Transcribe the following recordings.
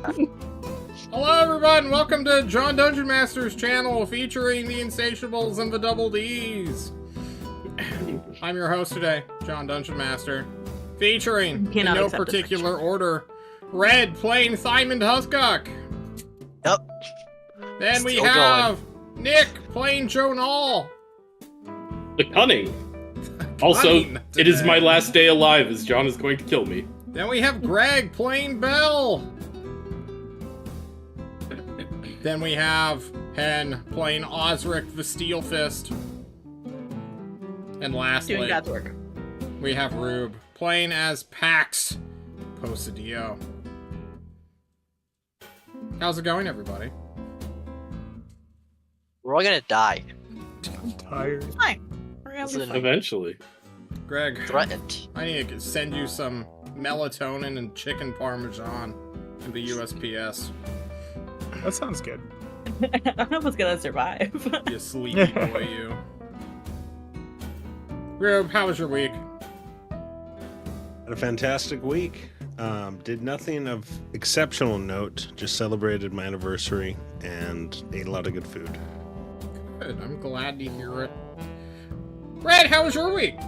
Hello everyone, welcome to John Dungeon Master's channel featuring the Insatiables and the Double Ds. I'm your host today, John Dungeon Master. Featuring, in no particular order, Red playing Thymond Huskok. Yep. Then we have Nick playing Jonal. The Cunning. Also, it is my last day alive as John is going to kill me. Then we have Greg playing Bell. Then we have Hen playing Osric the Steel Fist. And lastly, doing God's work. We have Rube playing as Pax Posadio. How's it going, everybody? We're all gonna die. I'm tired. Fine. We're gonna be fine. Eventually. Greg, Threatened. I need to send you some melatonin and chicken parmesan in the USPS. That sounds good. I don't know if it's gonna survive. You sleepy boy, you. Rube, how was your week? Had a fantastic week. Did nothing of exceptional note. Just celebrated my anniversary and ate a lot of good food. Good, I'm glad to hear it. Red, how was your week?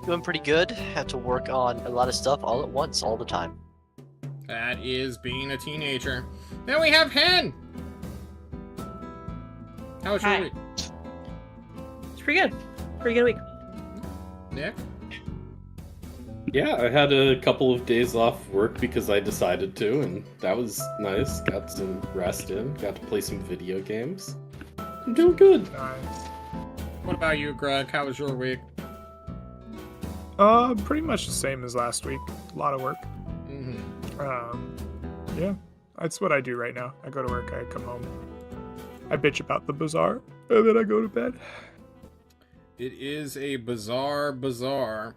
Doing pretty good. Had to work on a lot of stuff all at once, all the time. That is being a teenager. Then we have Hen. How was your week? It's pretty good. Pretty good week. Nick? Yeah, I had a couple of days off work because I decided to, and that was nice. Got some rest in, got to play some video games. I'm doing good. Nice. What about you, Greg? How was your week? Pretty much the same as last week. A lot of work. Yeah, that's what I do right now. I go to work, I come home, I bitch about the bazaar, and then I go to bed. It is a bizarre bazaar.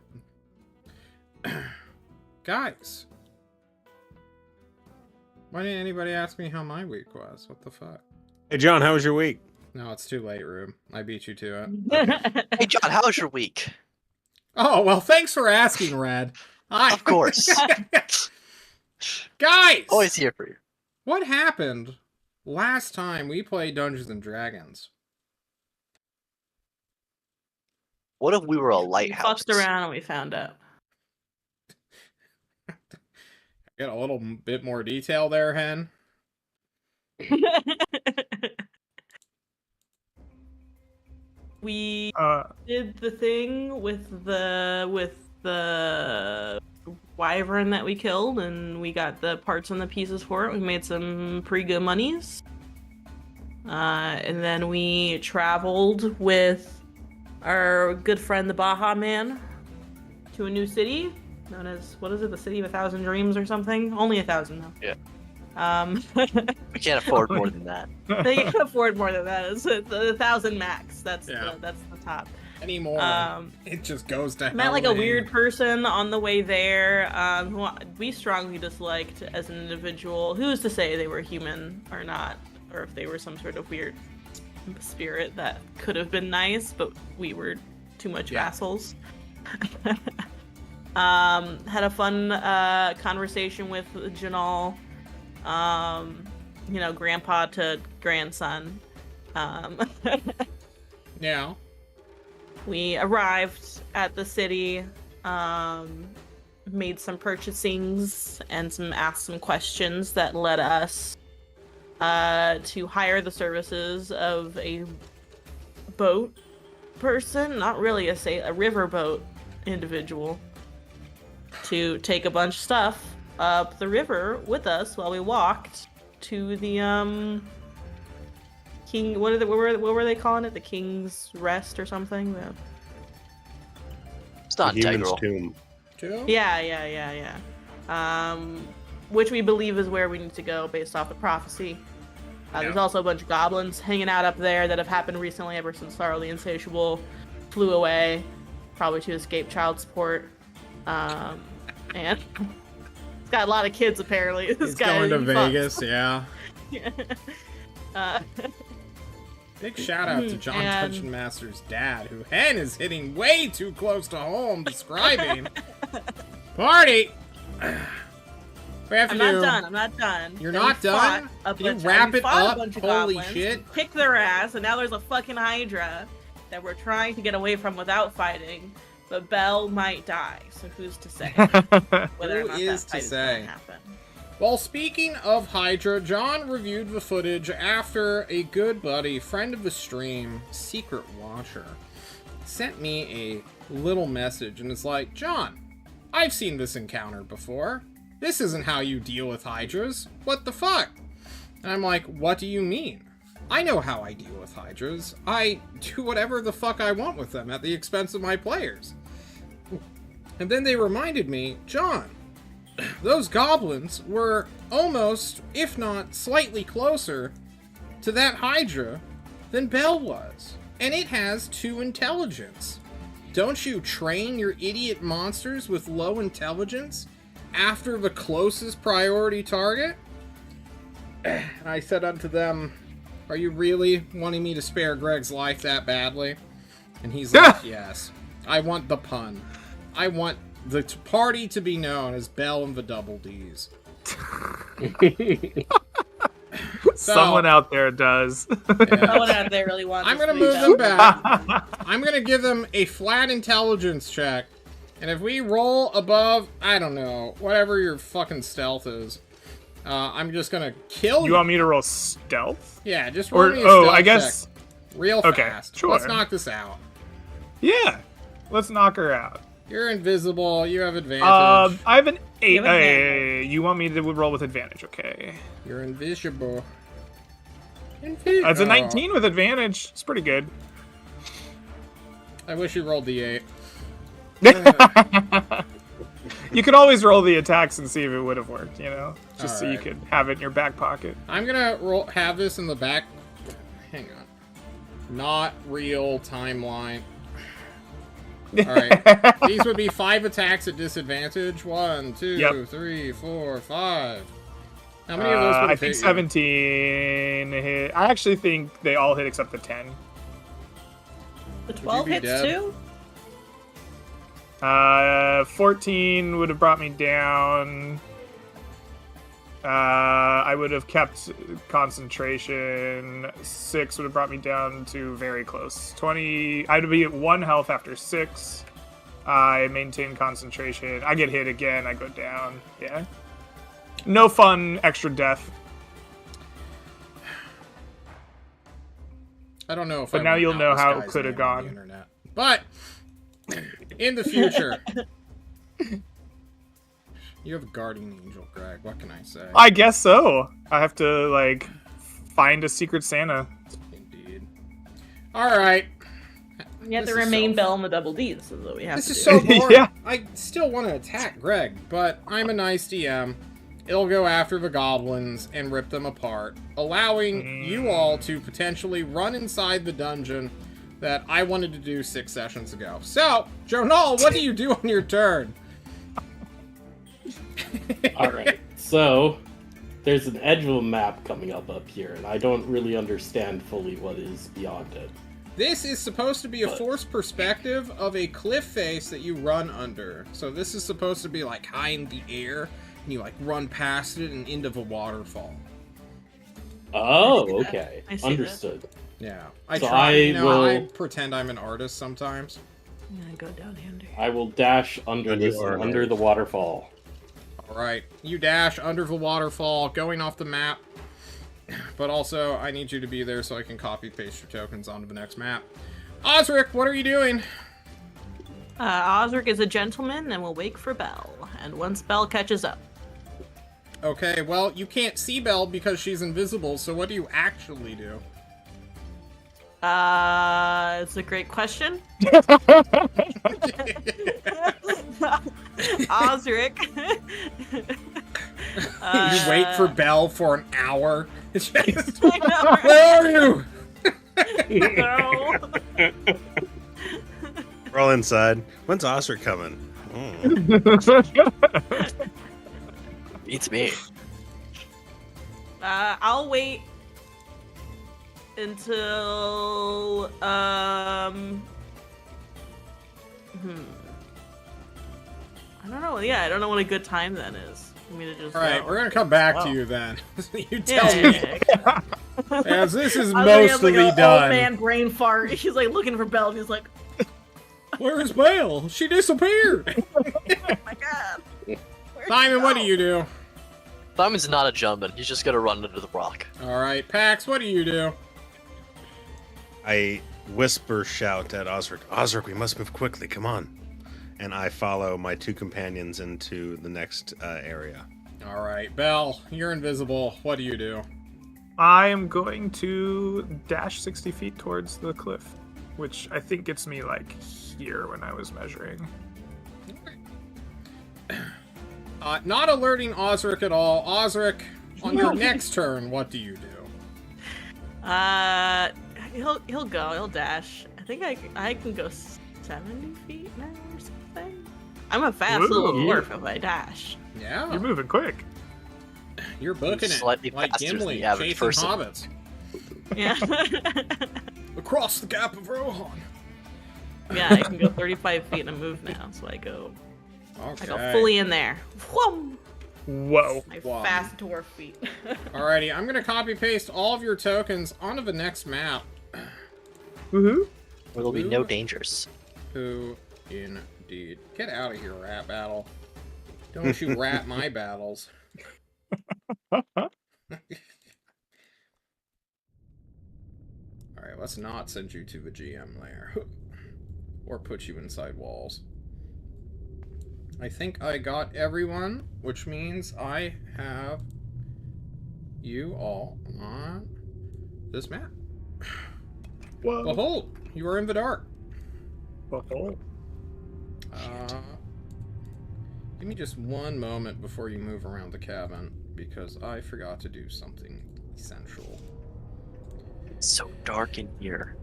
Guys, why didn't anybody ask me how my week was? What the fuck? Hey, John, how was your week? No, it's too late, Rube. I beat you to it. Hey, John, how was your week? Oh, well, thanks for asking, Rad. Of course. Guys! Always here for you. What happened last time we played Dungeons and Dragons? What if we were a lighthouse? We fucked around and we found out. Get a little bit more detail there, Hen. We did the thing with the wyvern that we killed, and we got the parts and the pieces for it. We made some pretty good monies. And then we traveled with our good friend the Baja Man to a new city known as, what is it, the City of 1,000 Dreams or something? Only 1,000 though. Yeah. We can't afford more than that. They can afford more than that. It's the 1,000 max. That's Yeah. that's the top. Anymore, it just goes to Met like a hell, weird person on the way there, who we strongly disliked as an individual. Who's to say they were human or not, or if they were some sort of weird spirit that could have been nice, but we were too much assholes. Had a fun conversation with Janal, you know, grandpa to grandson. Yeah. We arrived at the city, made some purchasings, and asked some questions that led us to hire the services of a boat person, not really a river boat individual, to take a bunch of stuff up the river with us while we walked to the King. What were they calling it? The King's Rest or something? It's not Human's integral. Tomb. Yeah. Which we believe is where we need to go based off the prophecy. There's also a bunch of goblins hanging out up there that have happened recently ever since Sorrow the Insatiable flew away, probably to escape child support. And he's got a lot of kids apparently. This He's guy going to he fucks. Vegas, yeah. uh, Big shout out to John and- Dungeon Master's dad, who Hen is hitting way too close to home describing. Party! We have to I'm do... not done. I'm not done. You're Then not we fought done? a You bunch- wrap we it fought a up? bunch of Holy goblins, shit. Kicked their ass, and now there's a fucking Hydra that we're trying to get away from without fighting. But Belle might die, so who's to say whether or Who not is that to fight is say? gonna happen? Well, speaking of Hydra, John reviewed the footage after a good buddy, friend of the stream, Secret Watcher, sent me a little message, and it's like, John, I've seen this encounter before. This isn't how you deal with Hydras. What the fuck? And I'm like, what do you mean? I know how I deal with Hydras. I do whatever the fuck I want with them at the expense of my players. And then they reminded me, John, those goblins were almost, if not slightly closer, to that Hydra than Belle was. And it has 2 intelligence. Don't you train your idiot monsters with low intelligence after the closest priority target? And I said unto them, are you really wanting me to spare Greg's life that badly? And he's like, yes. I want the pun. I want the party to be known as Belle and the Double D's. Someone out there does. Yeah. Someone out there really wants. I'm this gonna to be move them Belle. back. I'm gonna give them a flat intelligence check. And if we roll above, I don't know, whatever your fucking stealth is, I'm just gonna kill you. You want me to roll stealth? Yeah, just roll Or me a stealth I guess. check real Okay, fast. sure. Let's knock this out. Yeah. Let's knock her out. You're invisible. You have advantage. I have an 8. You have advantage. You want me to roll with advantage? Okay. You're invisible. That's a 19 with advantage. It's pretty good. I wish you rolled the 8. You could always roll the attacks and see if it would have worked, you know? Just so you Alright. could have it in your back pocket. I'm gonna have this in the back. Hang on. Not real timeline. Alright. These would be 5 attacks at disadvantage. 1, 2, Yep. 3, 4, 5. How many of those would I have think hit you? 17 hit. I actually think they all hit except the 10. The 12 be hits dead? too. 14 would have brought me down. I would have kept concentration. 6 would have brought me down to very close. 20. I'd be at 1 health after 6. I maintain concentration. I get hit again. I go down. Yeah. No fun extra death. I don't know if But I now want you'll out know this how it guy's could have name on the gone. internet. But in the future, you have a guardian angel, Greg. What can I say? I guess so. I have to, like, find a secret Santa. Indeed. All right. You have This to is remain so- Belle and the Double D's. This is what we have This to is do. so boring. Yeah. I still want to attack Greg, but I'm a nice DM. It'll go after the goblins and rip them apart, allowing you all to potentially run inside the dungeon that I wanted to do 6 sessions ago. So, Jonal, what do you do on your turn? Alright, so there's an edge of a map coming up here, and I don't really understand fully what is beyond it. This is supposed to be a But- forced perspective of a cliff face that you run under. So this is supposed to be like high in the air, and you like run past it and into the waterfall. Oh, I see that. okay. I see that. Understood. Yeah, I So try. I will- I pretend I'm an artist sometimes. I'm gonna go down under. I will dash under And you this, are under right. the waterfall. All right, you dash under the waterfall, going off the map. But also, I need you to be there so I can copy paste your tokens onto the next map. Osric, what are you doing? Osric is a gentleman and will wait for Belle. And once Belle catches up, Okay, well, you can't see Belle because she's invisible, so what do you actually do? it's a great question. Osric. You wait for Belle for an hour. It's just, I know, right? where are you? No. We're all inside. When's Osric coming? Oh. Beats me. I'll wait until I don't know. Yeah, I don't know what a good time then is. me to just All right, go? we're gonna come back to Oh. you then. You Yeah, tell yeah, me, yeah. as this is I was like, he has, mostly like, a done. old man brain fart. He's like looking for Belle. And he's like, Where is Belle? She disappeared. oh my god. Where'd Simon, she what do go? you do? Simon's not a jumpman. He's just gonna run under the rock. All right, Pax, what do you do? I whisper shout at Osric, Osric, we must move quickly, come on. And I follow my two companions into the next area. All right, Belle, you're invisible. What do you do? I am going to dash 60 feet towards the cliff, which I think gets me like here when I was measuring. Not alerting Osric at all. Osric, on your next turn, what do you do? He'll go. He'll dash. I think I can go 70 feet now or something. I'm a fast little Ooh. dwarf if I dash. Yeah, You're moving quick. you're booking it Slightly like faster than Gimli the average chasing person. hobbits Yeah. across the gap of Rohan. Yeah, I can go 35 feet in a move now, so I go Okay. fully in there. Whoom! Whoa. My Wow. fast dwarf feet. Alrighty, I'm gonna copy paste all of your tokens onto the next map. Woohoo. There will be no dangers. Who indeed? Get out of here, rat battle. Don't you rat my battles. Alright, let's not send you to the GM lair. Or put you inside walls. I think I got everyone, which means I have you all on this map. Whoa. Behold, you are in the dark. Whoa. Give me just one moment before you move around the cabin, because I forgot to do something essential. It's so dark in here.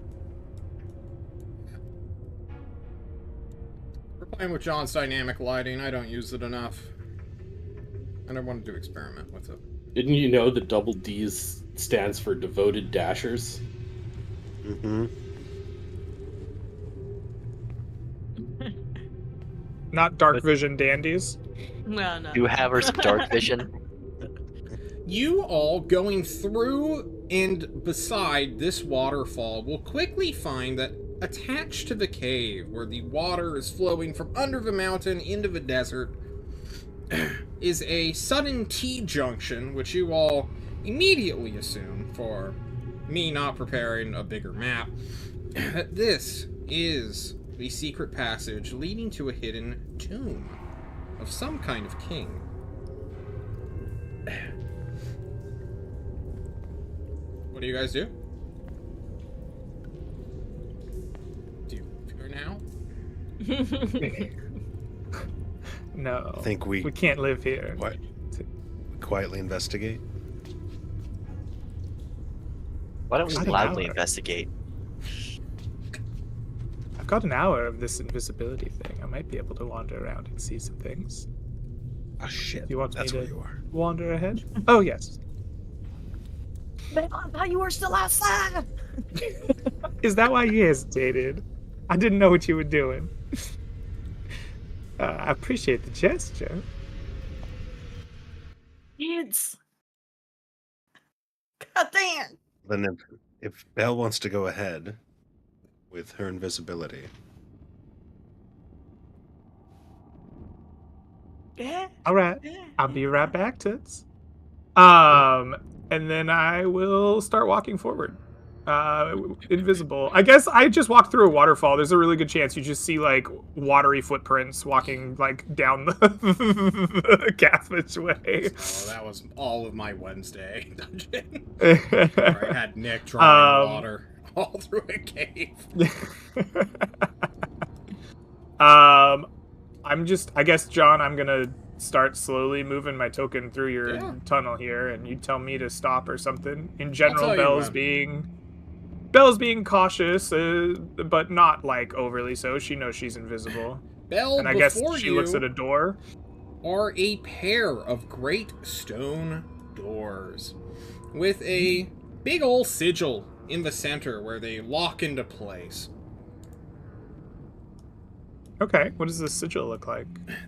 We're playing with John's dynamic lighting. I don't use it enough. And I wanted to experiment with it. Didn't you know that double D's stands for devoted dashers? Mm-hmm. Not dark vision dandies. No, no. You havers of dark vision. You all going through and beside this waterfall will quickly find that attached to the cave, where the water is flowing from under the mountain into the desert, is a sudden T-junction, which you all immediately assume, for me not preparing a bigger map, that this is the secret passage leading to a hidden tomb of some kind of king. What do you guys do? Do you fear now? No. I think we can't live here. quietly investigate. Why don't we Not an loudly hour. investigate? I've got an hour of this invisibility thing. I might be able to wander around and see some things. Oh shit. You want That's me where to you are. wander ahead? Oh, yes. Man, I thought you were still outside. Is that why you hesitated? I didn't know what you were doing. I appreciate the gesture. Kids. God damn. Then if Belle wants to go ahead with her invisibility, Yeah. All right. Yeah. I'll be right back, Toots. And then I will start walking forward. Invisible. I guess I just walked through a waterfall. There's a really good chance you just see like watery footprints walking like down the Catholic way. Oh, that was all of my Wednesday dungeon. Where I had Nick drawing water all through a cave. I guess, John, I'm gonna start slowly moving my token through your Yeah. tunnel here, and you tell me to stop or something. In tell general, you Belle's being cautious, but not like overly so. She knows she's invisible, Belle, and I guess before she you looks at a door. are a pair of great stone doors with a big old sigil in the center where they lock into place. Okay, what does this sigil look like?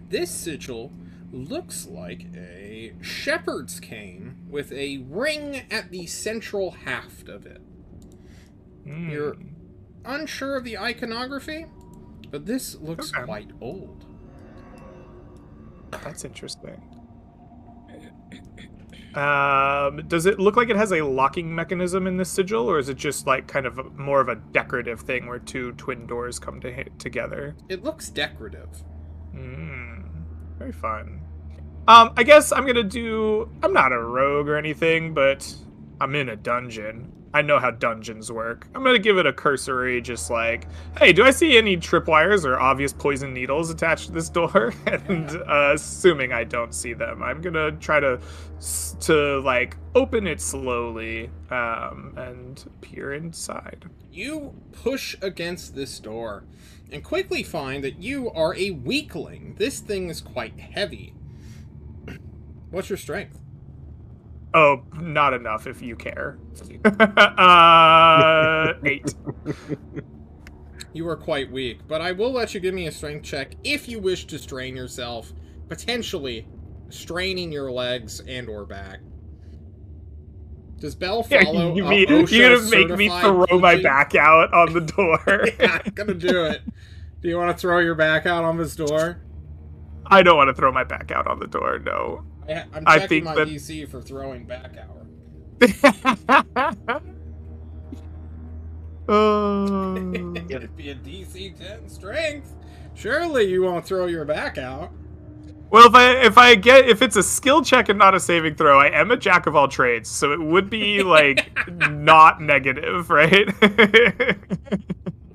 This sigil looks like a shepherd's cane with a ring at the central haft of it. You're unsure of the iconography, but this looks quite old. That's interesting. Does it look like it has a locking mechanism in this sigil, or is it just like kind of more of a decorative thing where two twin doors come together? It looks decorative. Very fun. I guess I'm not a rogue or anything, but I'm in a dungeon. I know how dungeons work. I'm gonna give it a cursory, just like, hey, do I see any tripwires or obvious poison needles attached to this door? And assuming I don't see them, I'm gonna try to like open it slowly and peer inside. You push against this door and quickly find that you are a weakling. This thing is quite heavy. What's your strength? Oh, not enough if you care. 8. You are quite weak, but I will let you give me a strength check if you wish to strain yourself, potentially straining your legs and or back. Does Bell follow? You're gonna make me throw my back out on the door. Yeah, I'm gonna do it. Do you want to throw your back out on this door? I don't want to throw my back out on the door, no. I'm I checking think my that... DC for throwing back hour. It'd be a DC 10 strength. Surely you won't throw your back out. Well, if it's a skill check and not a saving throw, I am a jack of all trades, so it would be like not negative, right?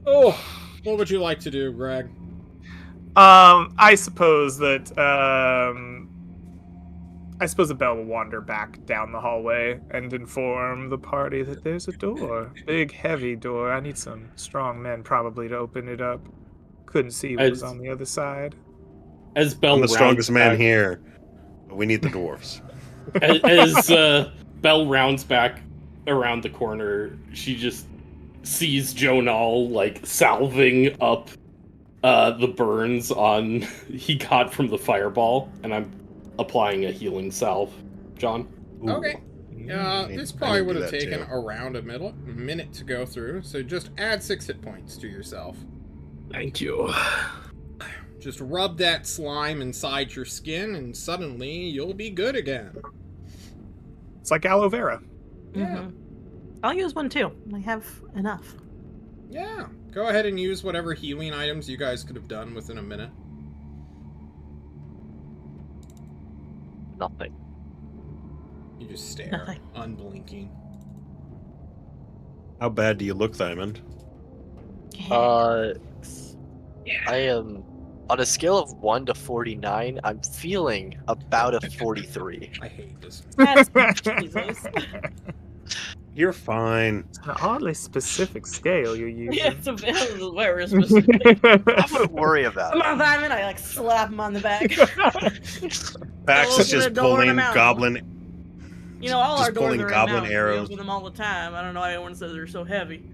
Oh, what would you like to do, Greg? I suppose that the Bell will wander back down the hallway and inform the party that there's a door. Big, heavy door. I need some strong men probably to open it up. Couldn't see what was on the other side. As Bell I'm the strongest man back, here. But we need the dwarves. as Bell rounds back around the corner, she just sees Jonal, like, salving up the burns he got from the fireball, and I'm applying a healing salve, John. Ooh. Okay. This probably would have taken around a minute to go through, so just add 6 hit points to yourself. Thank you. Just rub that slime inside your skin, and suddenly you'll be good again. It's like aloe vera. Yeah. I'll use one too. I have enough. Yeah. Go ahead and use whatever healing items you guys could have done within a minute. Nothing. You just stare, Nothing. unblinking. How bad do you look, Diamond? I am on a scale of 1 to 49. I'm feeling about a 43. I hate this. That's Jesus. You're fine. It's an oddly specific scale you're using. Yeah, it's a very specific. I wouldn't worry about Come it. on, Diamond! I like slap him on the back. Bax is just pulling goblin. You know, all just our doors pulling are goblin in mountains. arrows. We open them all the time. I don't know why everyone says they're so heavy.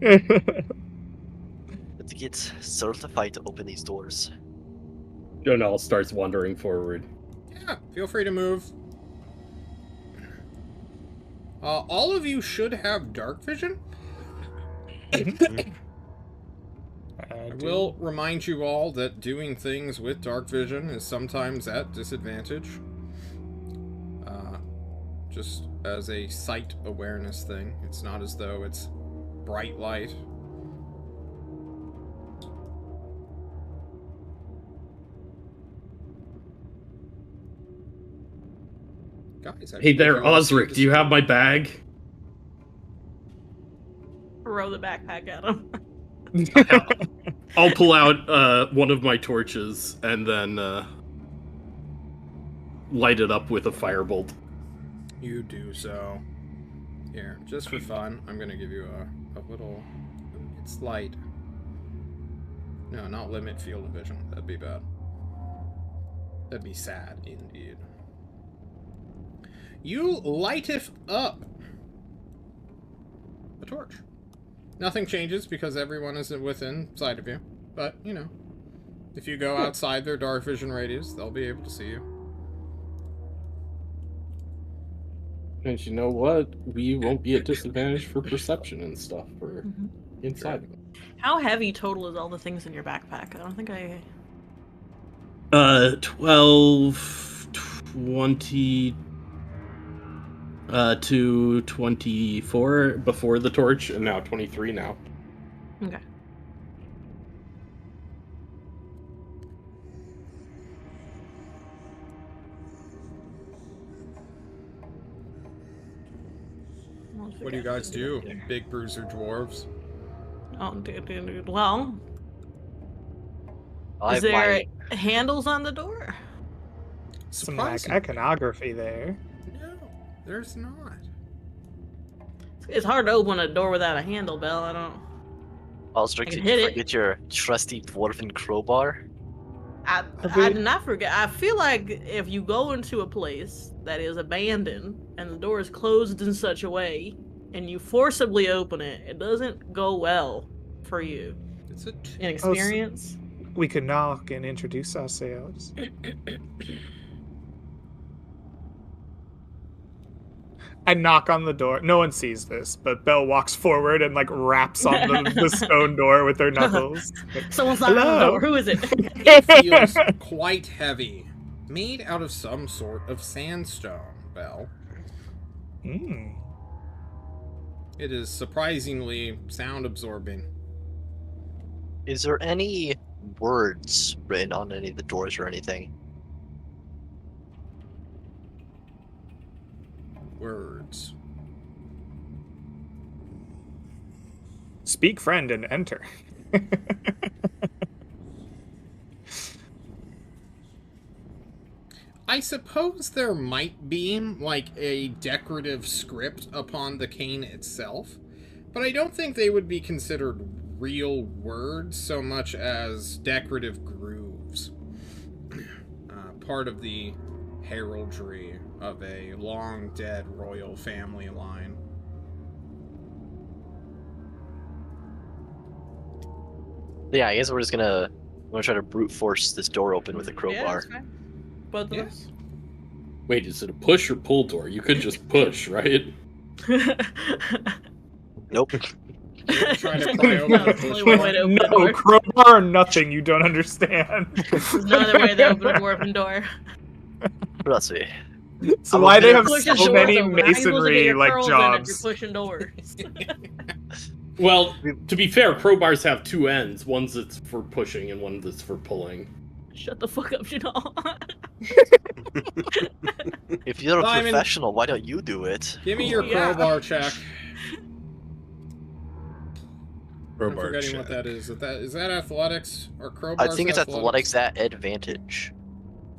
Let's get certified to open these doors. Jonal starts wandering forward. Yeah, feel free to move. All of you should have dark vision. I will remind you all that doing things with dark vision is sometimes at disadvantage. Just as a sight awareness thing. It's not as though it's bright light. Guys, Hey there, Osric, do you have my bag? Throw the backpack at him. I'll pull out one of my torches and then light it up with a firebolt. You do so. Here, just for fun, I'm gonna give you a little... It's light. No, not limit field of vision. That'd be bad. That'd be sad, indeed. You lighteth up a torch. Nothing changes because everyone is within sight of you. But, you know, if you go outside their dark vision radius, they'll be able to see you. And you know what? We won't be at disadvantage for perception and stuff for Mhm. inside. How heavy total is all the things in your backpack? I don't think I. 12, 20 to 24 before the torch, and now 23 now. Okay. What do you guys do, big bruiser dwarves? Oh, dude. Well, I is there might. handles on the door? Some like Surprisingly. iconography there. No, there's not. It's hard to open a door without a handle, Bell. I don't. Also, I did can you hit it. forget your trusty dwarven crowbar? I did not forget. I feel like if you go into a place that is abandoned and the door is closed in such a way, and you forcibly open it, it doesn't go well for you. It's a In experience. We could knock and introduce ourselves. I knock on the door. No one sees this, but Belle walks forward and like raps on the stone door with her knuckles. Like, Someone's knocking on the hello. door. Who is it? It feels quite heavy. Made out of some sort of sandstone, Belle. Mm. It is surprisingly sound absorbing. Is there any words written on any of the doors or anything? Words. Speak, friend, and enter. I suppose there might be, like, a decorative script upon the cane itself, but I don't think they would be considered real words so much as decorative grooves. Part of the heraldry of a long-dead royal family line. Yeah, I guess we're just gonna try to brute force this door open with a Yeah, crowbar. that's fine. Both of Yeah. us. Wait, is it a push or pull door? You could just push, right? Nope. Trying to pry open No, the it's only push one way to open the No, door. crowbar or nothing you don't understand. There's no other way to open a dwarven door. Trust me. So I'm why a they bit- have Push the so doors many open. How are you supposed to get masonry your like curls in if you're jobs? pushing doors. Well, to be fair, crowbars have two ends. One's that's for pushing and one that's for pulling. Shut the fuck up, Janelle. If you're a Simon. professional, why don't you do it? Give me your Yeah. crowbar check. I'm Crowbar forgetting check. what that is. Is that athletics or crowbar? I think it's athletics at advantage.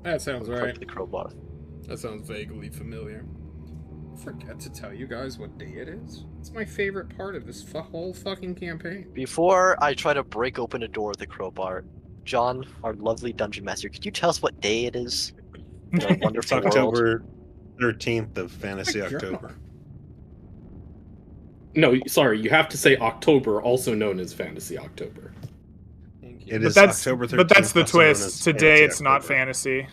That sounds Click right. the crowbar. That sounds vaguely familiar. I forget to tell you guys what day it is. It's my favorite part of this whole fucking campaign. Before I try to break open a door with a crowbar, John, our lovely dungeon master, could you tell us what day it is? In our It's wonderful world. October 13th of Fantasy My God. October. No, sorry, you have to say October, also known as Fantasy October. Thank you. It But is that's October 13th. but that's the also known as twist. Today Fantasy it's not October. fantasy.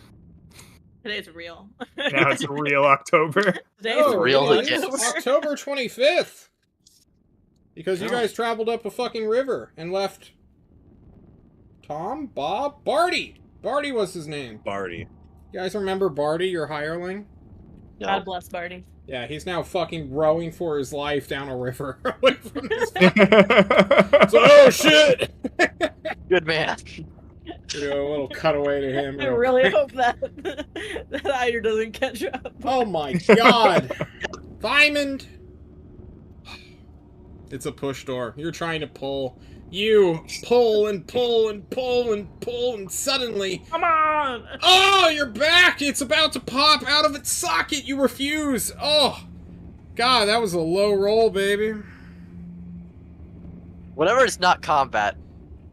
Today's real. Now it's real October. Today's Oh, real really? legit. October 25th. Because you Oh. guys traveled up a fucking river and left Tom, Bob, Barty. Barty was his name. Barty. You guys remember Barty, your hireling? No. God bless Barty. Yeah, he's now fucking rowing for his life down a river away from his So, oh shit! Good man. You know, a little cutaway to him. I really hope that that Hydra doesn't catch up. Oh my god! Diamond! It's a push door. You're trying to pull. You pull and pull and pull and pull, and suddenly, Come on! oh, you're back! It's about to pop out of its socket! You refuse! Oh! God, that was a low roll, baby. Whenever it's not combat,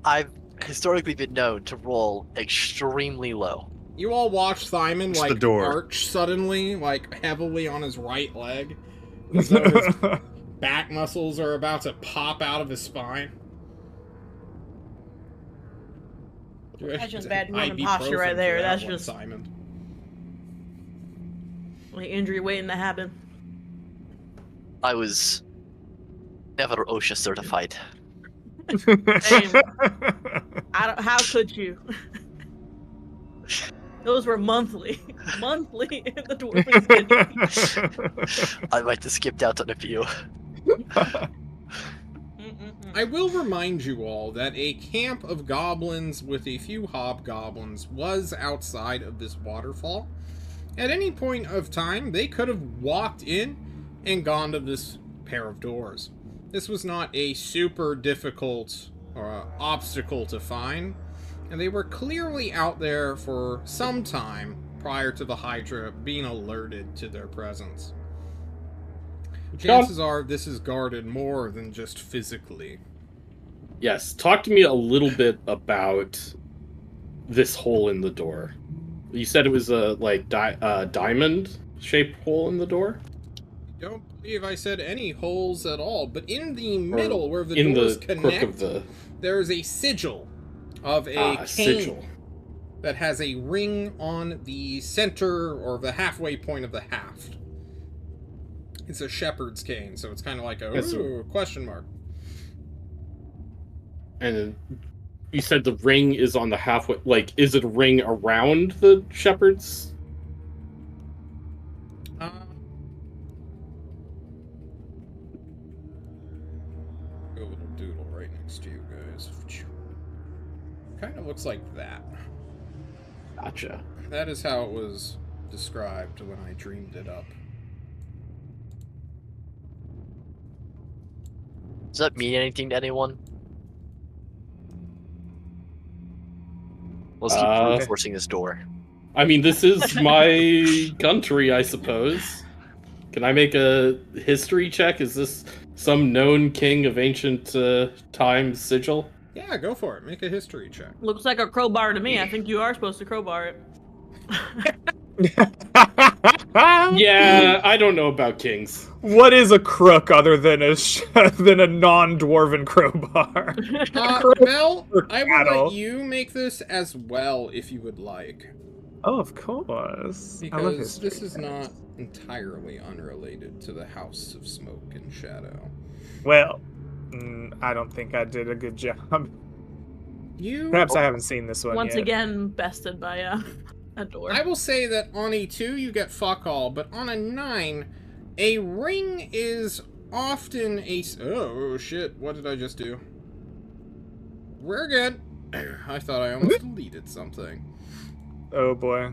I've historically been known to roll extremely low. You all watch Simon, It's like, the door. arch suddenly, like, heavily on his right leg. As though his back muscles are about to pop out of his spine. That's just bad human Ibuprofen posture right for there. that That's one, just Simon. like injury waiting to happen. I was never OSHA certified. Same. How could you? Those were monthly in the dwarven city. I might have skipped out on a few. I will remind you all that a camp of goblins with a few hobgoblins was outside of this waterfall. At any point of time, they could have walked in and gone to this pair of doors. This was not a super difficult obstacle to find, and they were clearly out there for some time prior to the Hydra being alerted to their presence. Chances are this is guarded more than just physically. Yes, talk to me a little bit about this hole in the door. You said it was a diamond-shaped hole in the door? I don't believe I said any holes at all, but in the middle where the in doors the connect, crook of the... there is a sigil of a cane sigil. that has a ring on the center or the halfway point of the haft. It's a shepherd's cane, so it's kind of like a question mark. And you said the ring is on the halfway... Like, is it a ring around the shepherd's? Go a little doodle right next to you guys. Kind of looks like that. Gotcha. That is how it was described when I dreamed it up. Does that mean anything to anyone? Let's keep reinforcing this door. I mean, this is my country, I suppose. Can I make a history check? Is this some known king of ancient times sigil? Yeah, go for it. Make a history check. Looks like a crowbar to me. I think you are supposed to crowbar it. Yeah, I don't know about kings. What is a crook other than a non-dwarven crowbar? Mel, I will let you make this as well if you would like. Oh, of course. Because this is not entirely unrelated to the House of Smoke and Shadow. Well, I don't think I did a good job. Perhaps I haven't seen this one Once yet. again, bested by a door. I will say that on a 2, you get fuck all, but on a 9, a ring is often a... Oh, shit. What did I just do? We're good. I thought I almost deleted something. Oh, boy.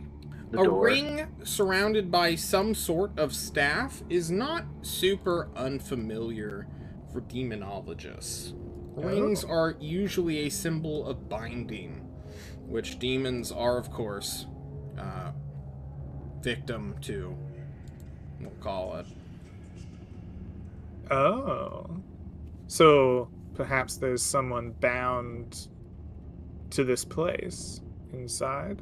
A ring surrounded by some sort of staff is not super unfamiliar for demonologists. Rings are usually a symbol of binding, which demons are, of course, victim to, we'll call it. Oh. So, perhaps there's someone bound to this place inside?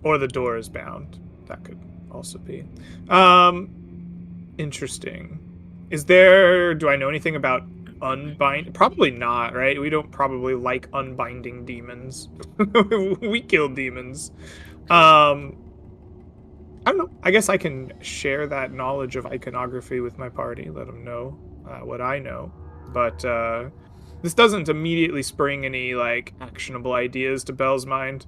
Or the door is bound. That could also be. Interesting. Do I know anything about unbind? Probably not, right? We don't probably like unbinding demons. We kill demons. I don't know. I guess I can share that knowledge of iconography with my party, let them know what I know. But this doesn't immediately spring any, actionable ideas to Belle's mind.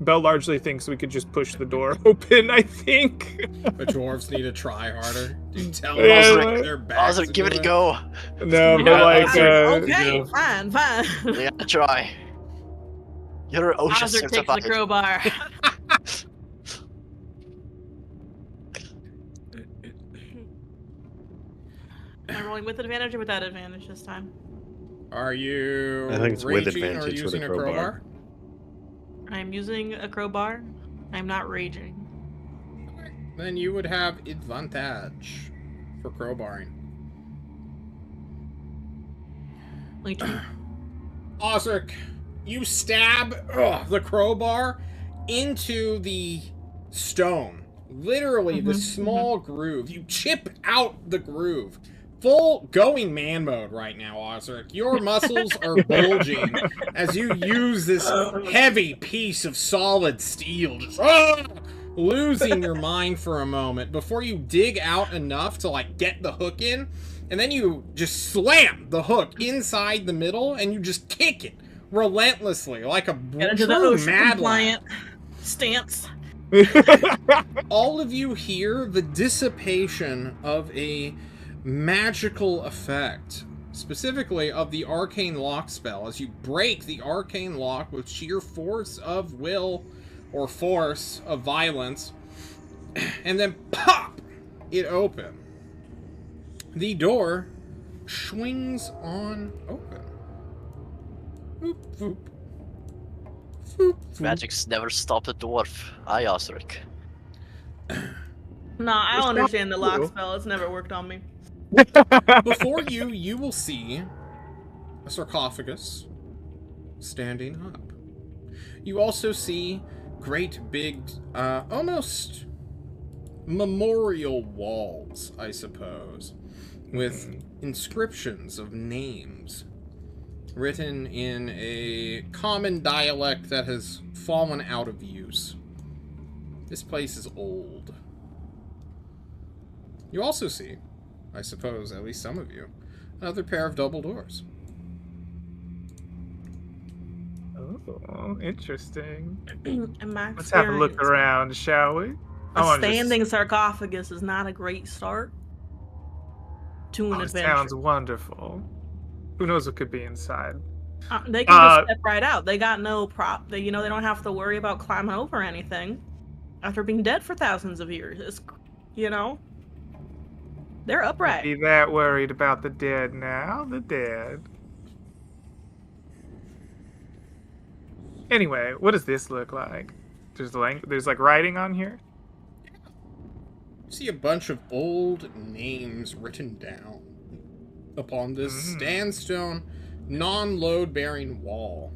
Belle largely thinks we could just push the door open, I think. The dwarves need to try harder. You tell Yeah, them their backs Ozric, give it a go. No, Yeah, but Okay, fine. You gotta try. You're OSHA Ozric takes the certified. crowbar. Am I rolling with advantage or without advantage this time? Are you I think it's with raging or advantage with using a a crowbar. crowbar? I'm using a crowbar. I'm not raging. Then you would have advantage for crowbarring. Like, Osric, you stab the crowbar into the stone. Literally, the small groove. You chip out the groove. Full going man mode right now, Osric. Your muscles are bulging as you use this heavy piece of solid steel. Just losing your mind for a moment before you dig out enough to, like, get the hook in, and then you just slam the hook inside the middle, and you just kick it relentlessly, like a Get into the true OSHA mad compliant stance. All of you hear the dissipation of a magical effect, specifically of the arcane lock spell, as you break the arcane lock with sheer force of will or force of violence, and then pop it open. The door swings on open. Boop, boop. Boop, boop. Magic's never stopped a dwarf. Aye, Osric. Nah, I It's don't not understand the lock cool. spell. It's never worked on me. Before you, you will see a sarcophagus standing up. You also see great big, almost memorial walls, I suppose, with inscriptions of names written in a common dialect that has fallen out of use. This place is old. You also see, I suppose, at least some of you, another pair of double doors. Oh, interesting. In my Let's have a look experience, around, shall we? I A wanna just- standing sarcophagus is not a great start to an Oh, it adventure. sounds wonderful. Who knows what could be inside? They can just step right out. They got no prop. They don't have to worry about climbing over anything after being dead for thousands of years. It's, they're upright. Be that worried about the dead now? The dead. Anyway, what does this look like? There's like writing on here. You see a bunch of old names written down upon this sandstone, non-load-bearing wall.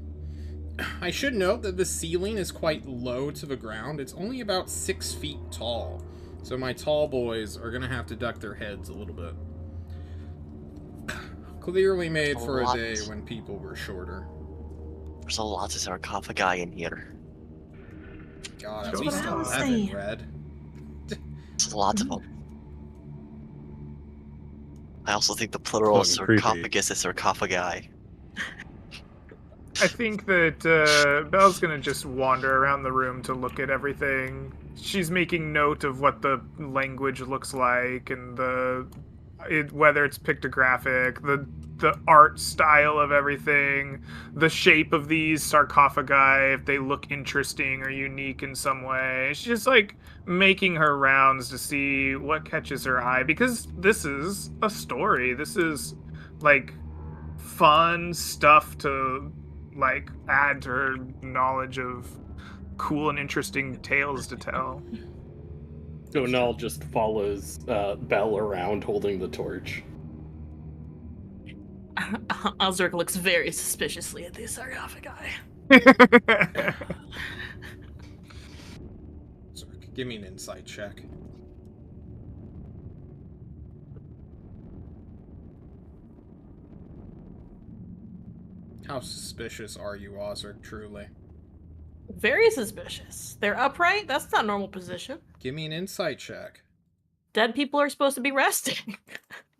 I should note that the ceiling is quite low to the ground. It's only about 6 feet tall, so my tall boys are going to have to duck their heads a little bit. Clearly made for a day when people were shorter. There's a lot of sarcophagi in here. God, at That's least what I was 11 saying. red. There's a lot of them. I also think the plural of Fucking creepy. sarcophagus is sarcophagi. I think that Belle's gonna just wander around the room to look at everything. She's making note of what the language looks like and whether it's pictographic, the art style of everything, the shape of these sarcophagi, if they look interesting or unique in some way. She's just like making her rounds to see what catches her eye, because this is a story. This is like fun stuff to like add to her knowledge of cool and interesting tales to tell. Donal just follows Belle around holding the torch. Osric looks very suspiciously at these sarcophagi. Sorry, give me an insight check. How suspicious are you, Osric, truly? Very suspicious. They're upright? That's not normal position. Give me an insight check. Dead people are supposed to be resting.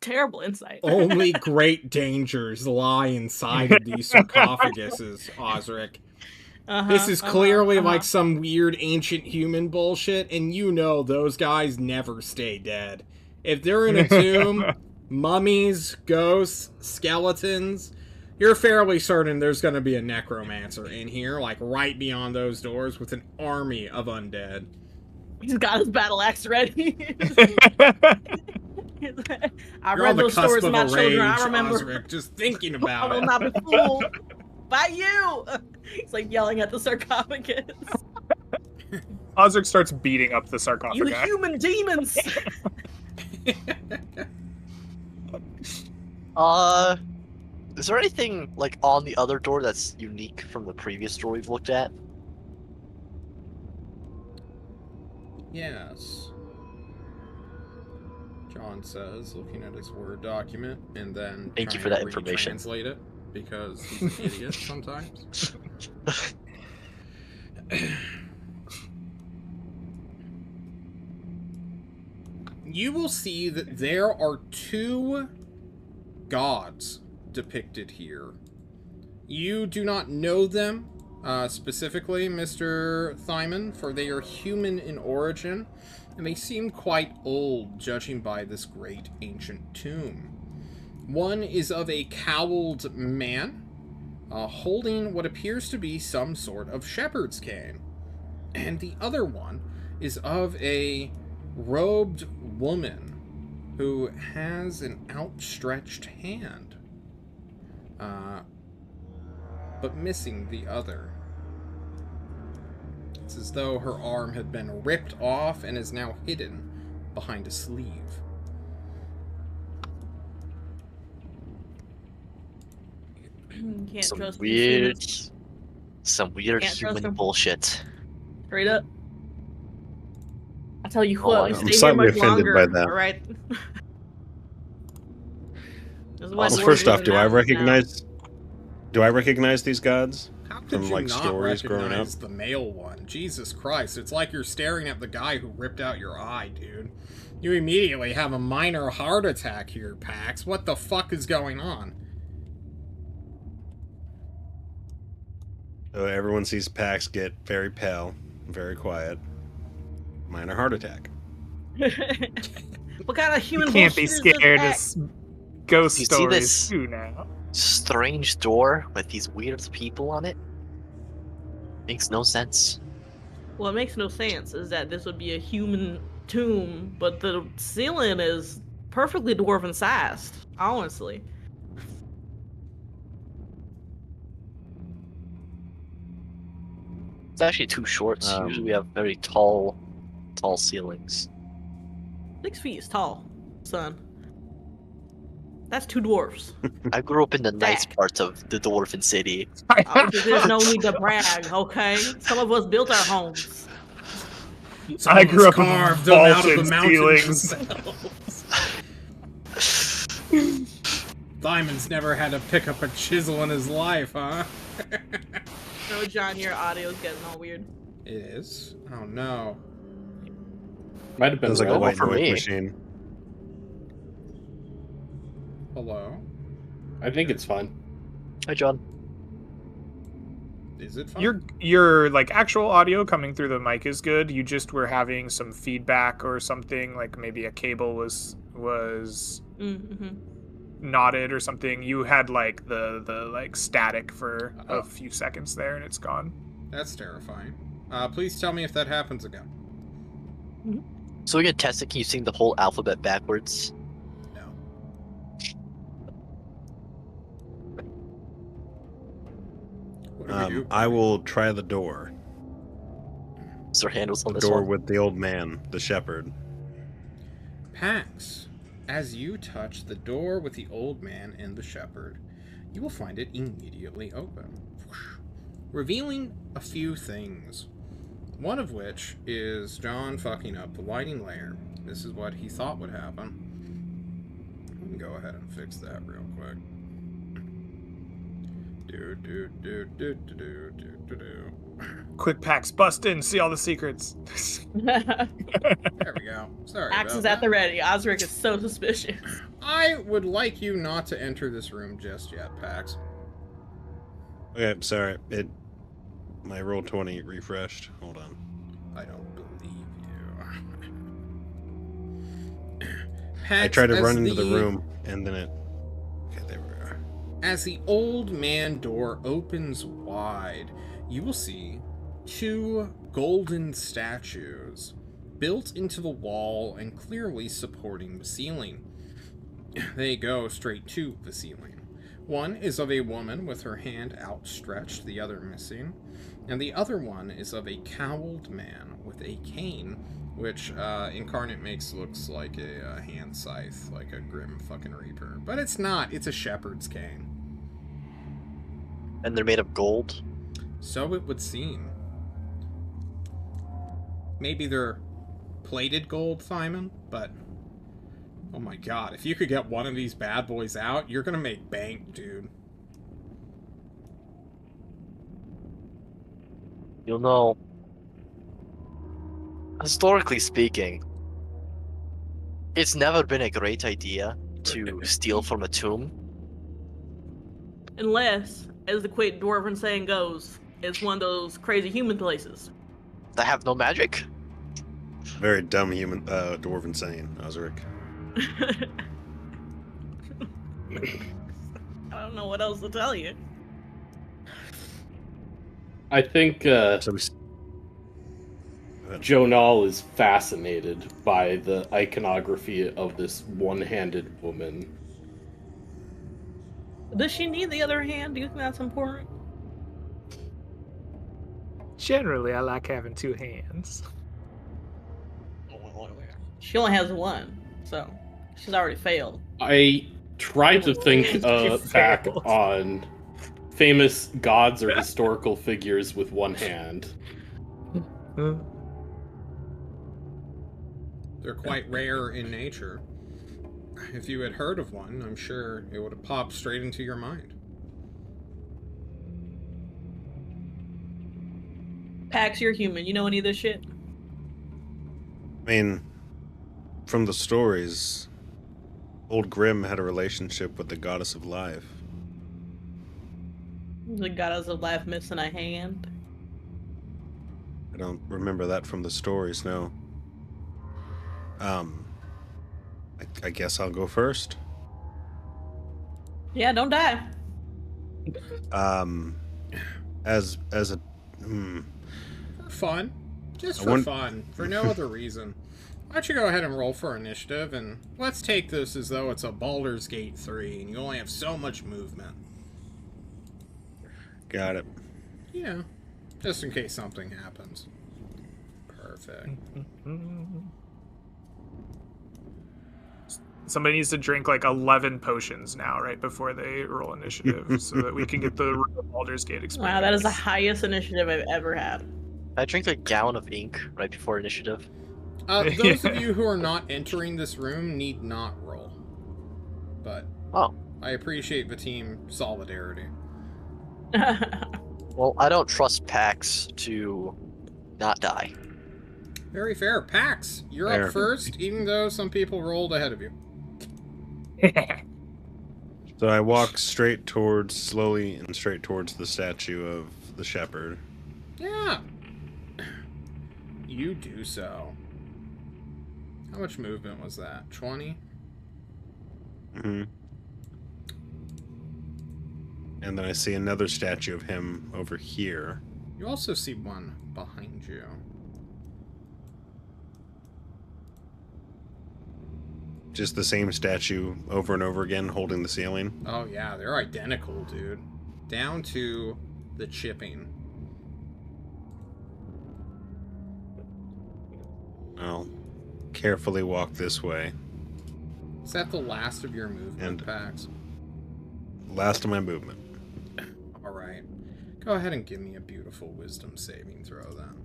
Terrible insight. Only great dangers lie inside of these sarcophaguses, Osric. This is clearly like some weird ancient human bullshit, and you know those guys never stay dead. If they're in a tomb, mummies, ghosts, skeletons, you're fairly certain there's going to be a necromancer in here, like right beyond those doors with an army of undead. He's got his battle axe ready. I You're read on the those cusp stories of of my a children. I rage, remember. Osric, just thinking I about will it. not be fooled by you. He's like yelling at the sarcophagus. Osric starts beating up the You sarcophagi. human demons. Is there anything like on the other door that's unique from the previous door we've looked at? Yes. John says, looking at his Word document, and then Thank you trying for that to information. Translate it because he's an idiot sometimes. you will see that there are 2 gods depicted here. You do not know them specifically, Mr. Thyman, for they are human in origin, and they seem quite old, judging by this great ancient tomb. One is of a cowled man, holding what appears to be some sort of shepherd's cane. And the other one is of a robed woman who has an outstretched hand, but missing the other. It's as though her arm had been ripped off and is now hidden behind a sleeve. Can't Some trust weird, these some weird Can't trust human them. bullshit. straight up. I tell you Oh, what, I we know. stay I'm here slightly much offended longer. by that. All right. This is why Well, Also, dwarves first live off, in do I mountains now. recognize these gods? How could From, you like, not stories growing up? recognize the male one? Jesus Christ, it's like you're staring at the guy who ripped out your eye, dude. You immediately have a minor heart attack here, Pax. What the fuck is going on? So everyone sees Pax get very pale, very quiet. Minor heart attack. What kind of human You can't be bullshit is scared of this? ghost You see stories this? too now. Strange door with these weird people on it. Makes no sense. What makes no sense is that this would be a human tomb, but the ceiling is perfectly dwarven sized, honestly. It's actually too short. Usually we have very tall ceilings. 6 feet is tall, son. That's 2 dwarfs. I grew up in the nice Stack. parts of the dwarven city. There's no need to brag, okay? Some of us built our homes. Some I of grew us up with carved them out of the vaulted mountains ceilings. themselves. Diamond's never had to pick up a chisel in his life, huh? No, John, your audio's getting all weird. It is? Oh no. Might have been Sounds like a red. white for noise me. machine. Hello? I think it's fine. Hi, John. Is it fun? Your like actual audio coming through the mic is good. You just were having some feedback or something, like maybe a cable was Mm-hmm. knotted or something. You had like the like static for Oh. a few seconds there, and it's gone. That's terrifying. Please tell me if that happens again. So we can test it. Can you sing the whole alphabet backwards? No. What do we do? I will try the door. Is there handles on The this door one? with the old man, the shepherd. Pax, as you touch the door with the old man and the shepherd, you will find it immediately open, revealing a few things. One of which is John fucking up the lighting layer. This is what he thought would happen. Let me go ahead and fix that real quick. Do. Quick packs, bust in, see all the secrets. There we go. Sorry Axe about is at that. the ready. Osric is so suspicious. I would like you not to enter this room just yet, Pax. Okay, sorry. My roll 20 refreshed. Hold on. I don't believe you. Pax, I tried to as run into the room, and then it... Okay, there we are. As the old man door opens wide, you will see 2 golden statues built into the wall and clearly supporting the ceiling. They go straight to the ceiling. One is of a woman with her hand outstretched, the other missing, and the other one is of a cowled man with a cane, which Incarnate makes looks like a hand scythe, like a grim fucking reaper. But it's not, it's a shepherd's cane. And they're made of gold. So it would seem. Maybe they're plated gold, Simon, but oh my god, if you could get one of these bad boys out, you're gonna make bank, dude. You'll know. Historically speaking, It's never been a great idea to steal from a tomb. Unless, as the quick dwarven saying goes, it's one of those crazy human places. That have no magic. Very dumb human dwarven saying, Osric. I don't know what else to tell you. I think So we. Jonal is fascinated by the iconography of this one-handed woman. Does she need the other hand? Do you think that's important? Generally, I like having two hands. She only has one, so she's already failed. I tried to think She back failed. on famous gods or historical figures with one hand. They're quite rare in nature. If you had heard of one, I'm sure it would have popped straight into your mind. Pax, you're human. You know any of this shit? I mean, from the stories, old Grimm had a relationship with the goddess of life. The goddess of life missing a hand. I don't remember that from the stories, no. I guess I'll go first. Yeah, don't die. As a For fun. Just I for want- fun. For no other reason. Why don't you go ahead and roll for initiative, and let's take this as though it's a Baldur's Gate 3, and you only have so much movement. got it. You know, just in case something happens. Perfect. Somebody needs to drink like 11 potions now, right before they roll initiative, so that we can get the Baldur's Gate experience. Wow, that is the highest initiative I've ever had. I drink a gallon of ink right before initiative. Those of you who are not entering this room need not roll. But Oh. I appreciate the team solidarity. Well, I don't trust Pax to not die. Very fair. Pax, you're Fair. up first, even though some people rolled ahead of you. So I walk slowly and straight towards the statue of the shepherd. Yeah. You do so. How much movement was that? 20? Mm-hmm. And then I see another statue of him over here. You also see one behind you. Just the same statue over and over again holding the ceiling. Oh yeah, they're identical, dude. Down to the chipping. I'll carefully walk this way. Is that the last of your movement, And- Pax? Last of my movement. Alright. Go ahead and give me a beautiful wisdom saving throw then.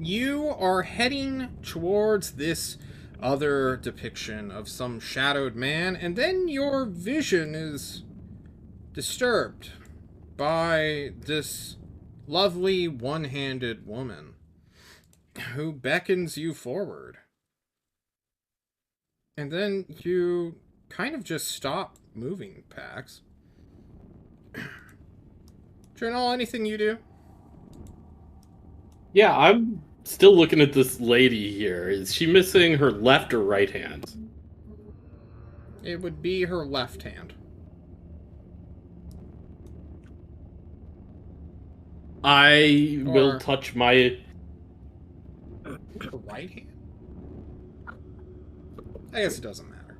You are heading towards this other depiction of some shadowed man, and then your vision is disturbed by this lovely one-handed woman who beckons you forward. And then you kind of just stop moving, Pax. Journal, anything you do? Yeah, I'm still looking at this lady here. Is she missing her left or right hand? It would be her left hand. I will Or- touch my... Her right hand? I guess it doesn't matter.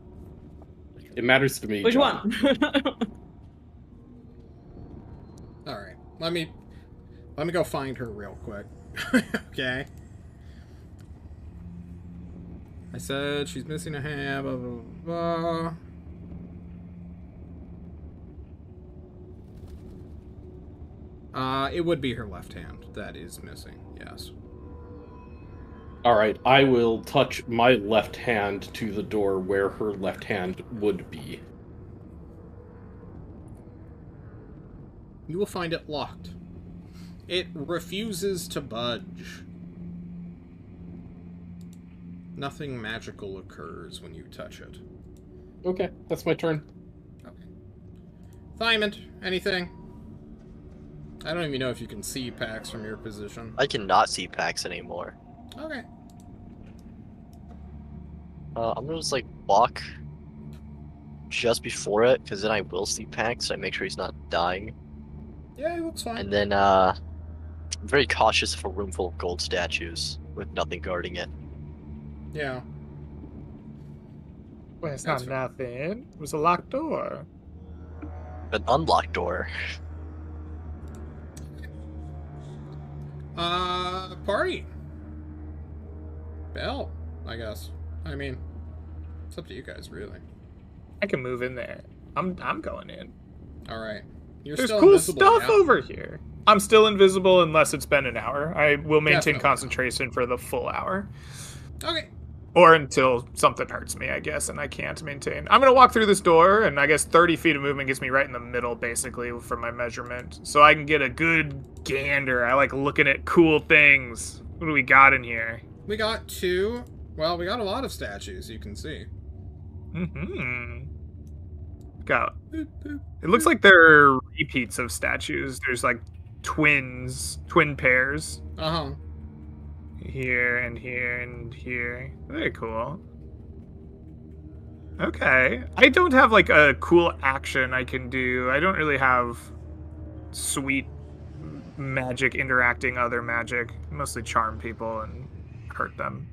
It matters to me. Which John. one? Alright. Let me go find her real quick. Okay. I said she's missing a hand, blah, blah, blah. It would be her left hand that is missing, yes. Alright, I will touch my left hand to the door where her left hand would be. You will find it locked. It refuses to budge. Nothing magical occurs when you touch it. Okay, that's my turn. Okay. Thyment, anything? I don't even know if you can see Pax from your position. I cannot see Pax anymore. Okay. I'm gonna just like walk just before it, because then I will see Pax, so I make sure he's not dying. Yeah, it looks fine. And then I'm very cautious of a room full of gold statues with nothing guarding it. Yeah. Well, it's That's not nothing. It was a locked door. An unlocked door. Party. Bell, I guess. I mean, it's up to you guys, really. I can move in there. I'm going in. All right. You're There's still cool invisible, stuff yeah? over here. I'm still invisible unless it's been an hour. I will maintain Definitely. concentration for the full hour. Okay. Or until something hurts me, I guess, and I can't maintain. I'm going to walk through this door, and I guess 30 feet of movement gets me right in the middle, basically, for my measurement. So I can get a good gander. I like looking at cool things. What do we got in here? We got two. Well, we got a lot of statues, you can see. Mm-hmm. Got. It looks like they're repeats of statues. There's like twin pairs. Uh-huh. Here and here and here. Very cool. Okay. I don't have like a cool action I can do. I don't really have sweet magic interacting other magic. Mostly charm people and hurt them.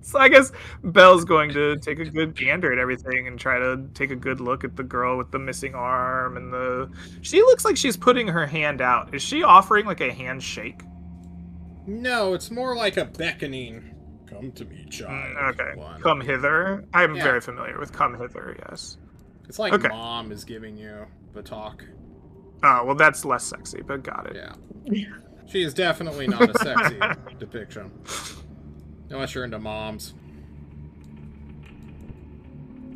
So I guess Belle's going to take a good gander at everything and try to take a good look at the girl with the missing arm and the... She looks like she's putting her hand out. Is she offering like a handshake? No, it's more like a beckoning. Come to me, child. Okay. One. Come hither. I'm Yeah. very familiar with come hither, yes. It's like Okay. Mom is giving you the talk. Oh, well, that's less sexy, but got it. Yeah. She is definitely not a sexy depiction. Unless you're into moms.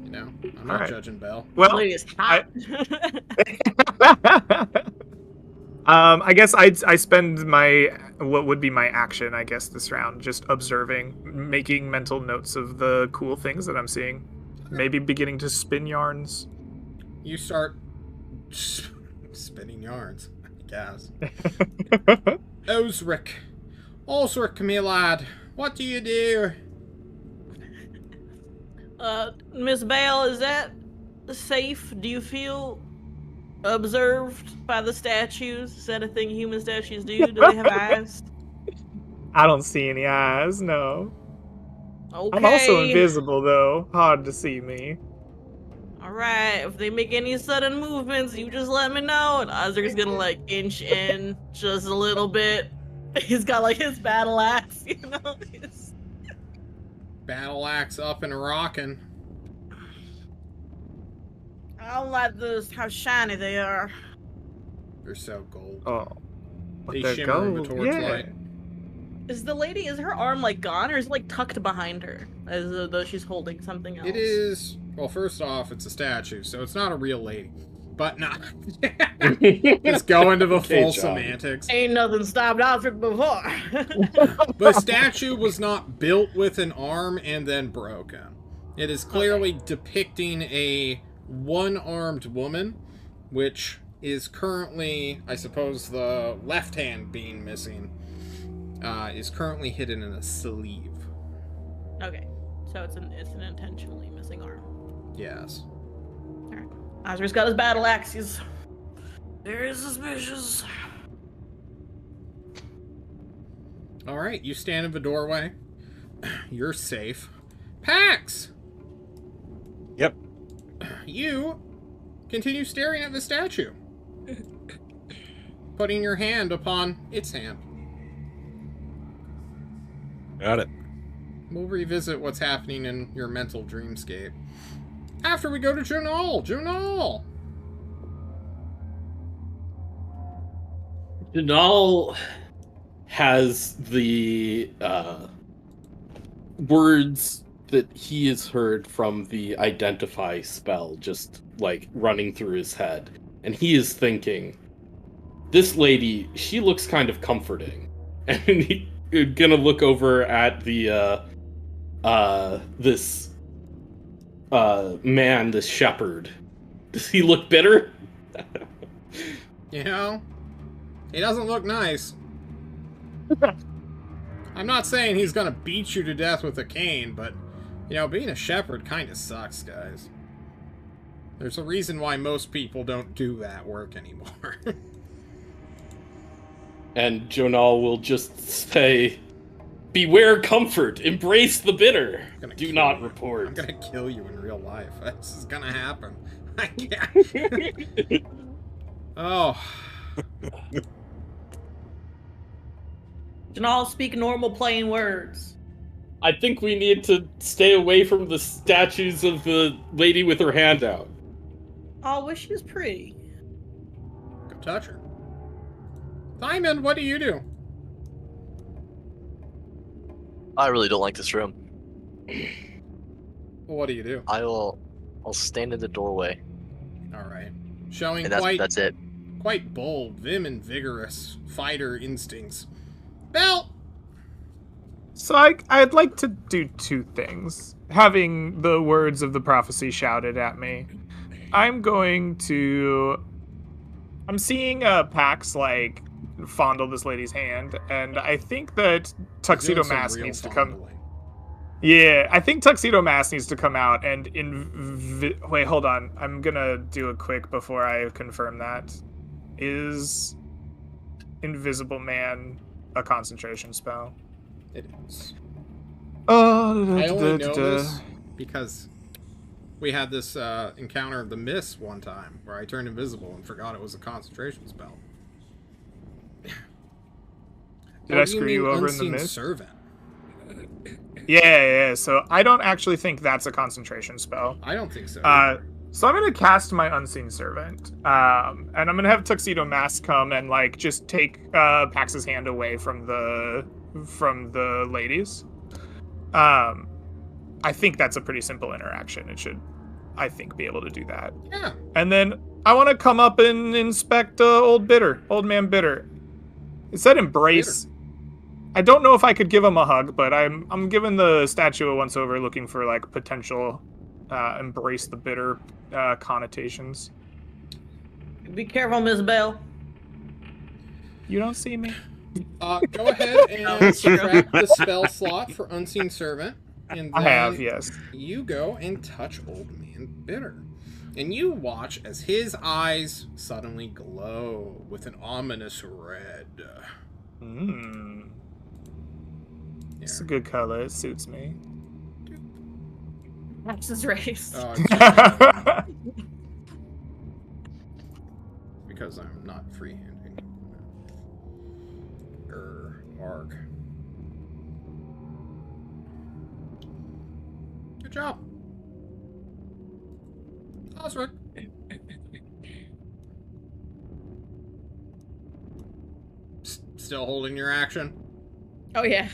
You know, I'm not Alright. judging Belle. Well, Lady is hot. I guess I spend my what would be my action, I guess, this round just observing, making mental notes of the cool things that I'm seeing. Maybe beginning to spin yarns. You start spinning yarns, I guess. Osric, me lad, what do you do? Miss Bale, is that safe? Do you feel observed by the statues? Is that a thing human statues do? Do they have eyes? I don't see any eyes, no. Okay. I'm also invisible, though. Hard to see me. Alright, if they make any sudden movements, you just let me know. And Osric's gonna like inch in just a little bit. He's got like his battle axe, you know? Battle axe up and rocking. I don't like this, how shiny they are. They're so gold. Oh. They There shimmer in the goes. torchlight. Is her arm like gone or is it like tucked behind her? As though she's holding something else? It is, well, first off, it's a statue, so it's not a real lady. But nah. Just go into the Okay, full John. semantics. Ain't nothing stopped Osric before. The statue was not built with an arm and then broken. It is clearly depicting a one-armed woman, which is currently, I suppose the left hand being missing, is currently hidden in a sleeve. Okay, so it's an intentionally missing arm. Yes. Osric's got his battle axe. He's very suspicious. Alright, you stand in the doorway. You're safe. Pax! Yep. You continue staring at the statue, putting your hand upon its hand. Got it. We'll revisit what's happening in your mental dreamscape after we go to Junal. Junal! Janal has the words that he has heard from the identify spell just like running through his head, and he is thinking, this lady, she looks kind of comforting. And gonna look over at the this man, this shepherd. Does he look bitter? You know, he doesn't look nice. I'm not saying he's gonna beat you to death with a cane, but, you know, being a shepherd kind of sucks, guys. There's a reason why most people don't do that work anymore. And Jonal will just say, "Beware comfort, embrace the bitter. Do not report." I'm gonna kill you in real life. This is gonna happen. I can't. Oh. Janal, speak normal, plain words. I think we need to stay away from the statues of the lady with her hand out. Oh, well, she's pretty. Go touch her. Simon, what do you do? I really don't like this room. Well, what do you do? I'll stand in the doorway. Alright. Showing And that's it. quite bold, vim, and vigorous fighter instincts. Bell! So I'd like to do two things. Having the words of the prophecy shouted at me, I'm seeing Pax, like, fondle this lady's hand, and I think that Tuxedo Doing some Mask real needs to come... fondling. Yeah, I think Tuxedo Mask needs to come out and wait, hold on. I'm gonna do it quick before I confirm that. Is Invisible Man a concentration spell? It is. I I only know this because we had this encounter of the Mist one time where I turned invisible and forgot it was a concentration spell. Did I screw you over in the Mist? Servant. Yeah. So I don't actually think that's a concentration spell. I don't think so. So I'm gonna cast my Unseen Servant, and I'm gonna have Tuxedo Mask come and like just take Pax's hand away from the ladies. I think that's a pretty simple interaction. It should, I think, be able to do that. Yeah. And then I want to come up and inspect Old Man Bitter. It said embrace. Bitter. I don't know if I could give him a hug, but I'm giving the statue a once over, looking for like potential embrace the bitter connotations. Be careful, Miss Bell. You don't see me. Go ahead and subtract the spell slot for Unseen Servant. And I have, yes. You go and touch Old Man Bitter. And you watch as his eyes suddenly glow with an ominous red. It's a good color. It suits me. That's his race. Because I'm not freehanding. Mark. Good job. Osric. Still holding your action? Oh, yeah.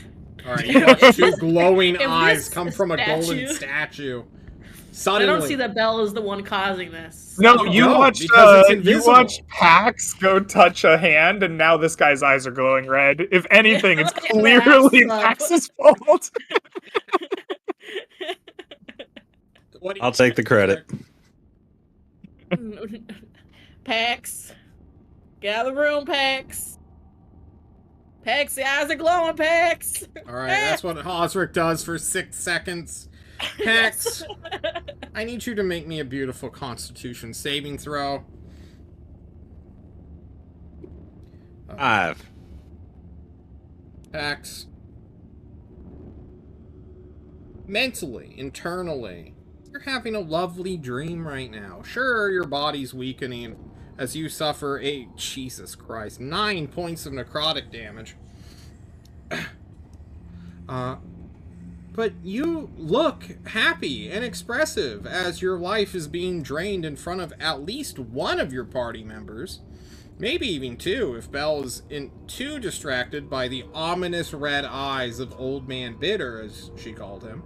Alright, you watch two glowing If eyes this come from a golden statue- statue. I Suddenly. don't see that Bell is the one causing this. No, You you don't, watched because it's you invisible. watched Pax go touch a hand, and now this guy's eyes are glowing red. If anything, it's clearly Pax's fault. What do you I'll take the credit. Pax. Get out of the room, Pax. Pax, the eyes are glowing, Pax. Alright, that's what Osric does for 6 seconds. Pax, I need you to make me a beautiful Constitution saving throw. 5. Pax. Mentally, internally, you're having a lovely dream right now. Sure, your body's weakening as you suffer Jesus Christ, 9 points of necrotic damage. But you look happy and expressive as your life is being drained in front of at least one of your party members. Maybe even 2 if Belle is too distracted by the ominous red eyes of Old Man Bitter, as she called him.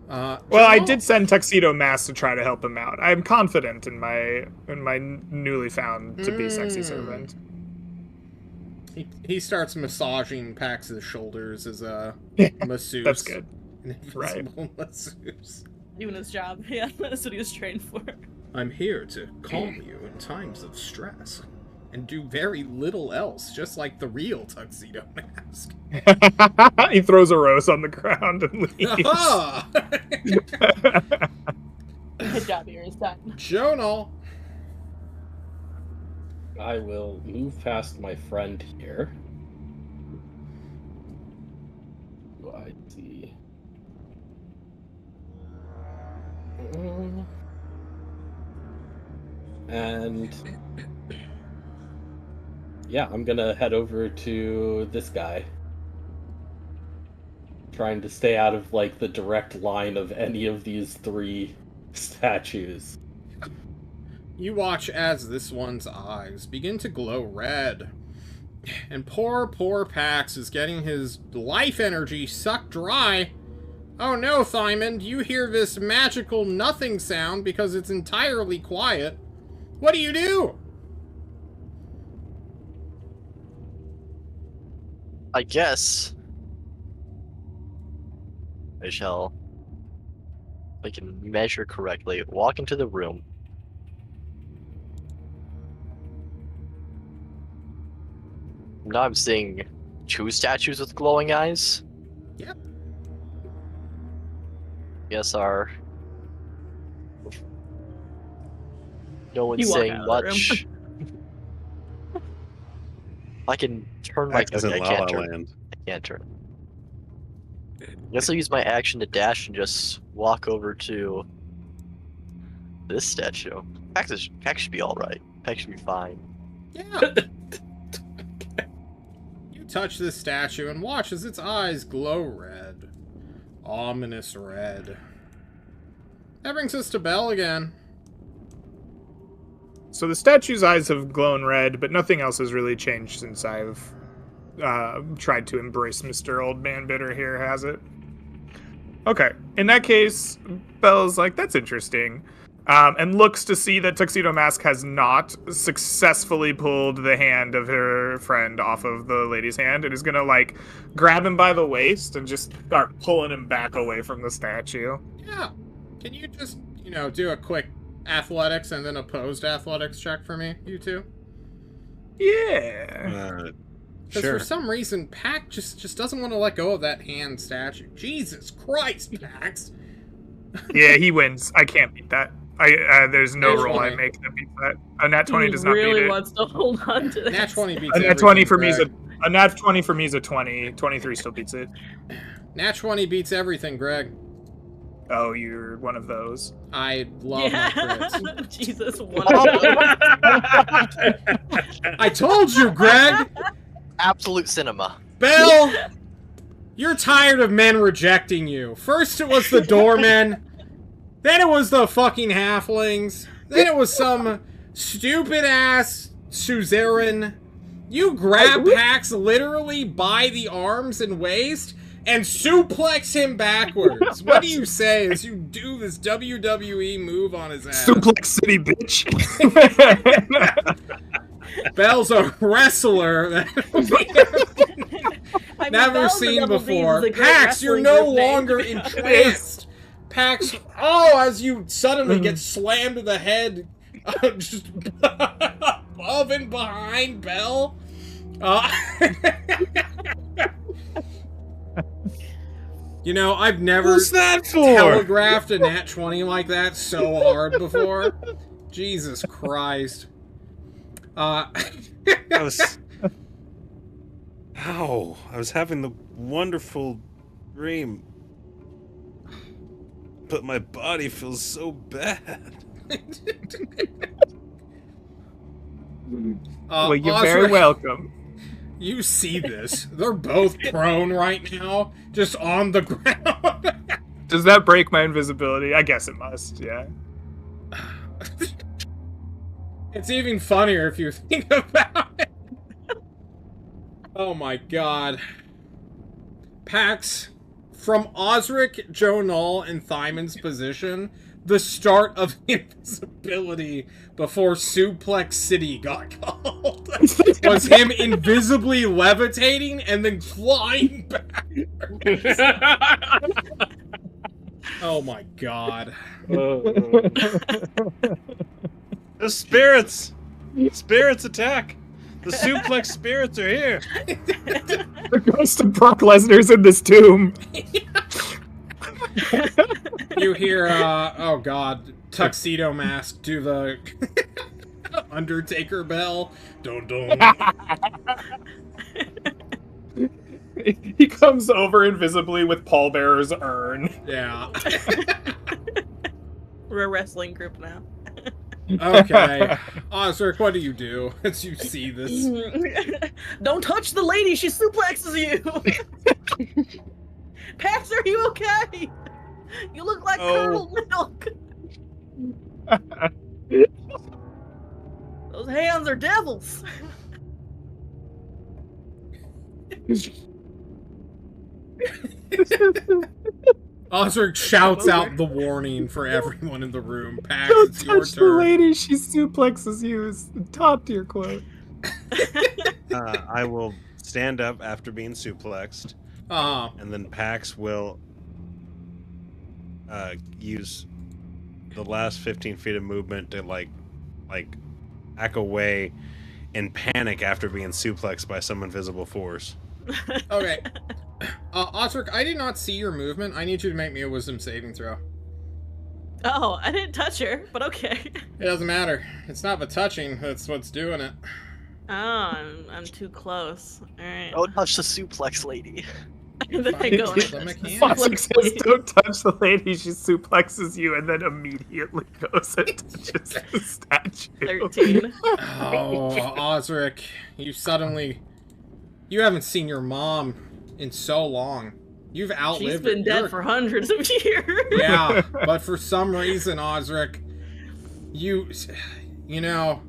Well, I did send Tuxedo Mask to try to help him out. I'm confident in my newly found to be sexy servant. He starts massaging Pax's shoulders as a masseuse. That's good. An invisible masseuse. Doing his job. Yeah, that's what he was trained for. I'm here to calm you in times of stress, and do very little else, just like the real Tuxedo Mask. He throws a rose on the ground and leaves. Aha! Good job, Iris-san. Jonal. I will move past my friend here. What do I see? And yeah, I'm gonna head over to this guy. Trying to stay out of like the direct line of any of these three statues. You watch as this one's eyes begin to glow red. And poor Pax is getting his life energy sucked dry. Oh no, Thymond, you hear this magical nothing sound because it's entirely quiet. What do you do? I guess I shall, if I can measure correctly, walk into the room. Now I'm seeing two statues with glowing eyes. Yep. Yes, are. No one's You walk saying out of the room. much. I can turn my. Pax is Okay, in I La can't La turn. Land. I can't turn. I guess I'll use my action to dash and just walk over to this statue. Pax should be alright. Pax should be fine. Yeah. You touch this statue and watch as its eyes glow red. Ominous red. That brings us to Belle again. So the statue's eyes have glown red, but nothing else has really changed since I've tried to embrace Mr. Old Man Bitter here, has it? Okay. In that case, Belle's like, that's interesting. And looks to see that Tuxedo Mask has not successfully pulled the hand of her friend off of the lady's hand and is gonna, like, grab him by the waist and just start pulling him back away from the statue. Yeah. Can you just, do a quick athletics and then opposed athletics check for me, you two? Yeah. Because Sure. for some reason, Pax just doesn't want to let go of that hand statue. Jesus Christ, Pax! Yeah, he wins. I can't beat that. There's no Nat roll I 20. make that beats that. A nat 20 does not really beat it. wants to hold on to this. Nat 20 beats A nat everything, 20 for me is Greg. a nat 20 for me is a 20. 23 still beats it. Nat 20 beats everything, Greg. Oh, you're one of those. I love my crits. Jesus, one of those. I told you, Greg! Absolute cinema. Belle! You're tired of men rejecting you. First it was the doormen, then it was the fucking halflings, then it was some stupid-ass suzerain. You grab Pax literally by the arms and waist and suplex him backwards. What do you say as you do this WWE move on his ass? Suplex City, bitch. Belle's a wrestler that I mean, never Bells and seen Double D's before. is a great Pax, you're wrestling no group name. longer entranced. Pax, as you suddenly get slammed to the head, just above and behind Belle. I've never What's that for? telegraphed a nat 20 like that so hard before. Jesus Christ. I was. Ow! I was having the wonderful dream, but my body feels so bad. Well, you're very welcome. You see this. They're both prone right now, just on the ground. Does that break my invisibility? I guess it must, yeah. It's even funnier if you think about it. Oh my god. Pax, from Osric, Jonal, and Thymond's position, the start of invisibility before Suplex City got called. Was him invisibly levitating and then flying back. Oh my god. The spirits! Spirits attack! The suplex spirits are here! The ghost of Brock Lesnar's in this tomb. You hear, oh god, Tuxedo Mask do the Undertaker bell. Dun dun. He comes over invisibly with Paul Bearer's urn. Yeah. We're a wrestling group now. Okay. Osric, what do you do as you see this? Don't touch the lady, she suplexes you! Pax, are you okay? You look like curdled milk! Those hands are devils! Osric shouts out the warning for everyone in the room. Pax, Don't it's your touch the turn. lady, she suplexes you. Is the top tier quote. I will stand up after being suplexed, and then Pax will use the last 15 feet of movement to like back away in panic after being suplexed by some invisible force. Okay. Osric, I did not see your movement. I need you to make me a wisdom saving throw. Oh, I didn't touch her, but okay. It doesn't matter. It's not the touching that's what's doing it. Oh, I'm too close. Alright. Don't touch the suplex lady. Then I go The in. mechanics. Osric says, don't touch the lady, she suplexes you, and then immediately goes and touches the statue. 13. Oh, Osric, you haven't seen your mom in so long. You've outlived She's been her. dead for hundreds of years. Yeah, but for some reason, Osric, you know,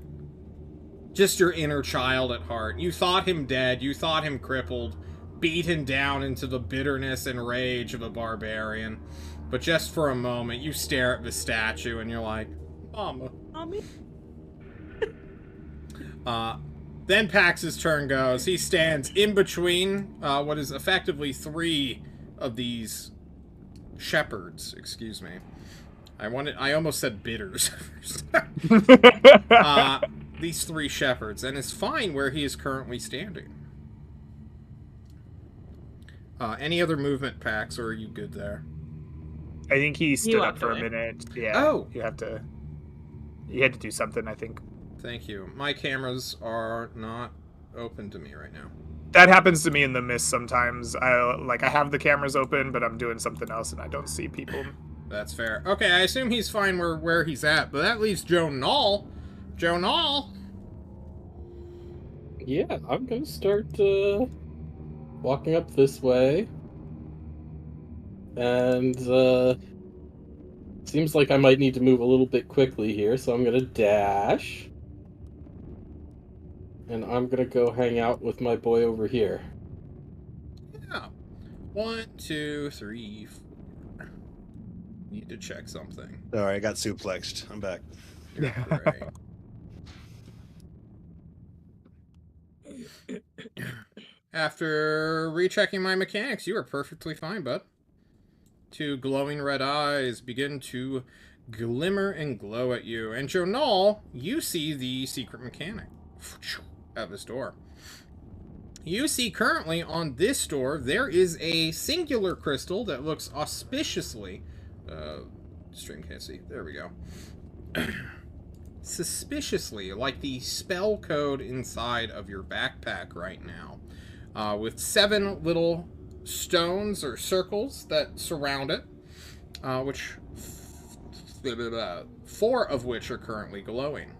just your inner child at heart. You thought him dead, you thought him crippled, beaten down into the bitterness and rage of a barbarian. But just for a moment, you stare at the statue and you're like, Mama. Mommy? Then Pax's turn goes. He stands in between what is effectively 3 of these shepherds. Excuse me. I almost said bitters. These 3 shepherds, and is fine where he is currently standing. Any other movement, Pax, or are you good there? I think he stood up walked for away. a minute. Yeah. Oh. You had to do something, I think. Thank you. My cameras are not open to me right now. That happens to me in the mist sometimes. I have the cameras open, but I'm doing something else and I don't see people. That's fair. Okay, I assume he's fine where he's at, but that leaves Joe Null. Joe Null! Yeah, I'm gonna start walking up this way. And seems like I might need to move a little bit quickly here, so I'm gonna dash. And I'm gonna go hang out with my boy over here. Yeah. 1, 2, 3, 4. Need to check something. Sorry, I got suplexed. I'm back. Great. After rechecking my mechanics, you are perfectly fine, bud. 2 glowing red eyes begin to glimmer and glow at you. And Jonal, you see the secret mechanic at this door. You see currently on this door, there is a singular crystal that looks auspiciously... stream can't see. There we go. Suspiciously like the spell code inside of your backpack right now. With 7 little stones or circles that surround it, which 4 of which are currently glowing.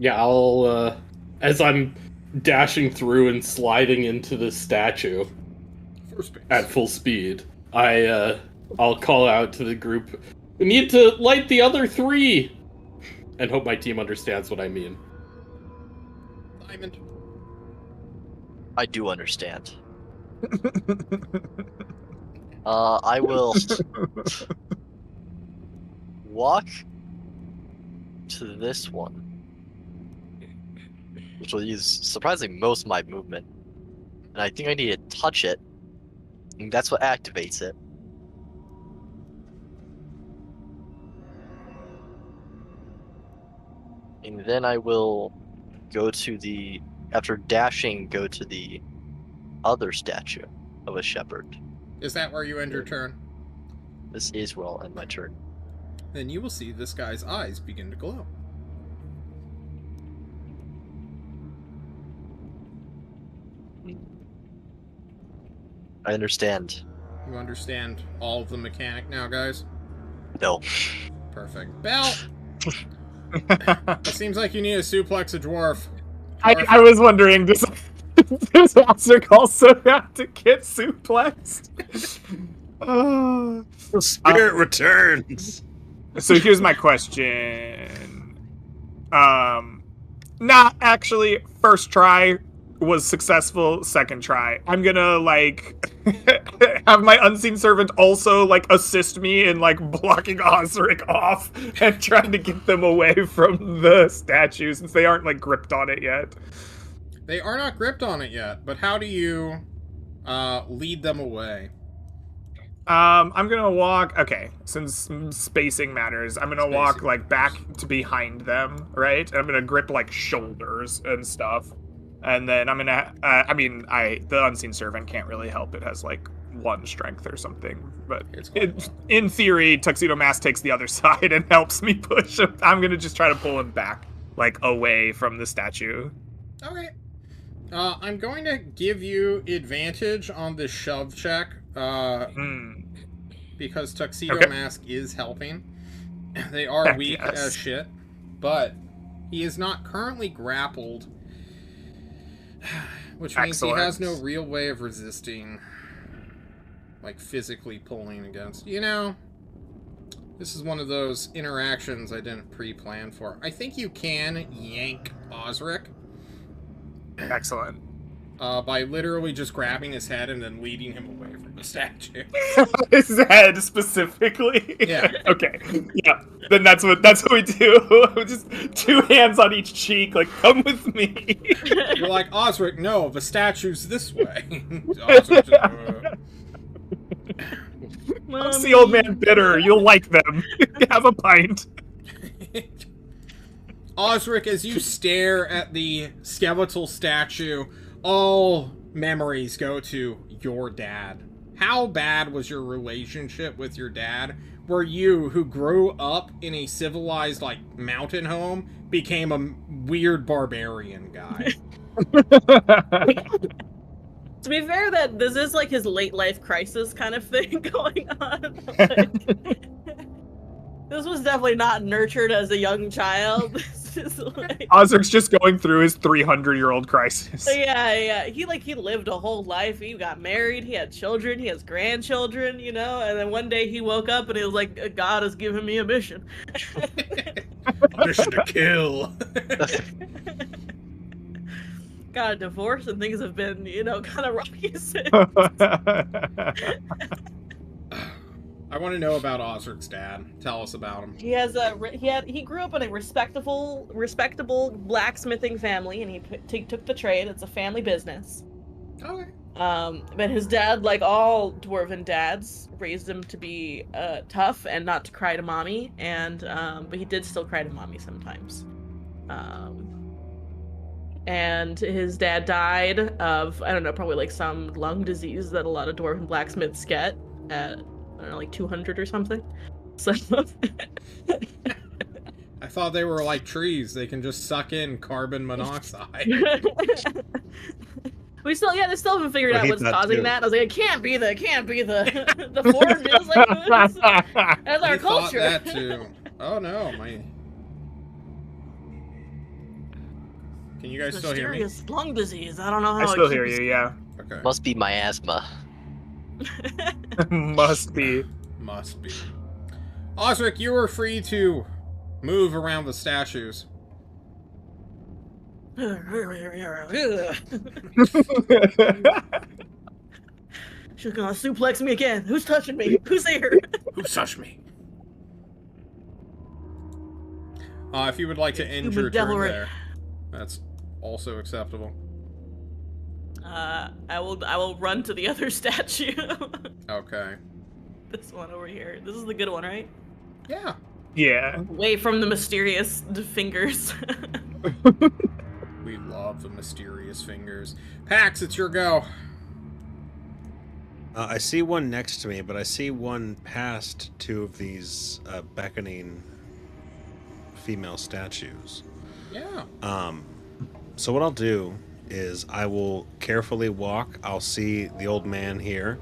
Yeah, I'll as I'm dashing through and sliding into the statue at full speed, I'll call out to the group, "We need to light the other 3!" and hope my team understands what I mean. Diamond. I do understand. I will walk to this one, which will use surprisingly most of my movement. And I think I need to touch it, and that's what activates it. And then I will go to the, after dashing, go to the other statue of a shepherd. Is that where you end your turn? This is where I'll end my turn. Then you will see this guy's eyes begin to glow. I understand. You understand all of the mechanic now, guys? No. Perfect. Bell! It seems like you need to suplex a dwarf. I was wondering, does Osric also have to get suplexed? The spirit returns. So here's my question. Nah, actually, first try was successful. Second try, I'm gonna like have my unseen servant also like assist me in like blocking Osric off and trying to get them away from the statue since they aren't like gripped on it yet. They are not gripped on it yet, but how do you lead them away? I'm gonna walk. Okay, since spacing matters, I'm gonna walk like back to behind them, right? And I'm gonna grip like shoulders and stuff, and then I'm gonna. The unseen servant can't really help. It has like 1 strength or something, but in theory, Tuxedo Mask takes the other side and helps me push him. I'm gonna just try to pull him back, like away from the statue. Okay. I'm going to give you advantage on the shove check. Because Tuxedo Mask is helping. They are weak as shit, but he is not currently grappled, which means he has no real way of resisting, like physically pulling against. You know, this is one of those interactions I didn't pre-plan for. I think you can yank Osric. Excellent. By literally just grabbing his head and then leading him away from the statue. His head specifically. Yeah. Okay. Yeah. Then that's what we do. Just 2 hands on each cheek, like come with me. You're like, Osric, no, the statue's this way. Osric just, Come see Old Man Bitter. You'll like them. Have a pint. Osric, as you stare at the skeletal statue, all memories go to your dad. How bad was your relationship with your dad, where you, who grew up in a civilized, like, mountain home, became a weird barbarian guy? To be fair, that this is like his late life crisis kind of thing going on. Like, this was definitely not nurtured as a young child. This is like... Osric's just going through his 300-year-old crisis. Yeah. He lived a whole life. He got married. He had children. He has grandchildren. You know. And then one day he woke up and he was like, "God has given me a mission." A mission to kill. Got a divorce and things have been, kind of rocky since. I want to know about Osric's dad. Tell us about him. He grew up in a respectable blacksmithing family, and he took the trade. It's a family business. Okay. But his dad, like all dwarven dads, raised him to be tough and not to cry to mommy. And but he did still cry to mommy sometimes. And his dad died of, I don't know, probably like some lung disease that a lot of dwarven blacksmiths get at, I don't know, like 200 or something. So I thought they were like trees. They can just suck in carbon monoxide. They still haven't figured out what's causing that. I was like, it can't be the forge. It was like, that's our culture. Thought that too. Oh no, my. Can you guys still hear me? Mysterious lung disease. I don't know how. I still hear you. Yeah. Okay. Must be my asthma. Must be. Osric, you are free to move around the statues. She's gonna suplex me again. Who's touching me? Who's here? Who's touched me? If you would like to end Human your turn devilry. there, that's also acceptable. I will run to the other statue. Okay. This one over here. This is the good one, right? Yeah. Yeah. Away from the mysterious fingers. We love the mysterious fingers. Pax, it's your go. I see one next to me, but I see one past two of these beckoning female statues. Yeah. So what I'll do is I will carefully walk. I'll see the old man here,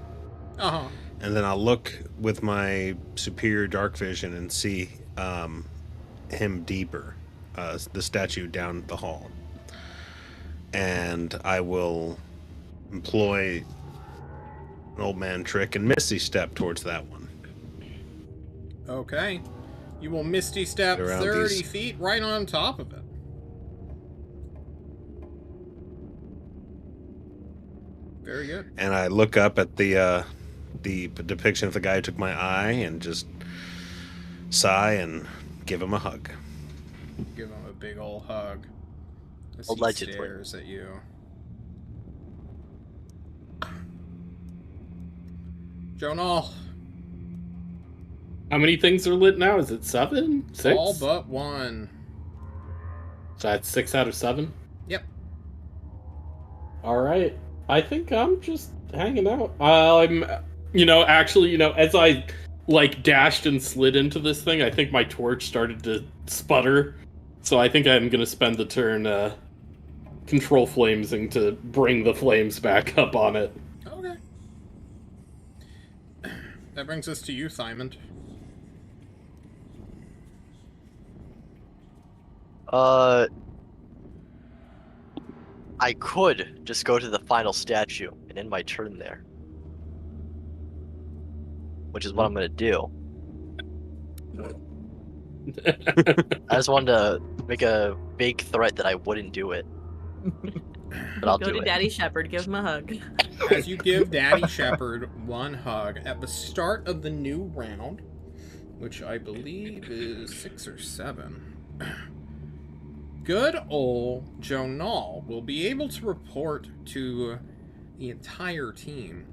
Uh-huh. and then I'll look with my superior dark vision and see him deeper, the statue down the hall. And I will employ an old man trick and misty step towards that one. Okay. You will Misty Step Around 30 these- feet right on top of it. Very good. And I look up at the depiction of the guy who took my eye and just sigh and give him a hug. Give him a big old hug. As he Allegedly. stares at you. Jonal, How many things are lit now? Is it 7? 6? all but one. So that's 6 out of 7? Yep. Alright. I think I'm just hanging out. As I, dashed and slid into this thing, I think my torch started to sputter. So I think I'm gonna spend the turn, control flamesing to bring the flames back up on it. Okay. That brings us to you, Simon. I could just go to the final statue and end my turn there. Which is what I'm gonna do. I just wanted to make a big threat that I wouldn't do it. But I'll Go do to it. Daddy Shepherd, give him a hug. As you give Daddy Shepherd one hug at the start of the new round, which I believe is 6 or 7, good old Jonal will be able to report to the entire team.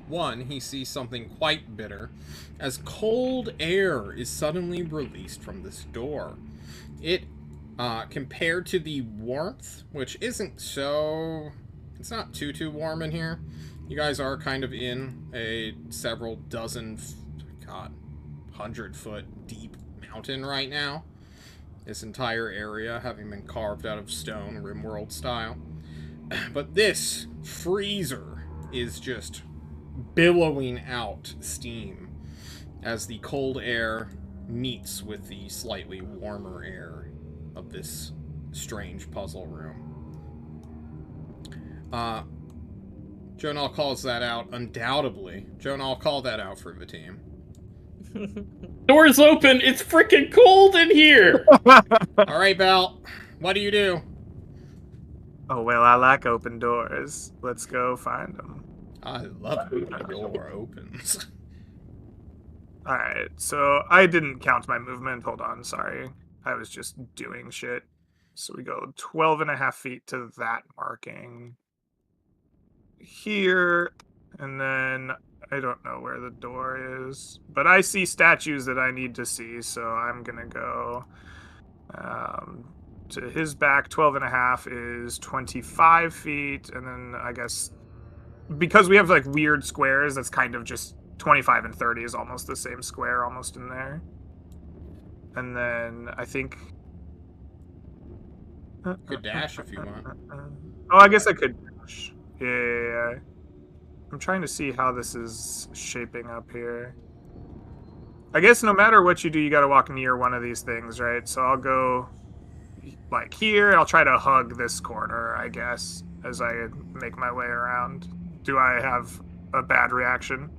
One, he sees something quite bitter, as cold air is suddenly released from this door. It, compared to the warmth, which isn't so... It's not too warm in here. You guys are kind of in a several dozen, 100-foot deep mountain right now. This entire area having been carved out of stone, RimWorld style. But this freezer is just billowing out steam as the cold air meets with the slightly warmer air of this strange puzzle room. Jonal calls that out, undoubtedly. Jonal, call that out for the team. Doors open! It's freaking cold in here! Alright, Belle, what do you do? Oh, well, I like open doors. Let's go find them. I love it when the door opens. Alright, so I didn't count my movement. Hold on, sorry. I was just doing shit. So we go 12 and a half feet to that marking. Here, and then I don't know where the door is. But I see statues that I need to see, so I'm gonna go to his back. 12 and a half is 25 feet, and then I guess because we have like weird squares, that's kind of just 25 and 30 is almost the same square, almost in there. And then I think Could dash if you want. Oh, I guess I could dash. Yeah. I'm trying to see how this is shaping up here. I guess no matter what you do, you gotta walk near one of these things, right? So I'll go like here, and I'll try to hug this corner, I guess, as I make my way around. Do I have a bad reaction?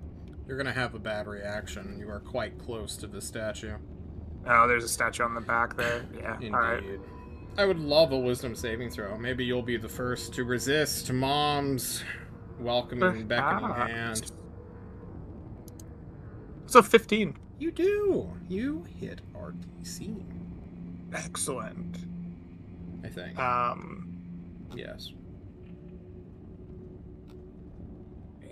You're gonna have a bad reaction. You are quite close to the statue. Oh, there's a statue on the back there. Yeah, Indeed. alright. I would love a wisdom saving throw. Maybe you'll be the first to resist Mom's welcoming, beckoning hand. So 15. You do. You hit our DC, Excellent. I think. Yes.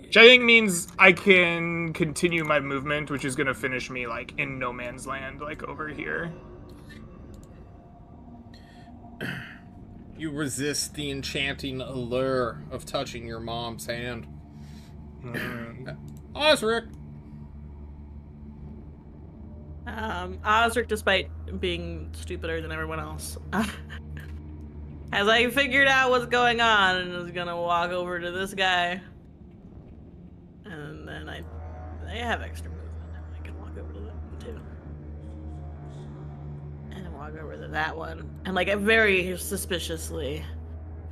Which I think means I can continue my movement, which is going to finish me, like, in no man's land, like, over here. You resist the enchanting allure of touching your mom's hand. Osric! Osric, despite being stupider than everyone else, as I figured out what's going on, and is gonna walk over to this guy. And then I have extra movement now. I can walk over to that one too. And walk over to that one. And like very suspiciously,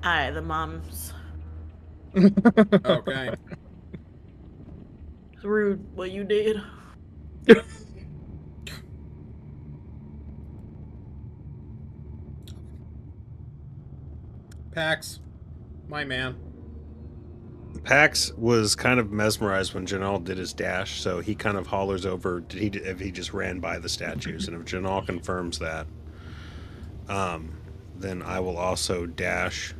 hi, the moms. Okay. It's rude what you did. Pax, my man. Pax was kind of mesmerized when Janal did his dash, so he kind of hollers over if he just ran by the statues, and if Janal confirms that, then I will also dash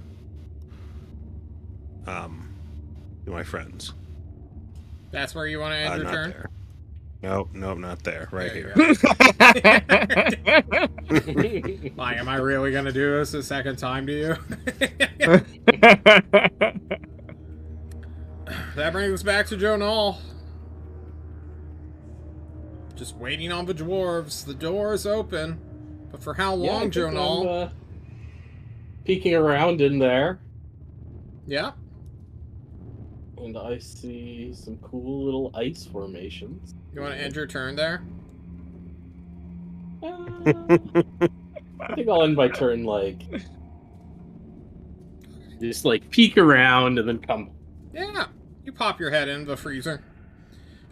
to my friends. That's where you want to end your Not turn? there. Nope, not there. Right There here. Why, am I really going to do this a second time to you? That brings us back to Jonal. Just waiting on the dwarves. The door is open. But for how long, I think Jonal? I'm, peeking around in there, Yeah. and I see some cool little ice formations. You want to end your turn there? I think I'll end my turn, like, just, like, peek around and then come. Yeah. You pop your head in the freezer.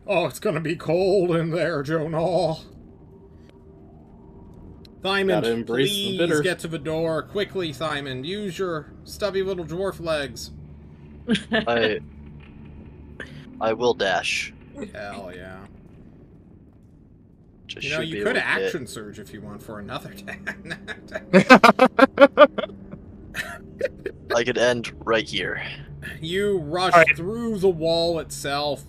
Oh, it's going to be cold in there, Jonal. Gotta Thymond, embrace the please bitter. get to the door. Quickly, Thymond. Use your stubby little dwarf legs. I will dash. Hell yeah. Just You know, should be you able could to get- action surge if you want for another attack. I could end right here. You rush All right. through the wall itself.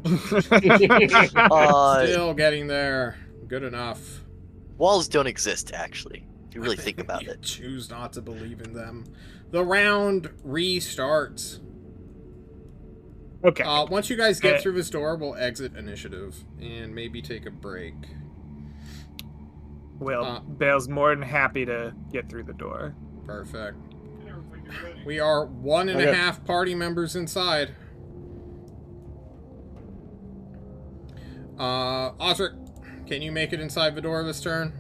Uh, Still getting there. Good enough. walls don't exist, actually. If you really think about You it. choose not to believe in them. The round restarts. Okay. Once you guys get through this door, we'll exit initiative and maybe take a break. Well, Bale's more than happy to get through the door. Perfect. We are 1.5 party members inside. Osric, can you make it inside the door this turn?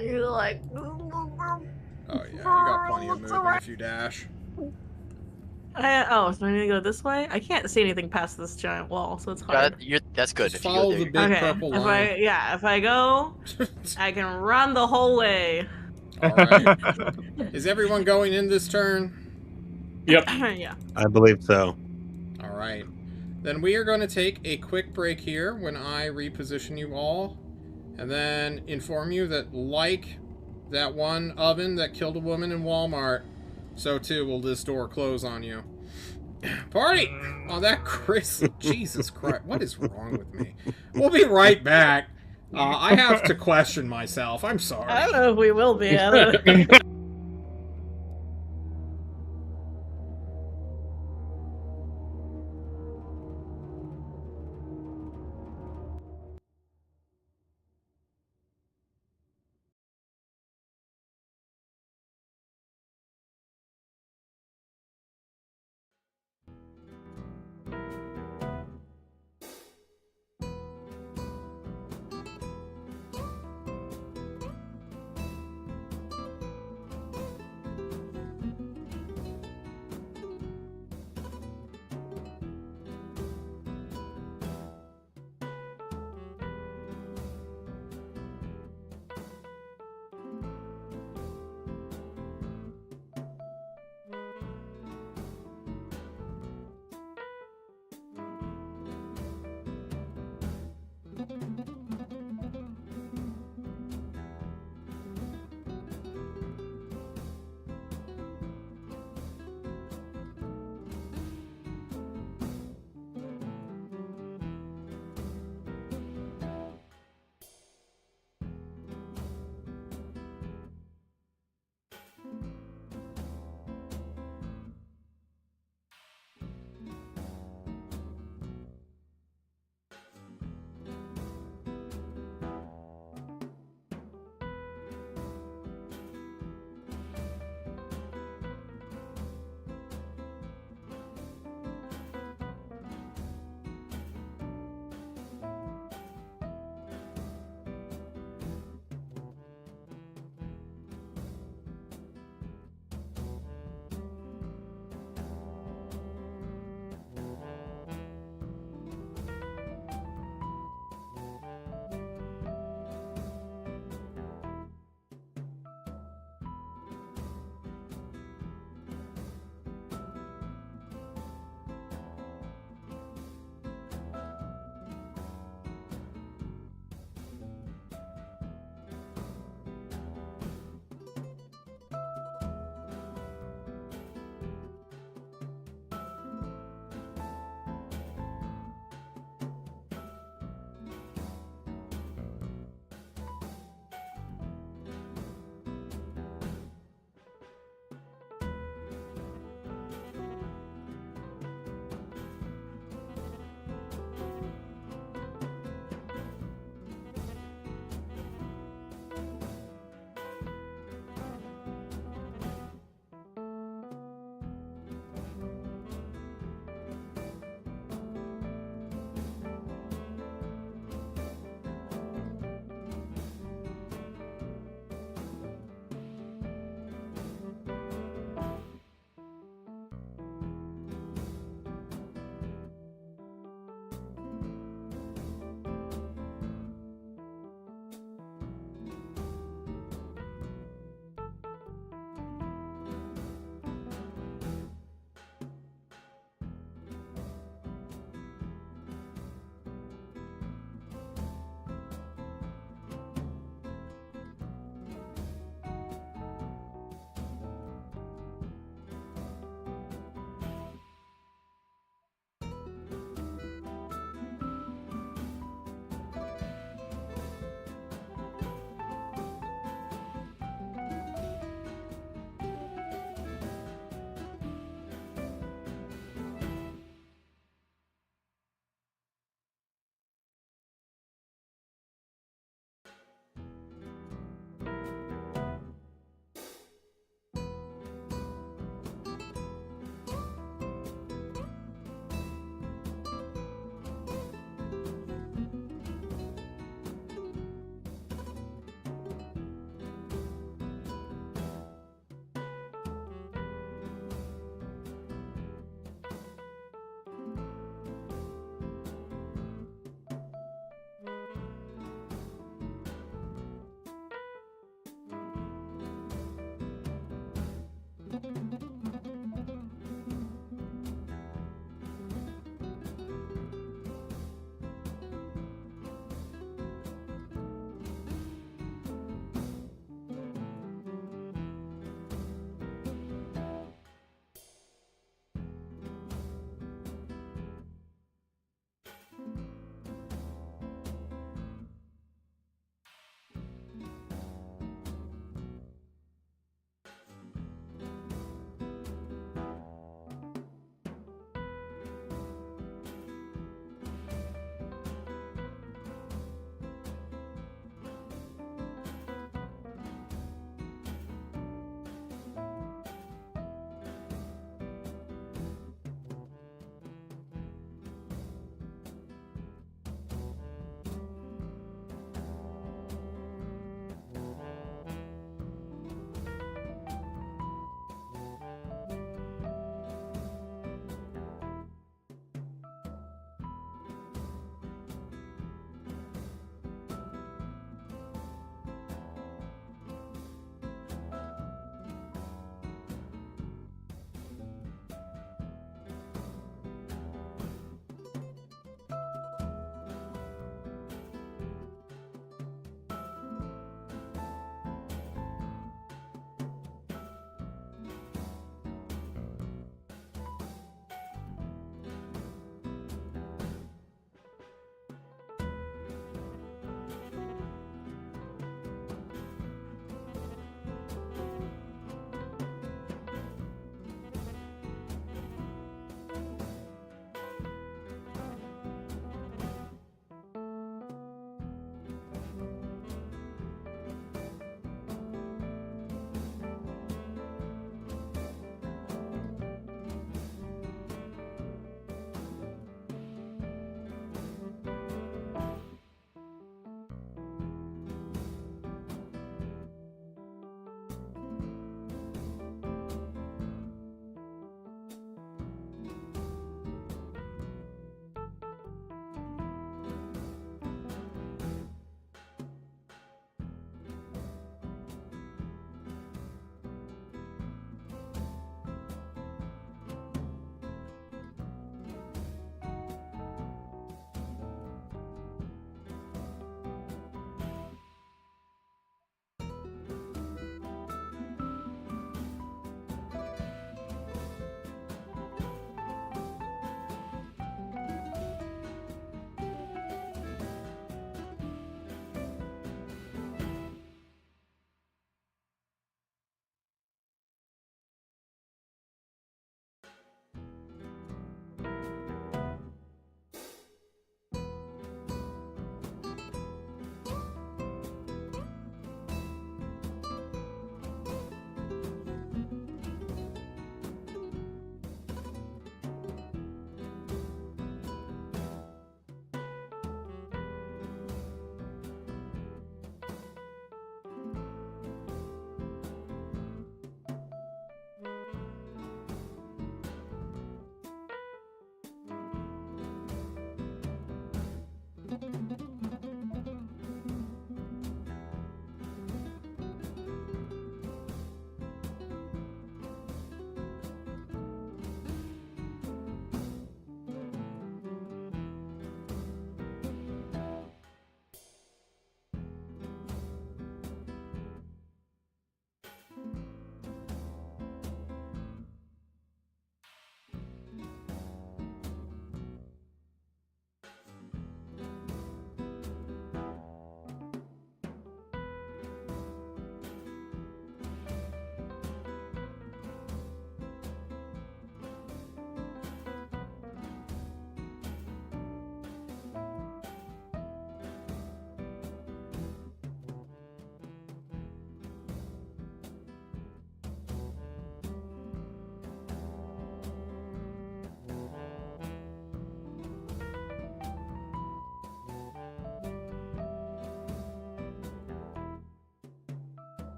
You're like, Oh yeah, you got plenty of movement if you dash. so I need to go this way? I can't see anything past this giant wall, so it's hard. That's good. Just If you follow go the there, big Okay, purple if line. if I go, I can run the whole way. Alright. Is everyone going in this turn? Yep. Yeah. I believe so. Alright. Then we are going to take a quick break here when I reposition you all. And then inform you that, like that one oven that killed a woman in Walmart, so too will this door close on you. Party! Oh, that Chris. Jesus Christ. What is wrong with me? We'll be right back. I have to question myself. I'm sorry. I don't know if we will be. I don't know.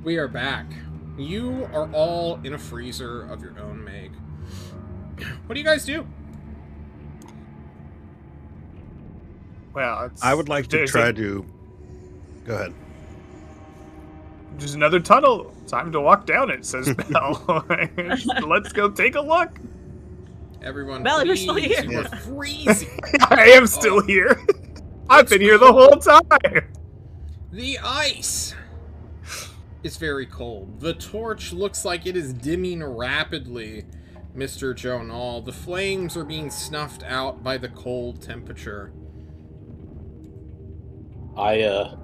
We are back. You are all in a freezer of your own make. What do you guys do? Well, I would like to try to... Go ahead. There's another tunnel. Time to walk down it, says Belle. Let's go take a look. Everyone, Belle, you're please, still here. you are freezing. I am still here. I've been here the whole time. The ice is very cold. The torch looks like it is dimming rapidly, Mr. Jonal. The flames are being snuffed out by the cold temperature. I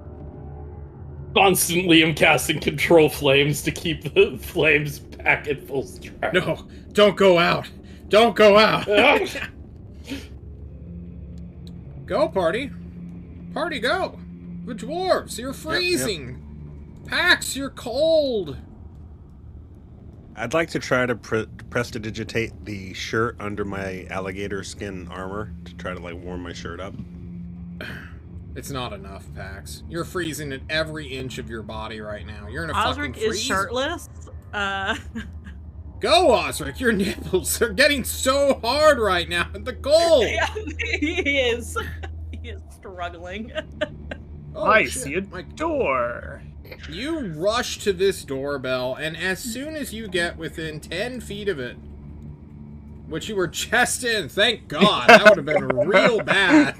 constantly am casting control flames to keep the flames back at full strength. No, don't go out. Don't go out. Go, party. Party, go. The dwarves, you're freezing. Yep. Pax, you're cold. I'd like to try to prestidigitate the shirt under my alligator skin armor to try to, like, warm my shirt up. It's not enough, Pax. You're freezing at every inch of your body right now. You're in a fucking Osric freeze. is shirtless. Go, Osric! Your nipples are getting so hard right now in the cold! Yeah, he is. He is struggling. Oh, I shit. see a door. You rush to this doorbell, and as soon as you get within 10 feet of it, which you were just in, thank God, that would have been real bad.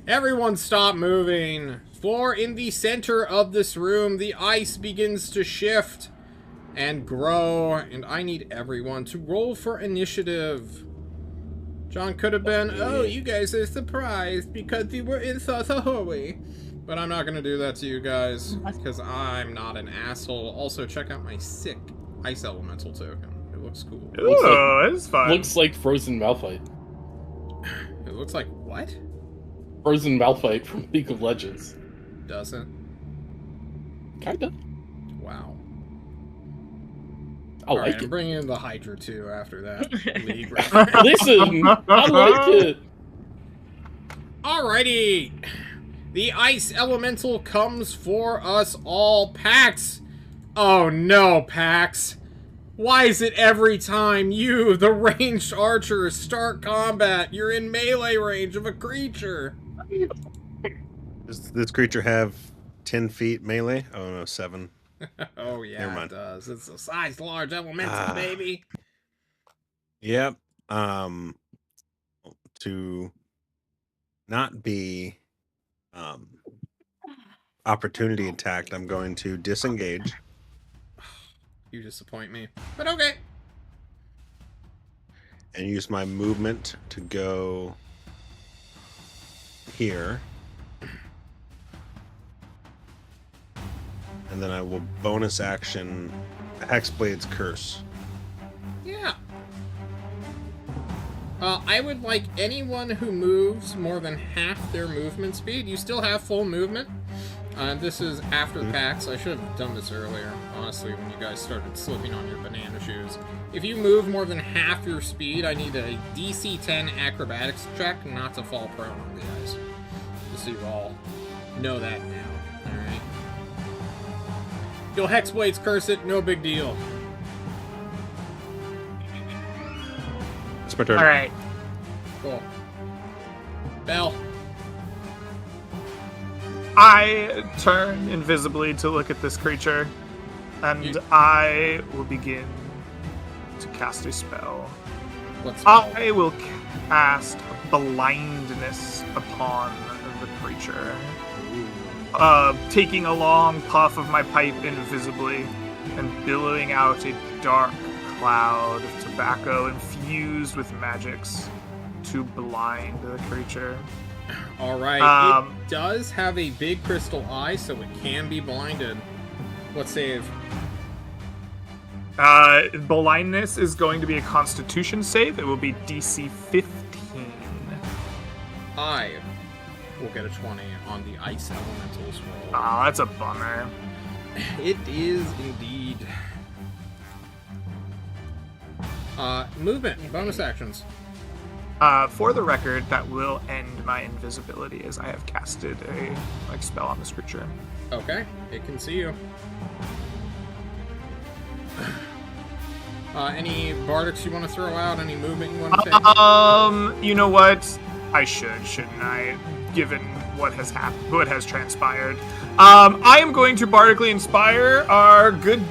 Everyone stop moving. For in the center of this room, the ice begins to shift and grow, and I need everyone to roll for initiative. John could have been, oh, you guys are surprised because you were in such a hurry. But I'm not going to do that to you guys, because I'm not an asshole. Also, check out my sick ice elemental token. It looks cool. Ooh, it's fun. Looks like Frozen Malphite. It looks like what? Frozen Malphite from League of Legends. Doesn't? Kinda. Wow. I All like right, it. I'm bringing in the Hydra too after that. League Listen, I like it. Alrighty. The ice elemental comes for us all. Pax! Oh no, Pax. Why is it every time you, the ranged archer, start combat, you're in melee range of a creature? Does this creature have 10 feet melee? Oh no, 7. Oh Never yeah, mind. it does. It's a size large elemental, baby. Yep. To not be opportunity attacked, I'm going to disengage. You disappoint me. But okay. And use my movement to go here. And then I will bonus action Hexblade's Curse. Yeah. I would like anyone who moves more than half their movement speed. You still have full movement. This is after PAX. I should have done this earlier, honestly, when you guys started slipping on your banana shoes. If you move more than half your speed, I need a DC 10 acrobatics check not to fall prone on the ice. Just so you all know that now, alright? You'll Hexblades curse it, no big deal. It's my turn. All right. Cool. Belle. I turn invisibly to look at this creature, and I will begin to cast a spell. What spell? I will cast blindness upon the creature. Taking a long puff of my pipe invisibly and billowing out a dark cloud of tobacco infused with magics to blind the creature. Alright, it does have a big crystal eye, so it can be blinded. What save? Blindness is going to be a Constitution save. It will be DC 15. I will get a 20 on the Ice Elementals roll. Ah, that's a bummer. It is indeed. Movement, bonus actions. For the record, that will end my invisibility as I have casted a spell on this creature. Okay, it can see you. Any bardics you want to throw out? Any movement you want to take? You know what? I shouldn't I? Given what has transpired. I am going to bardically inspire our good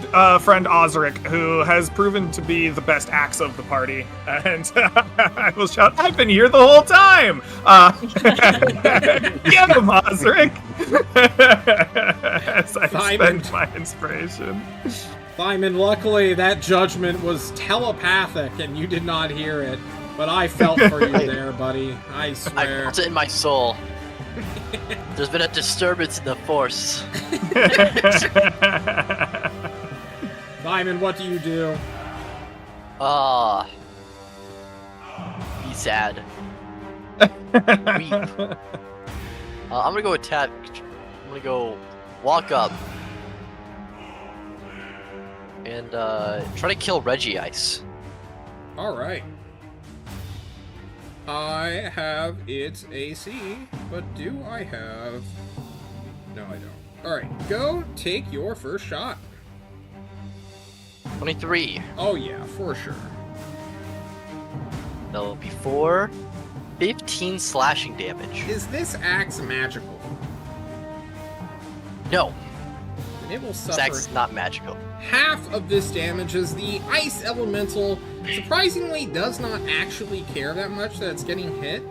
friend Osric, who has proven to be the best axe of the party. And I will shout, I've been here the whole time! Get him, Osric! As I spend my inspiration. Simon, luckily that judgment was telepathic and you did not hear it. But I felt for you there, buddy. I swear. I felt it in my soul. There's been a disturbance in the force. Simon, what do you do? Be sad. Weep. I'm gonna go attack. I'm gonna go walk up and try to kill Reggie Ice. Alright. I have its AC, but do I have... No, I don't. Alright, go take your first shot. 23. Oh yeah, for sure. That'll be 15 slashing damage. Is this axe magical? No, And it will this suffer axe is not magical. half of this damage as the ice elemental surprisingly does not actually care that much that it's getting hit.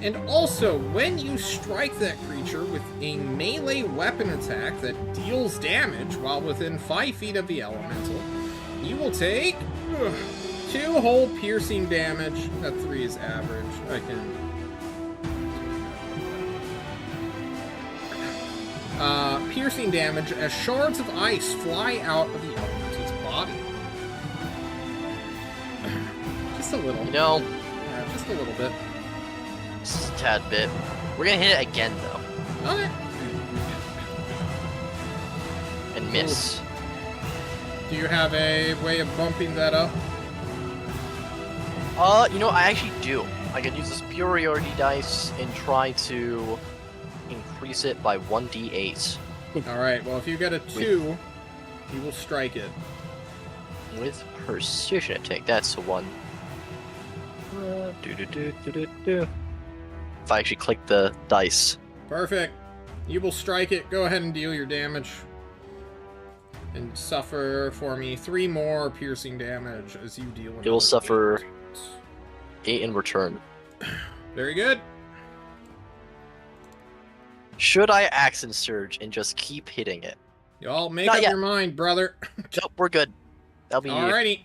And also, when you strike that creature with a melee weapon attack that deals damage while within 5 feet of the elemental, you will take 2 whole piercing damage. That 3 is average. I can... piercing damage as shards of ice fly out of the elemental's body. Just a little. You know, Yeah, just a little bit. just a tad bit. We're gonna hit it again though, Okay. and miss. Do you have a way of bumping that up? You know, I actually do. I can use this superiority dice and try to increase it by 1d8 Alright, well, if you get a 2, you will strike it. with precision attack. That's a 1. If I actually click the dice. Perfect. You will strike it. Go ahead and deal your damage. And suffer for me 3 more piercing damage as you deal It will another suffer 8. 8 in return. Very good. Should I accent surge and just keep hitting it? Y'all make Not up yet. your mind, brother. Nope, we're good. That'll be Alrighty.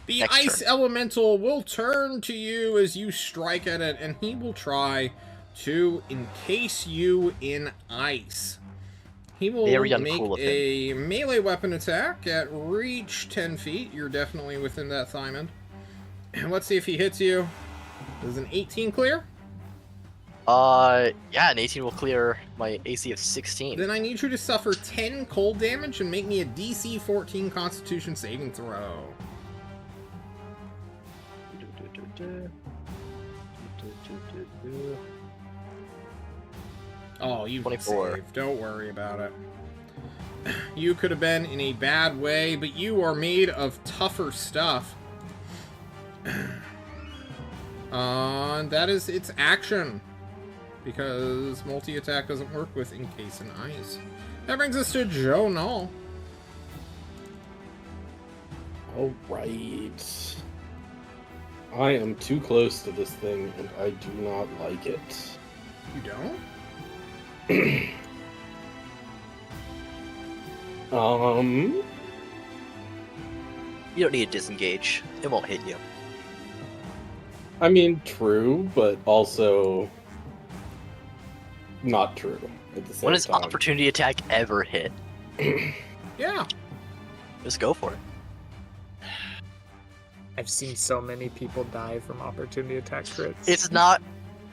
The Next ice turn. elemental will turn to you as you strike at it, and he will try to encase you in ice. He will Very make uncool of him. a melee weapon attack at reach 10 feet. You're definitely within that, Simon. And let's see if he hits you. Does an 18 clear? Yeah, an 18 will clear my AC of 16. Then I need you to suffer 10 cold damage and make me a DC 14 Constitution saving throw. Oh, you 24. saved. Don't worry about it. You could have been in a bad way, but you are made of tougher stuff. And that is its action. Because multi-attack doesn't work with Encase in Ice. That brings us to Joe Null. Alright. I am too close to this thing, and I do not like it. You don't? You don't need to disengage. It won't hit you. I mean, true, but also not true at the same When has time. opportunity attack ever hit? Yeah. Just go for it. I've seen so many people die from opportunity attack crits. It's not.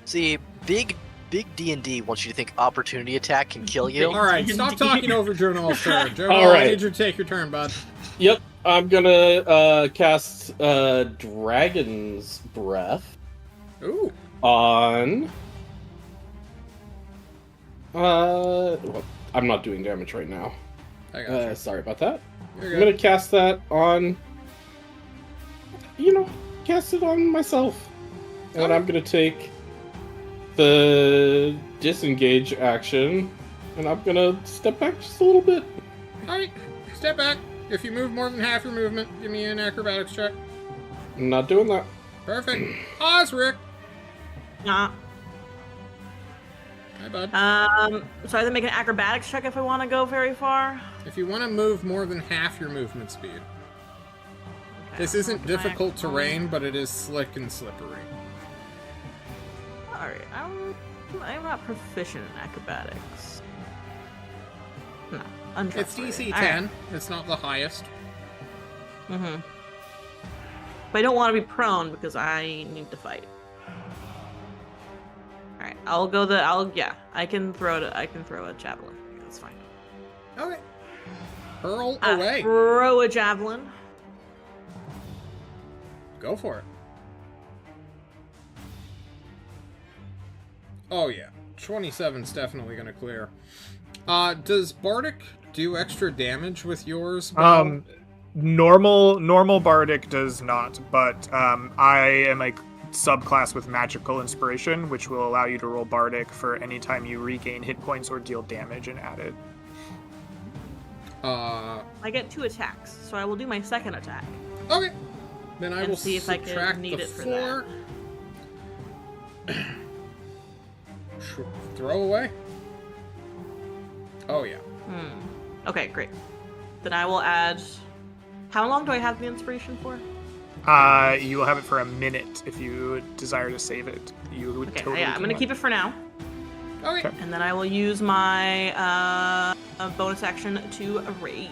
See, big D&D wants you to think opportunity attack can kill you. Alright, stop talking over Joe Null's turn. Joe All Null, I right. need you to take your turn, bud. Yep, I'm gonna cast Dragon's Breath Ooh. On. Well, I'm not doing damage right now. I got you. Sorry about that. You're I'm good. gonna cast that on. Cast it on myself, and Okay. I'm gonna take the disengage action, and I'm gonna step back just a little bit. Alright, step back. If you move more than half your movement, give me an acrobatics check. I'm not doing that. Perfect. Osric. Nah. Hi, bud. So I have to make an acrobatics check if I want to go very far. If you want to move more than half your movement speed. Okay, This isn't my difficult actual- terrain, but it is slick and slippery. Alright, I'm not proficient in acrobatics. No, It's untrustworthy. DC 10. It's not the highest. Mm-hmm. But I don't want to be prone because I need to fight. Alright, I can throw a javelin. That's fine. Okay. Hurl I away. throw a javelin. Go for it. Oh yeah. 27's definitely gonna clear. Does Bardic do extra damage with yours? Bob? Normal Bardic does not, but I am a subclass with Magical Inspiration, which will allow you to roll Bardic for any time you regain hit points or deal damage and add it. I get 2 attacks, so I will do my second attack. Okay. Then I And will see if I subtract can need the it for 4. Throw away. Oh yeah. Okay, great. Then I will add. How long do I have the inspiration for? You will have it for a minute if you desire to save it. You would Okay, totally yeah, I'm gonna keep it for now, Okay. and then I will use my bonus action to rage.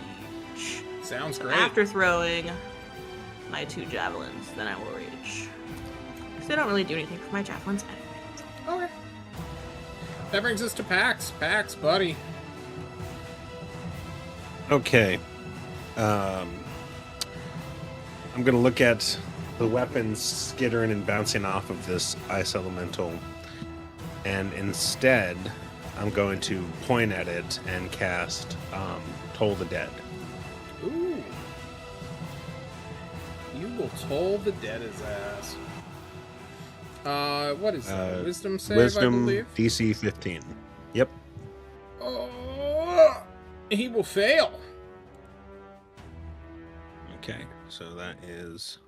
Sounds So great. after throwing my 2 javelins, then I will rage. Because they don't really do anything for my javelins anyway. Okay. That brings us to Pax. Pax, buddy. Okay. I'm gonna look at the weapons skittering and bouncing off of this ice elemental, and instead, I'm going to point at it and cast Toll the Dead. Ooh. You will toll the dead his ass. What is that? Wisdom save, I Wisdom believe? DC 15. Yep. Oh, he will fail. Okay, so that is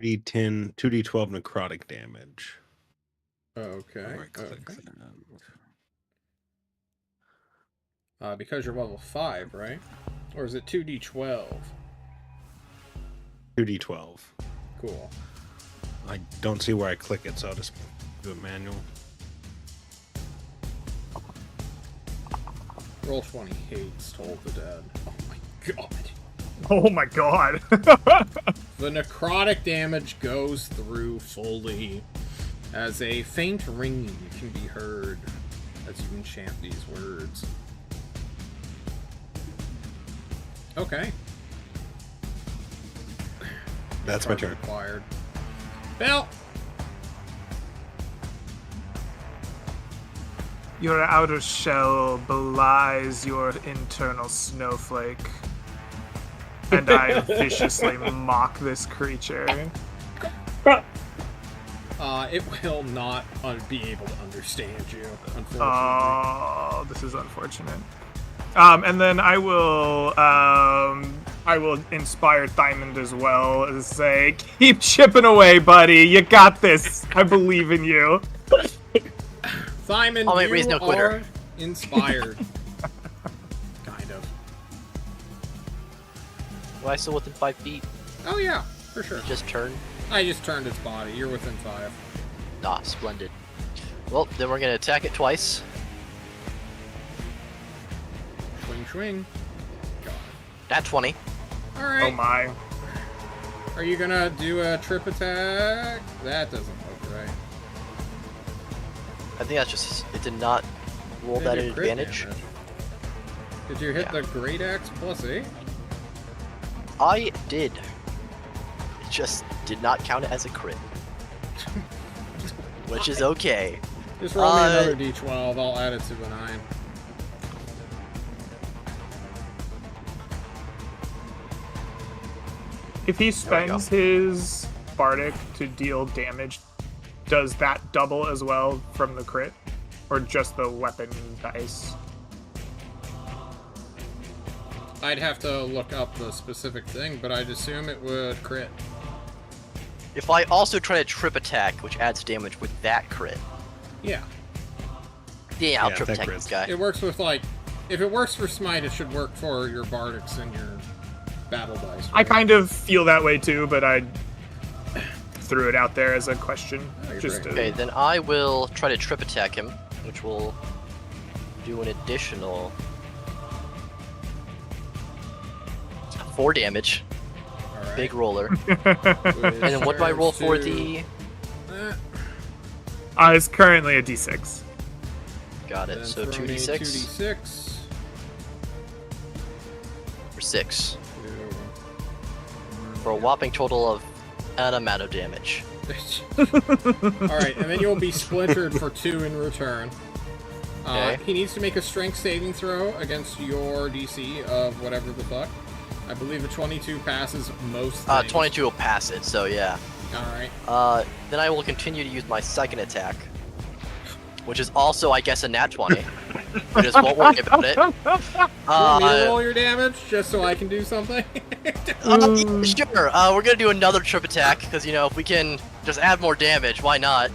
2d10, 2d12 necrotic damage. Okay. Right-click Okay. that. Because you're level 5, right? Or is it 2d12? 2d12. Cool. I don't see where I click it, so I'll just do it manual. Roll 20 hates Toll the Dead. Oh my god. Oh my god. The necrotic damage goes through fully as a faint ringing can be heard as you enchant these words. Okay. That's my Charge turn. Required. Bell. Your outer shell belies your internal snowflake. And I viciously mock this creature. It will not be able to understand you, unfortunately. Oh, this is unfortunate. And then I will inspire Thymond as well and say, keep chipping away, buddy. You got this. I believe in you. Thymond, Oh, wait, you Ree's no quitter. are inspired. Kind of. Am I still within 5 feet? Oh yeah, for sure. Just turn. I just turned its body. You're within 5. Ah, splendid. Well, then we're gonna attack it twice. Swing, swing. God. At 20. All Oh right. my. Are you gonna do a trip attack? That doesn't look right. I think that's just it did not roll Did that you at crit advantage. damage? Did you hit Yeah. the great axe +8? I did. It just did not count it as a crit. Which is okay. Just roll me another d12. I'll add it to the 9. If he spends his Bardic to deal damage, does that double as well from the crit? Or just the weapon dice? I'd have to look up the specific thing, but I'd assume it would crit. If I also try to trip attack, which adds damage with that crit. Yeah. Yeah, I'll Yeah, trip that attack crits. this guy. It works with, like... If it works for Smite, it should work for your Bardics and your battle dice. I Right? kind of feel that way too, but I threw it out there as a question. you're Just right. to, Okay, then I will try to trip attack him, which will do an additional 4 damage. Alright. Big roller. And then what do I roll for the... It's currently a d6. Got it, so 2d6 2d6. or 6. For a whopping total of an amount of damage. Alright, and then you'll be splintered for 2 in return. Okay. He needs to make a strength saving throw against your DC of whatever the fuck. I believe a 22 passes most things. 22 will pass it, so yeah. Alright. Then I will continue to use my second attack, which is also, I guess, a nat 20. I just won't worry about it. You want me to roll your damage, just so I can do something? Sure, we're gonna do another trip attack, because, you know, if we can just add more damage, why not?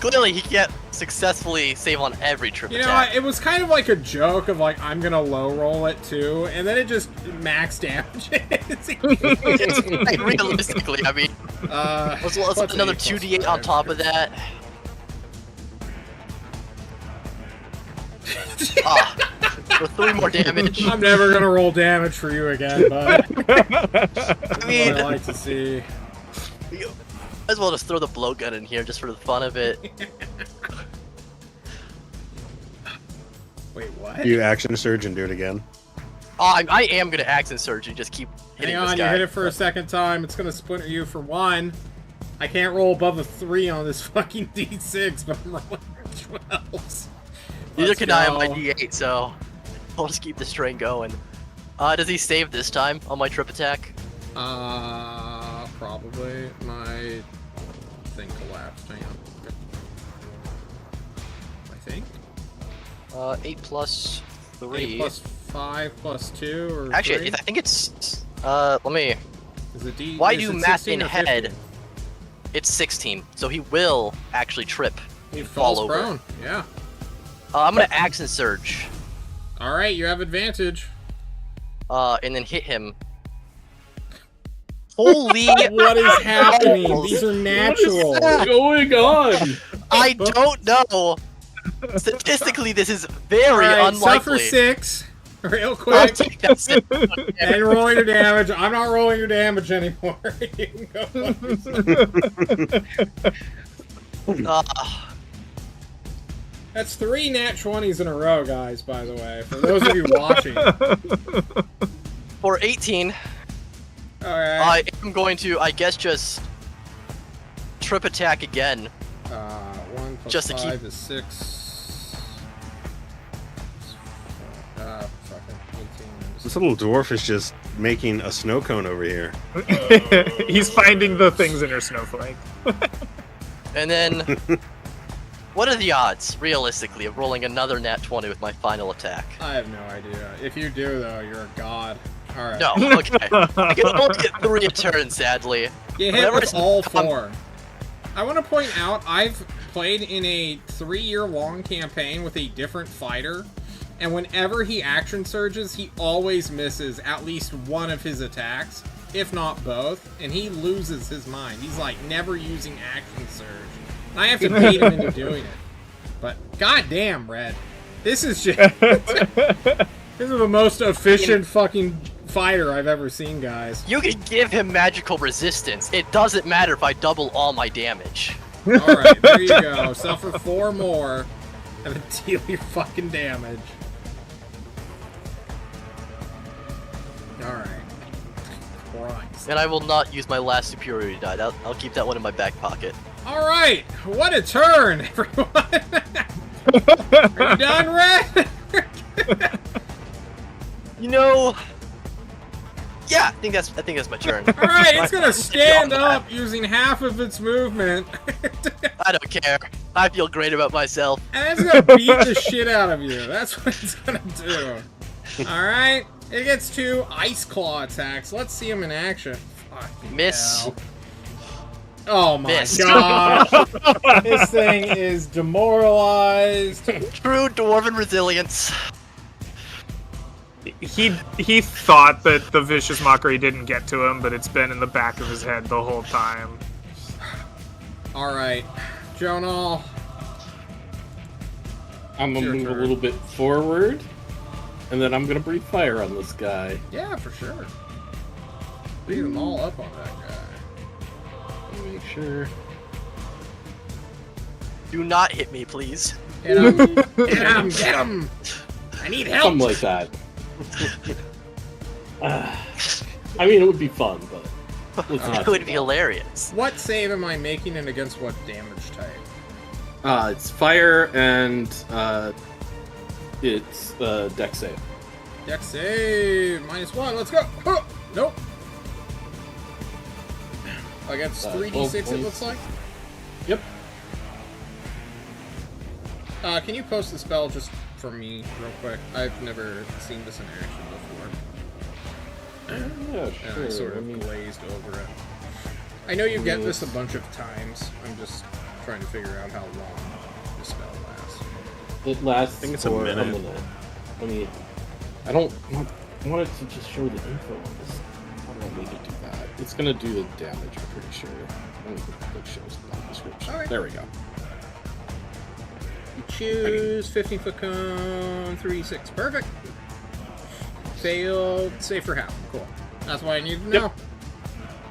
Clearly he can't successfully save on every trip You know, attack. it was kind of like a joke of like, I'm gonna low roll it too, and then it just max damage. Like, realistically, I mean, let's plus another 8 plus 2d8 on 5, top of that. For 3 more damage. I'm never gonna roll damage for you again, bud. I mean, I like to see. might as well just throw the blowgun in here just for the fun of it. Wait, what? You action surge and do it again. Oh, I am gonna accent surge and just keep hitting Hang this on, you guy. hit it for a second time. It's gonna splinter you for 1. I can't roll above a 3 on this fucking d6, but I'm rolling 12s. Neither Let's can I on go. my d8, so I'll just keep this train going. Does he save this time on my trip attack? Probably. My thing collapsed. Hang on. I think. 8 plus 3. 8 plus 5 plus 2 or Actually, 3? I think it's. Let me. Is it D? Why is do it math 16 in or 15? head? It's 16, so he will actually trip. He fall falls over. prone. Yeah. I'm gonna accent surge, All right, you have advantage. and then hit him. Holy! What is happening? balls. These are natural. What's going on? I don't know. Statistically, this is very All right, suffer unlikely. 6 real I'll quick. take that 6. And roll your damage. I'm not rolling your damage anymore. You can go fuck yourself. That's 3 nat 20s in a row, guys, by the way. For those of you watching. For 18, Alright. I am going to, I guess, just trip attack again. 1 plus Just to 5 keep- is 6. Fucking 18. This little dwarf is just making a snow cone over here. He's finding the things in her snowflake. And then, what are the odds, realistically, of rolling another nat 20 with my final attack? I have no idea. If you do, though, you're a god. Alright. No, okay. I can only get 3 a turn, sadly. You hit Whenever with it's- all 4. I want to point out, I've played in a 3-year-long campaign with a different fighter, and whenever he action surges, he always misses at least one of his attacks, if not both, and he loses his mind. He's like never using action surge. And I have to bait him into doing it. But goddamn, Red, this is just this is the most efficient fucking fighter I've ever seen, guys. You can give him magical resistance. It doesn't matter if I double all my damage. Alright, there you go. Suffer 4 more, and then deal your fucking damage. Alright. Christ. And I will not use my last superiority die. I'll keep that one in my back pocket. All right, what a turn, everyone. Are you done, Red? You know. Yeah, I think that's my turn. All right, it's gonna stand up using half of its movement. I don't care. I feel great about myself. And it's gonna beat the shit out of you. That's what it's gonna do. Alright, it gets 2 Ice Claw attacks. Let's see him in action. Fucking Miss. hell. Oh my Missed. god. This thing is demoralized. True dwarven resilience. He thought that the vicious mockery didn't get to him, but it's been in the back of his head the whole time. Alright, Jonal. I'm gonna Your move turn. a little bit forward, and then I'm gonna breathe fire on this guy. Yeah, for sure. Beat them all up on that guy. Let me make sure. Do not hit me, please. Hit him! Hit him! Get him! I need help! Something like that. I mean, it would be fun, but let's not It would do be that. hilarious. What save am I making and against what damage type? It's fire and it's dex save. Dex save! -1, let's go! Huh. Nope. Against 3d6 it points. looks like? Yep. Can you post the spell just for me real quick? I've never seen this in action before. Yeah, And sure. I sort of glazed over it. I know you get this a bunch of times. I'm just trying to figure out how long the spell lasts. It lasts think it's a for minute. Let me. I don't want it to just show the info on this. How do I make it do that? It's gonna do the damage, I'm pretty sure. I don't think it shows the description. Alright. There we go. You choose 15-foot cone, 3d6. Perfect. Failed. Save for half. Cool. That's what I need to know.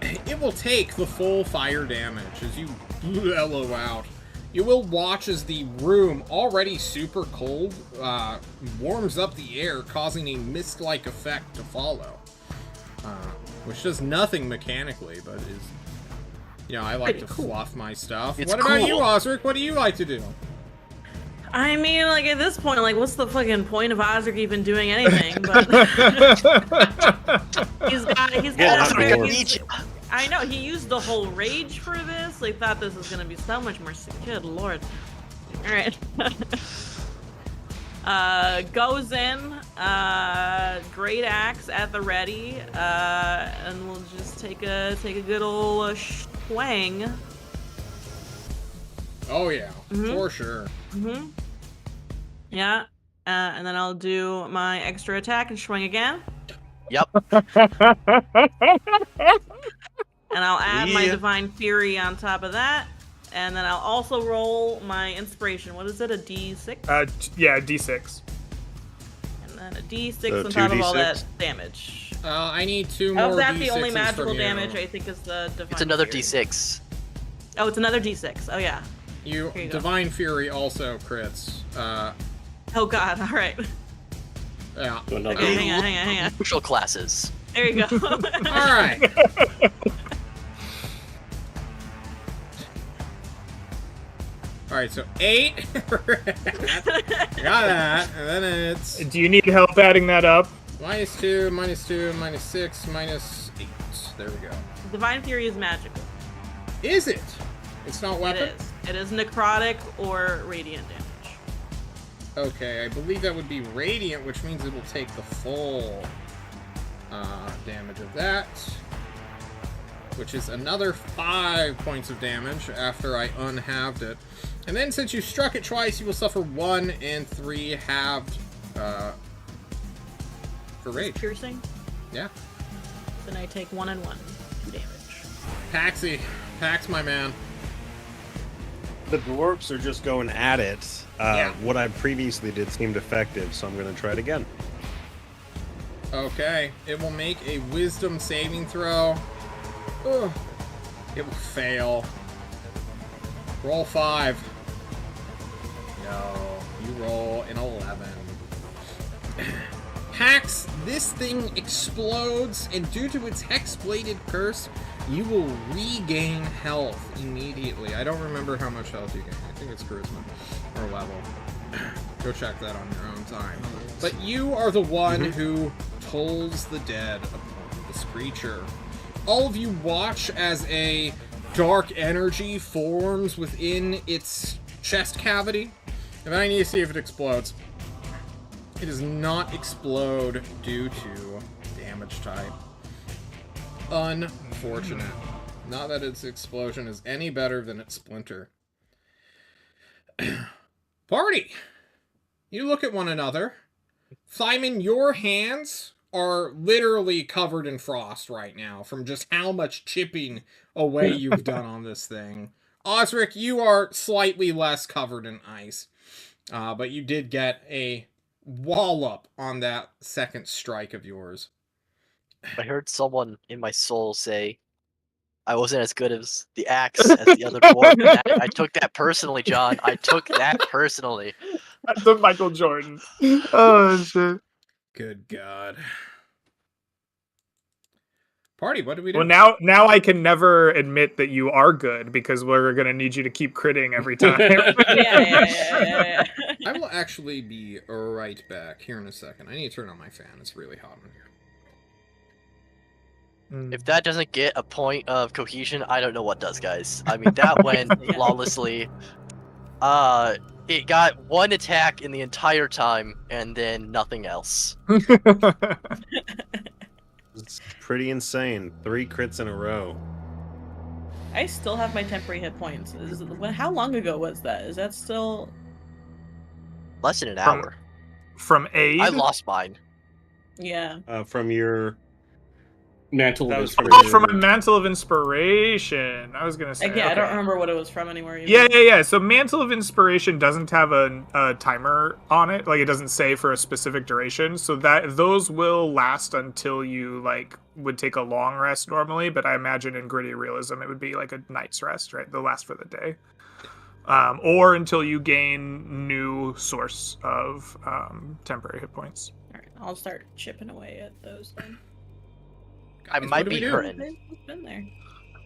It will take the full fire damage as you bellow out. You will watch as the room, already super cold, warms up the air, causing a mist-like effect to follow. Which does nothing mechanically, but is... You know, I like to fluff my stuff. It's What about you, cool. Osric? What do you like to do? I mean, like, at this point, like, what's the fucking point of Osric even doing anything? But he's got Yeah, Osric, I Lord. need you. I know, he used the whole rage for this. Like, thought this was gonna be so much more good lord. Alright. Goes in, great axe at the ready, and we'll just take a good old swing. Oh, yeah. Mhm. For sure. Mm-hmm. Yeah. And then I'll do my extra attack and swing again. Yep. And I'll add my Yeah. Divine Fury on top of that. And then I'll also roll my Inspiration. What is it, a D6? Yeah, D6. And then a D6 So on top of all 2d6? that damage. I need 2 more Oh, that's D6s the only magical from you. damage I think is the Divine It's another Fury. D6. Oh, it's another D6. Oh, yeah. You Here you go. Divine Fury also crits. Oh, God. All right. Yeah. Do another. Okay, hang on. Crucial classes. There you go. All right. All right. So 8. Got that, and then it's Do you need help adding that up? -2, -2, -6, -8. There we go. Divine Fury is magical. Is it? It's not weapon. It is. It is necrotic or radiant damage. Okay, I believe that would be radiant, which means it will take the full damage of that, which is another 5 points of damage after I unhalved it. And then since you struck it twice, you will suffer 1 and 3 halved for rage. Piercing. Yeah. Then I take 1 and 1. 2 damage. Paxi. Pax, my man. The dwarves are just going at it. Yeah. What I previously did seemed effective, so I'm going to try it again. Okay. It will make a wisdom saving throw. Ugh. It will fail. Roll 5. No. You roll an 11. Pax, this thing explodes, and due to its hex-bladed curse, you will regain health immediately. I don't remember how much health you gain. I think it's charisma or level. Go check that on your own time. But you are the one who tolls the dead upon this creature. All of you watch as a dark energy forms within its chest cavity. And I need to see if it explodes. It does not explode due to damage type. Unfortunate. Not that its explosion is any better than its splinter. Party! You look at one another. Simon, your hands are literally covered in frost right now from just how much chipping away you've done on this thing. Osric, you are slightly less covered in ice. But you did get a wallop on that second strike of yours. I heard someone in my soul say, I wasn't as good as the axe as the other dwarf. I took that personally, John. I took that personally. That's the Michael Jordan. Oh, shit. Good God. Party, what do we do? Well, now I can never admit that you are good because we're going to need you to keep critting every time. Yeah. I will actually be right back here in a second. I need to turn on my fan. It's really hot in here. If that doesn't get a point of cohesion, I don't know what does, guys. I mean, that went flawlessly. It got one attack in the entire time, and then nothing else. It's pretty insane. 3 crits in a row. I still have my temporary hit points. How long ago was that? Is that still... Less than an hour. From aid? I lost mine. Yeah. From your... Mantle That of was from Inspiration. From a Mantle of Inspiration. I was going to say. Yeah, I okay. don't remember what it was from anymore. Either. Yeah. So Mantle of Inspiration doesn't have a timer on it. Like, it doesn't say for a specific duration. So those will last until you, like, would take a long rest normally. But I imagine in Gritty Realism, it would be like a night's rest, right? They'll last for the day. Or until you gain new source of temporary hit points. All right, I'll start chipping away at those then. I Guys, might what do be we do? hurting. It's been there.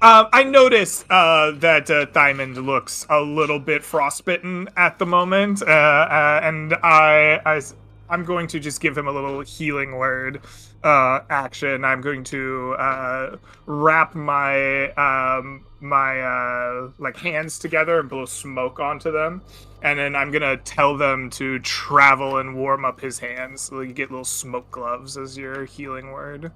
I notice that Thymond looks a little bit frostbitten at the moment, and I'm going to just give him a little healing word action. I'm going to wrap my like hands together and blow smoke onto them, and then I'm gonna tell them to travel and warm up his hands. So you get little smoke gloves as your healing word.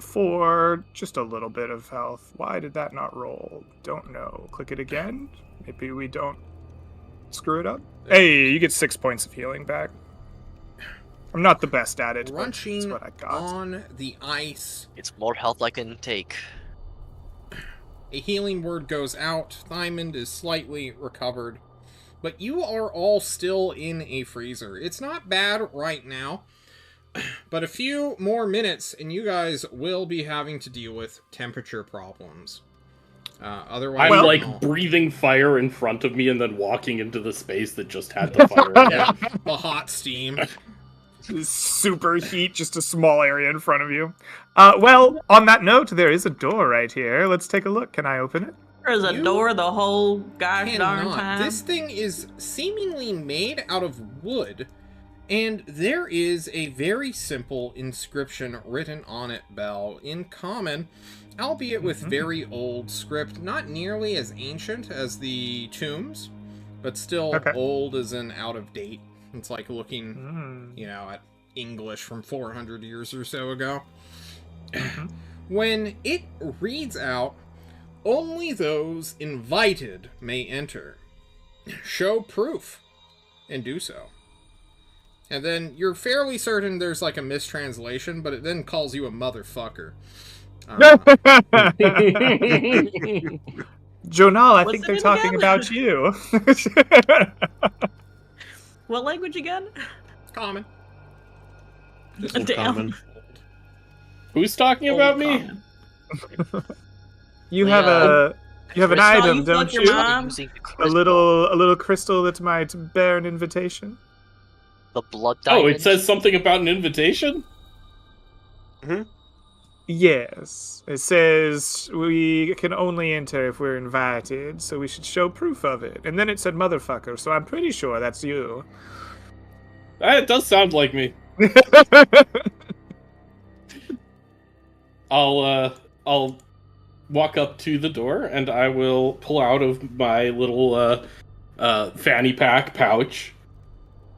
For just a little bit of health. Why did that not roll? Don't know. Click it again. Maybe we don't screw it up. Hey, you get 6 points of healing back. I'm not the best at it, but that's Crunching what I got. on the ice. It's more health I can take. A healing word goes out. Thymond is slightly recovered. But you are all still in a freezer. It's not bad right now. But a few more minutes, and you guys will be having to deal with temperature problems. Otherwise, I'm like breathing fire in front of me and then walking into the space that just had the fire in it. yeah, the hot steam. Super heat, just a small area in front of you. Well, on that note, there is a door right here. Let's take a look. Can I open it? There's a You door the whole gosh darn Cannot. time. This thing is seemingly made out of wood, and there is a very simple inscription written on it, Bell, in common, albeit with very old script, not nearly as ancient as the tombs, but still old as in out of date. It's like looking, you know, at English from 400 years or so ago. When it reads out, only those invited may enter. Show proof, and do so. And then you're fairly certain there's like a mistranslation, but it then calls you a motherfucker. Jonal, I What's think it they're in talking again? about you. What language again? Common. Just Damn. common. Who's talking about me? Common. You have an Crystal, item, you don't fuck your you? mom. Using the A crystal. little crystal that might bear an invitation. the blood diamond? Oh, it says something about an invitation? Yes. It says we can only enter if we're invited, so we should show proof of it. And then it said motherfucker, so I'm pretty sure that's you. It does sound like me. I'll walk up to the door and I will pull out of my little fanny pack pouch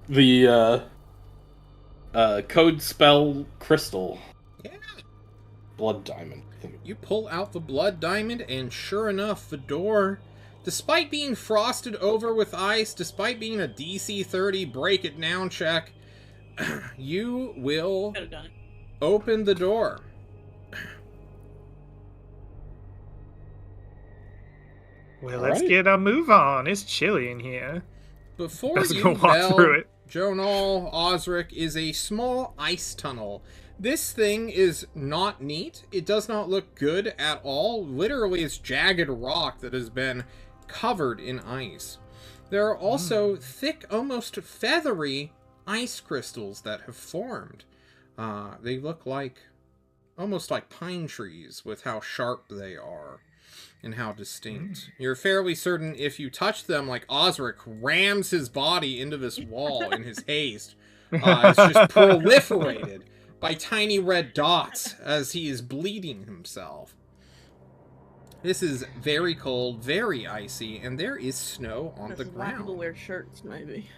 the code spell crystal. Yeah. Blood diamond. You pull out the blood diamond, and sure enough, the door, despite being frosted over with ice, despite being a DC 30 break it down check, you will open the door. Well, let's get a move on. It's chilly in here. Before Let's you go walk through it. Jonal Osric is a small ice tunnel. This thing is not neat. It does not look good at all. Literally, it's jagged rock that has been covered in ice. There are also thick, almost feathery ice crystals that have formed. They look like almost like pine trees with how sharp they are and how distinct. You're fairly certain if you touch them, like Osric rams his body into this wall in his haste. It's just proliferated by tiny red dots as he is bleeding himself. This is very cold, very icy, and there is snow on the ground. People wear shirts, maybe.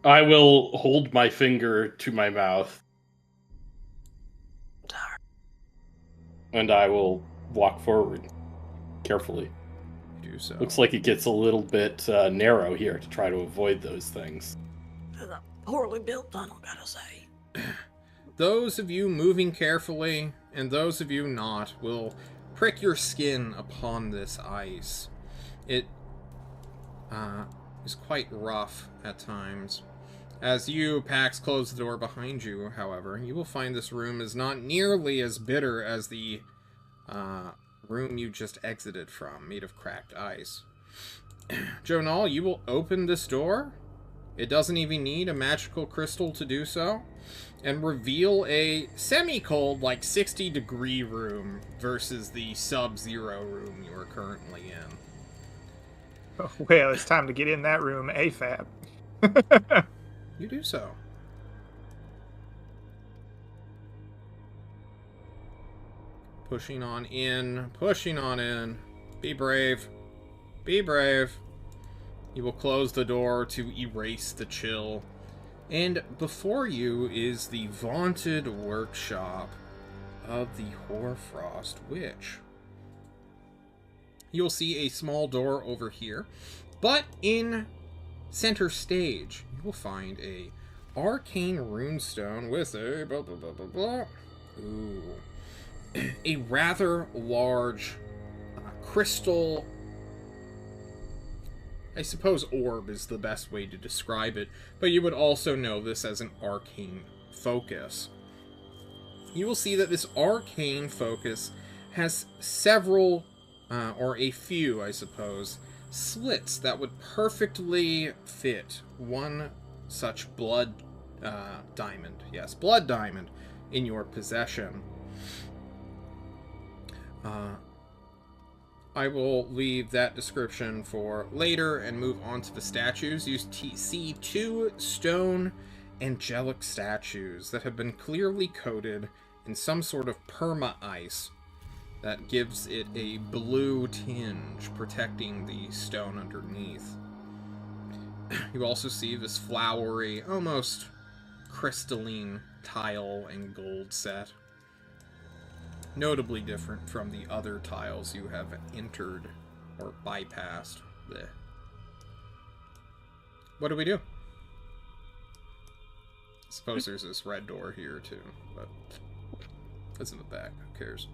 I will hold my finger to my mouth. And I will walk forward carefully. Do so. Looks like it gets a little bit narrow here to try to avoid those things. It's a poorly built tunnel, gotta say. Those of you moving carefully, and those of you not, will prick your skin upon this ice. It is quite rough at times. As you, Pax, close the door behind you, however, you will find this room is not nearly as bitter as the room you just exited from, made of cracked ice. Jonal, you will open this door. It doesn't even need a magical crystal to do so. And reveal a semi-cold, like 60-degree room versus the sub-zero room you are currently in. Well, it's time to get in that room AFAB. You do so. Pushing on in, pushing on in. Be brave. Be brave. You will close the door to erase the chill. And before you is the vaunted workshop of the Hoarfrost Witch. You'll see a small door over here, but in center stage, you will find a arcane runestone with a blah, blah, blah, blah, blah. Ooh. A rather large crystal, I suppose orb is the best way to describe it, but you would also know this as an arcane focus. You will see that this arcane focus has several, or a few, I suppose, slits that would perfectly fit one such blood diamond. Yes, blood diamond in your possession. I will leave that description for later and move on to the statues. You see two stone angelic statues that have been clearly coated in some sort of perma-ice that gives it a blue tinge, protecting the stone underneath. You also see this flowery, almost crystalline tile and gold set. Notably different from the other tiles you have entered or bypassed. Blech. What do we do? I suppose there's this red door here too, but it's in the back. Who cares?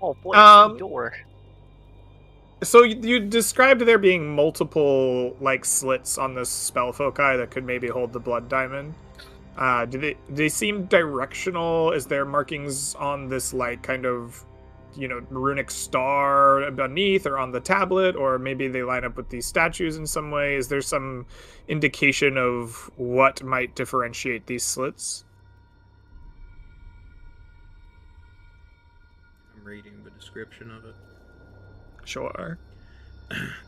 Oh boy, it's the door. So you described there being multiple like slits on this spell foci that could maybe hold the blood diamond. Do they seem directional? Is there markings on this like kind of runic star beneath or on the tablet, or maybe they line up with these statues in some way? Is there some indication of what might differentiate these slits? I'm reading the description of it. Sure.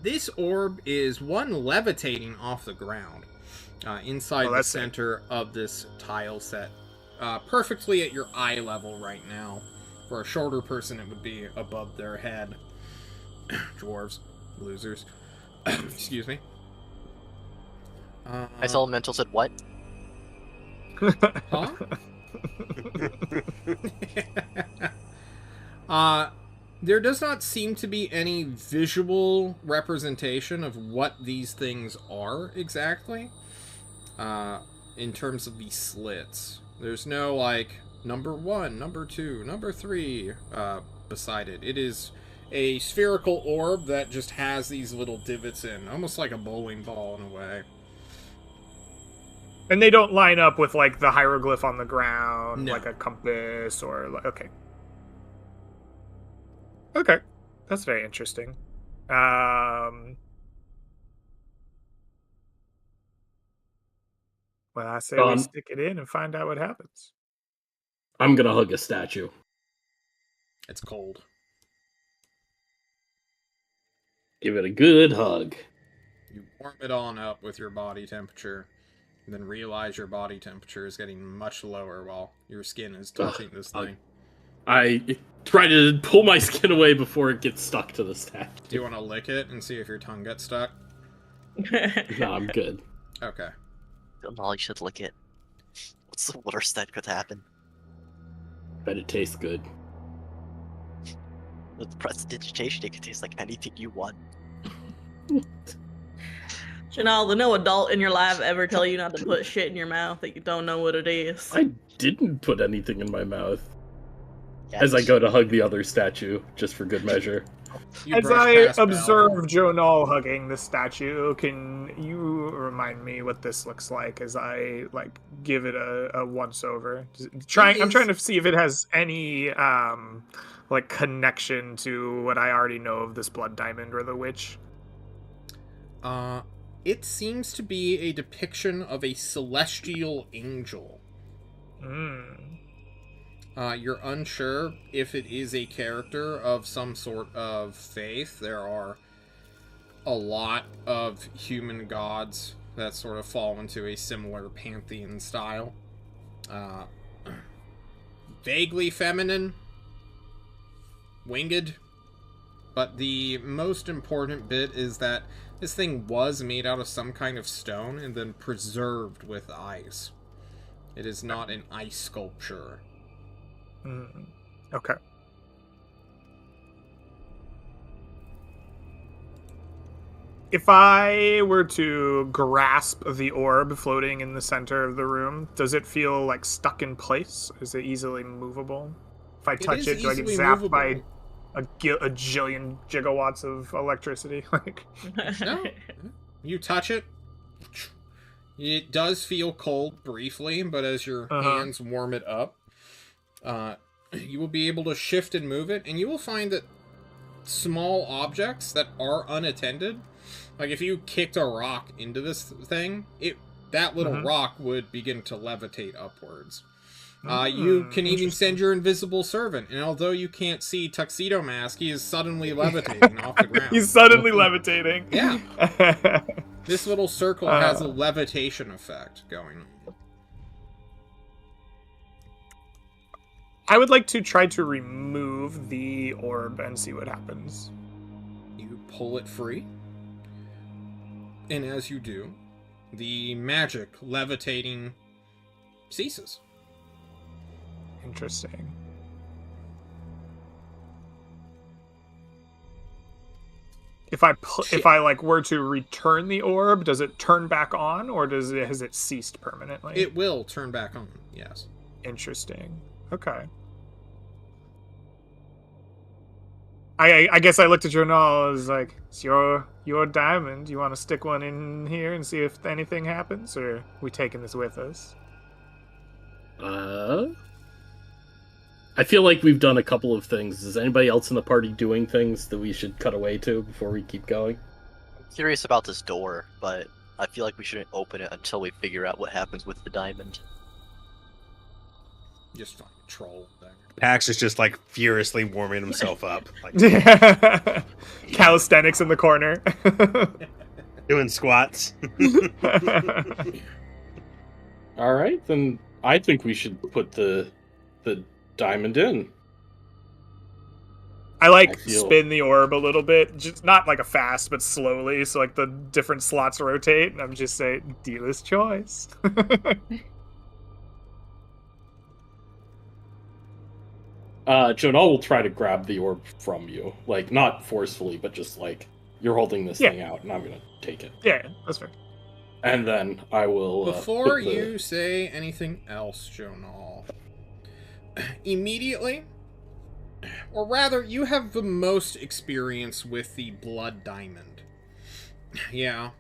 This orb is one levitating off the ground, inside the center of this tile set, perfectly at your eye level right now. For a shorter person, it would be above their head. Dwarves. Losers. Excuse me. Ice Elemental said what? Huh? There does not seem to be any visual representation of what these things are exactly. In terms of these slits. There's no, like, number 1, number 2, number 3 beside it. It is a spherical orb that just has these little divots in, almost like a bowling ball in a way. And they don't line up with, like, the hieroglyph on the ground, No. like a compass or, like, okay. Okay. That's very interesting. Well, I say we stick it in and find out what happens. I'm gonna hug a statue. It's cold. Give it a good hug. You warm it on up with your body temperature, and then realize your body temperature is getting much lower while your skin is touching this thing. I try to pull my skin away before it gets stuck to the statue. Do you want to lick it and see if your tongue gets stuck? No, I'm good. Okay. Molly should lick it. What's the worst that could happen? Bet it tastes good. With prestidigitation, it could taste like anything you want. Janelle, did no adult in your life ever tell you not to put shit in your mouth that you don't know what it is? I didn't put anything in my mouth. Yeah, As I go to hug the other statue, just for good measure. As I observe Jonal hugging the statue, can you remind me what this looks like as I give it a once over? I'm trying to see if it has any connection to what I already know of this blood diamond or the witch. It seems to be a depiction of a celestial angel. You're unsure if it is a character of some sort of faith. There are a lot of human gods that sort of fall into a similar pantheon style. Vaguely feminine, winged, but the most important bit is that this thing was made out of some kind of stone and then preserved with ice. It is not an ice sculpture. Okay. If I were to grasp the orb floating in the center of the room, does it feel stuck in place? Is it easily movable? If I touch it, do I get zapped by a jillion gigawatts of electricity? No. You touch it. It does feel cold briefly, but as your hands warm it up, you will be able to shift and move it, and you will find that small objects that are unattended, like if you kicked a rock into this thing, that little rock would begin to levitate upwards. You can even send your invisible servant, and although you can't see Tuxedo Mask, he is suddenly levitating off the ground. He's suddenly levitating. Yeah. This little circle has a levitation effect going on. I would like to try to remove the orb and see what happens. You pull it free, and as you do, the magic levitating ceases. Interesting. If I were to return the orb, does it turn back on, or has it ceased permanently? It will turn back on. Yes. Interesting. Okay. I guess I looked at your Journal as it's your diamond. You want to stick one in here and see if anything happens, or are we taking this with us? I feel like we've done a couple of things. Is anybody else in the party doing things that we should cut away to before we keep going? I'm curious about this door, but I feel like we shouldn't open it until we figure out what happens with the diamond. Just fucking troll there. Pax is just like furiously warming himself up, like Calisthenics in the corner. doing squats. All right, then I think we should put the diamond in. I feel- spin the orb a little bit, just not like a fast, but slowly, so like the different slots rotate, and I'm just saying, dealer's choice. Jonal will try to grab the orb from you, like not forcefully, but just like you're holding this thing out, and I'm gonna take it. Yeah, that's fair. And then I will. Before put the- you say anything else, Jonal, immediately, or rather, you have the most experience with the blood diamond. Yeah.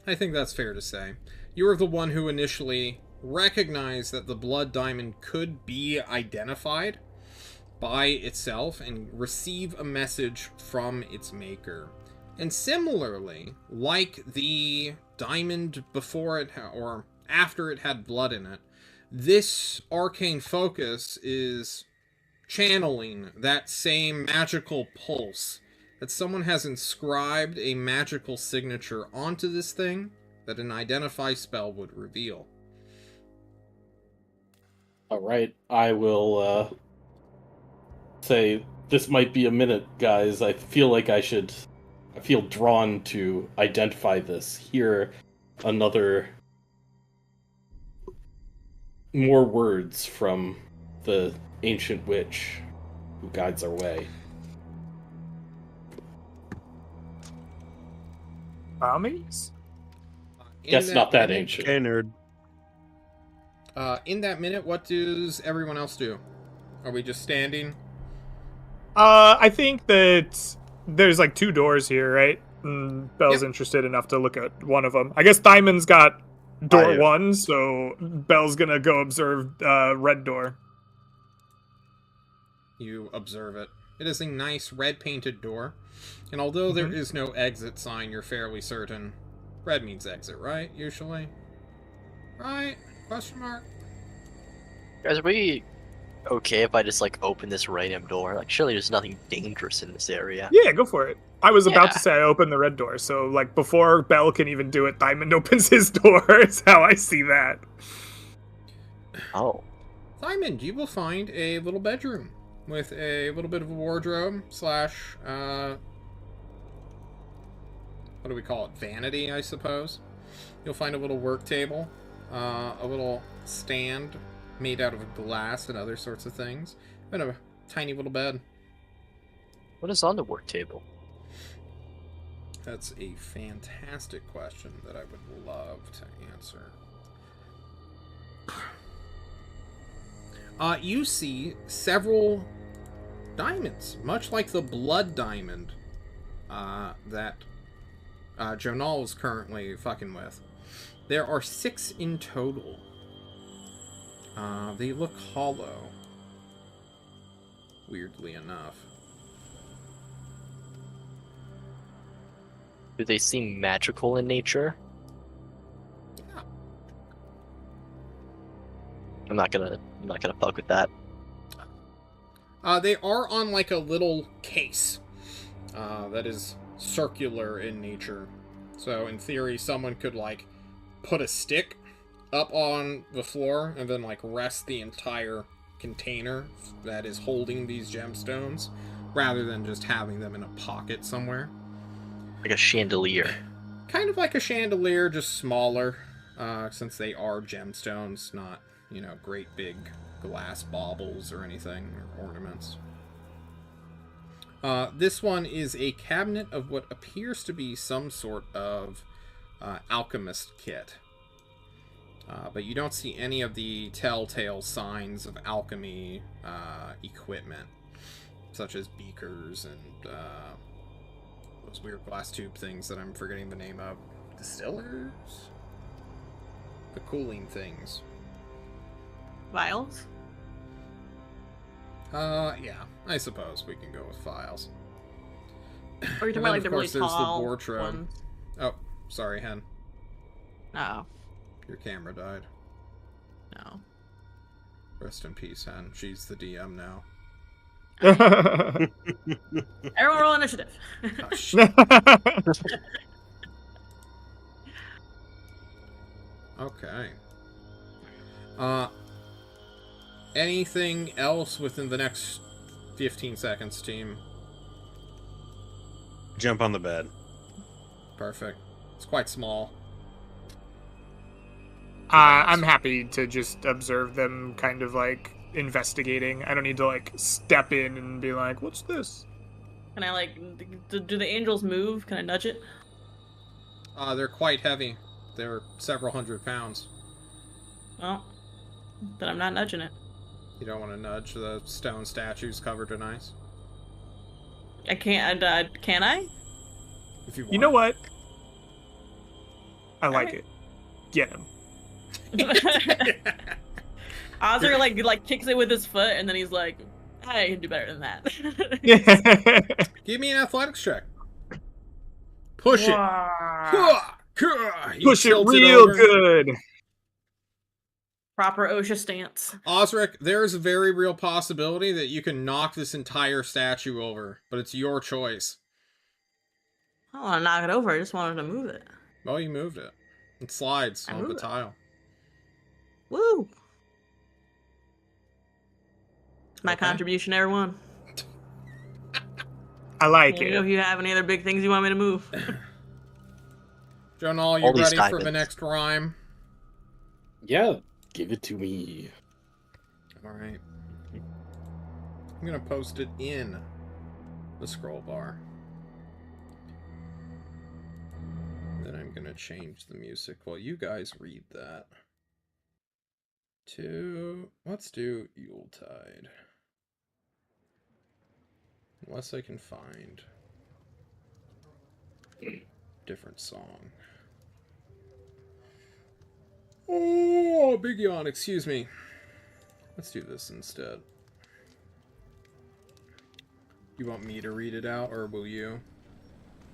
I think that's fair to say. You were the one who initially recognized that the blood diamond could be identified by itself and receive a message from its maker. And similarly, like the diamond before it or after it had blood in it, this arcane focus is channeling that same magical pulse that someone has inscribed a magical signature onto this thing that an identify spell would reveal. All right, I will say this might be a minute, guys. I feel like I feel drawn to identify this. Hear another more words from the ancient witch who guides our way. Armies? Guess not that ancient. Okay, nerd. In that minute, what does everyone else do? Are we just standing? I think that there's like 2 doors here, right? Belle's Yep. interested enough to look at one of them. I guess Diamond's got door Fire. 1, so Belle's gonna go observe red door. You observe it. It is a nice red painted door, and although there is no exit sign, you're fairly certain red means exit, right? Usually, right? Question mark. Guys, are we okay if I just like open this random door? Like, surely there's nothing dangerous in this area. Yeah, go for it. I was about Yeah. to say I opened the red door, so like before Belle can even do it, Diamond opens his door. Is how I see that. Oh, Diamond, you will find a little bedroom with a little bit of a wardrobe slash what do we call it? Vanity, I suppose. You'll find a little work table, a little stand made out of glass and other sorts of things, and a tiny little bed. what is on the work table? That's a fantastic question that I would love to answer. You see several diamonds, much like the blood diamond that Jonal is currently fucking with. There are 6 in total. They look hollow, weirdly enough. Do they seem magical in nature? Yeah. I'm not gonna fuck with that. They are on like a little case that is circular in nature. So in theory, someone could like put a stick up on the floor and then like rest the entire container that is holding these gemstones rather than just having them in a pocket somewhere. Like a chandelier. Kind of like a chandelier, just smaller, since they are gemstones, not, you know, great big glass baubles or anything, or ornaments. This one is a cabinet of what appears to be some sort of alchemist kit. But you don't see any of the telltale signs of alchemy equipment, such as beakers and those weird glass tube things that I'm forgetting the name of. Distillers? The cooling things. Vials? Yeah, I suppose we can go with files. Or you're talking And about then, like the of really course, there's the tall wardrobe. ones. Oh, sorry, Hen. No, Your camera died. no. Rest in peace, Hen. She's the DM now. Everyone roll initiative. Oh, shit. Okay. Anything else within the next 15 seconds, team? Jump on the bed. Perfect. It's quite small. I'm happy to just observe them kind of like investigating. I don't need to like step in and be like, what's this? Can I like, do the angels move? Can I nudge it? They're quite heavy. They're several hundred pounds. Well, then I'm not nudging it. You don't want to nudge the stone statues covered in ice? I can't, can I? If you want. You know what? I like Alright. it. Get him. Oscar like kicks it with his foot, and then he's like, I can do better than that. Give me an athletics check. Push it. He Push it tilts real over. good. Proper OSHA stance. Osric, there's a very real possibility that you can knock this entire statue over, but it's your choice. I don't want to knock it over. I just wanted to move it. Well, you moved it. It slides I on the moved it. tile. Woo! It's my Okay. contribution, everyone. I like Let me know if it. you have any other big things you want me to move. Jonal, you All these ready for the diamonds. next rhyme? Yeah, give it to me. Alright. I'm gonna post it in the scroll bar. Then I'm gonna change the music while you guys read that. Let's do Yuletide. Unless I can find a different song. Oh, big yawn, excuse me. Let's do this instead. You want me to read it out, or will you?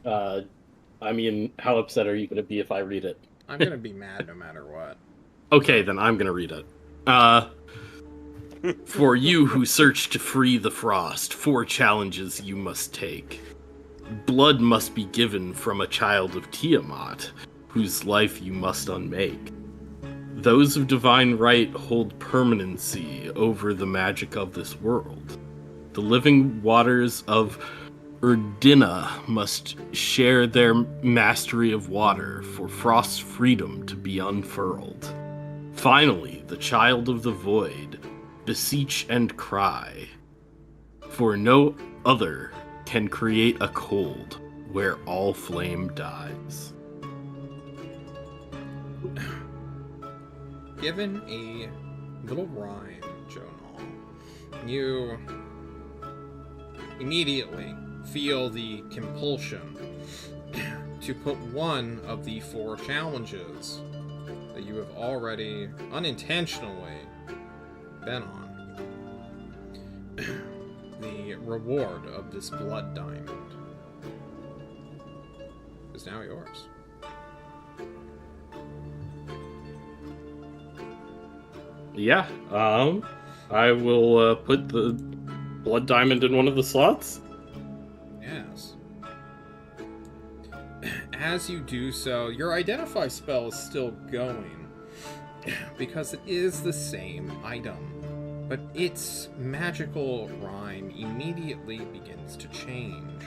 I mean, how upset are you going to be if I read it? I'm gonna be mad no matter what. Okay, then I'm going to read it. For you who search to free the frost, 4 challenges you must take. Blood must be given from a child of Tiamat, whose life you must unmake. Those of divine right hold permanency over the magic of this world. The living waters of Urdina must share their mastery of water for Frost's freedom to be unfurled. Finally, the child of the void, beseech and cry, for no other can create a cold where all flame dies. Given a little rhyme, Jonal, you immediately feel the compulsion to put one of the 4 challenges that you have already unintentionally been on. The reward of this blood diamond is now yours. Yeah, I will put the blood diamond in one of the slots. Yes. As you do so, your identify spell is still going, because it is the same item, but its magical rhyme immediately begins to change.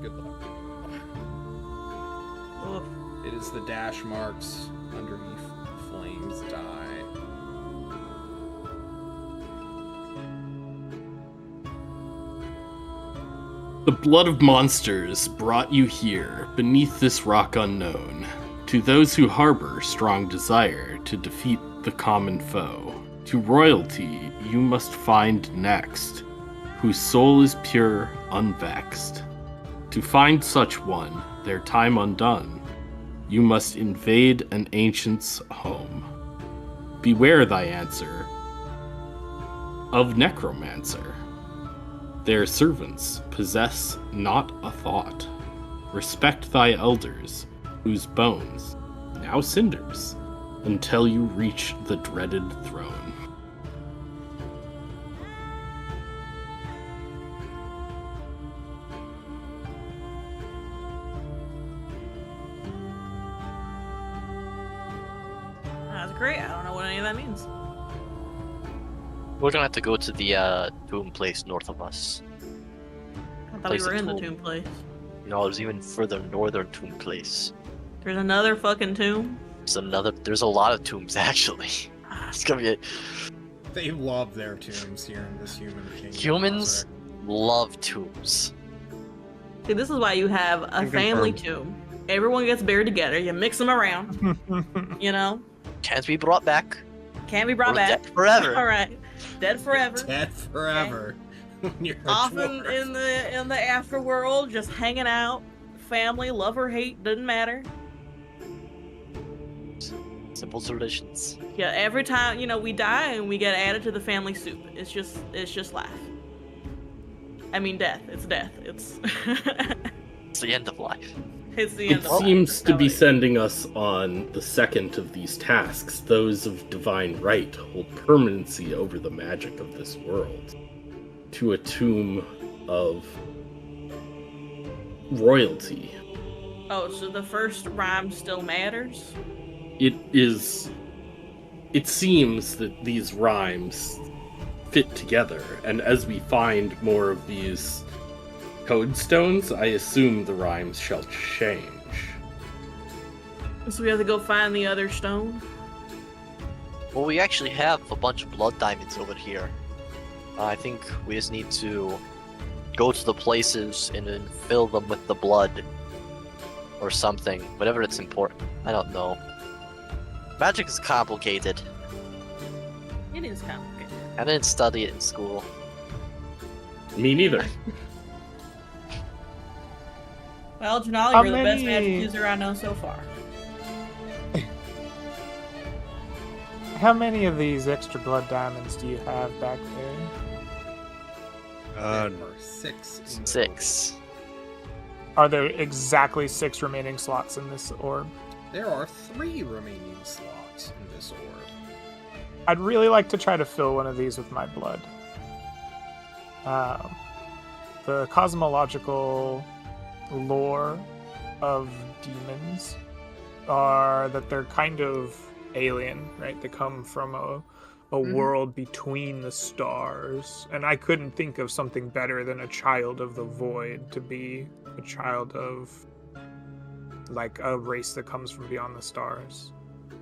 Good luck. Oof. It is the dash marks underneath Flame's die. The blood of monsters brought you here, beneath this rock unknown. To those who harbor strong desire to defeat the common foe, to royalty you must find next, whose soul is pure, unvexed. To find such one, their time undone, you must invade an ancient's home. Beware thy answer of necromancer. Their servants possess not a thought. Respect thy elders, whose bones, now cinders, until you reach the dreaded throne. That's great. I don't know what any of that means. We're gonna have to go to the tomb place north of us. I thought Place we were of in the tomb. tomb place. No, there's even further northern tomb place. There's another fucking tomb. There's a lot of tombs actually. It's gonna be They love their tombs here in this human kingdom. humans love tombs. See, this is why you have a Confirmed. family tomb. Everyone gets buried together. You mix them around. You know, Can't be brought back. can't be brought Or back. dead forever. All right, dead forever. Dead forever. When you're a Often dwarf. in the afterworld, just hanging out, family, love or hate, doesn't matter. Simple traditions. Yeah, every time we die and we get added to the family soup. It's just life. I mean, death. It's death. It's It's the end of life. it's the end It of life. seems to be Reality. sending us on the second of these tasks. Those of divine right hold permanency over the magic of this world. To a tomb of royalty. Oh, so the first rhyme still matters? It seems that these rhymes fit together, and as we find more of these code stones, I assume the rhymes shall change. So we have to go find the other stone? Well, we actually have a bunch of blood diamonds over here. I think we just need to go to the places and then fill them with the blood. Or something. Whatever it's important. I don't know. Magic is complicated. It is complicated. I didn't study it in school. Me neither. Well, Janali, How you're the best many- magic user I know so far. How many of these extra blood diamonds do you have back there? There are 6. in total. 6. Are there exactly 6 remaining slots in this orb? There are 3 remaining slots in this orb. I'd really like to try to fill one of these with my blood. The cosmological lore of demons are that they're kind of alien, right? They come from a world between the stars, and I couldn't think of something better than a child of the void to be a child of like a race that comes from beyond the stars.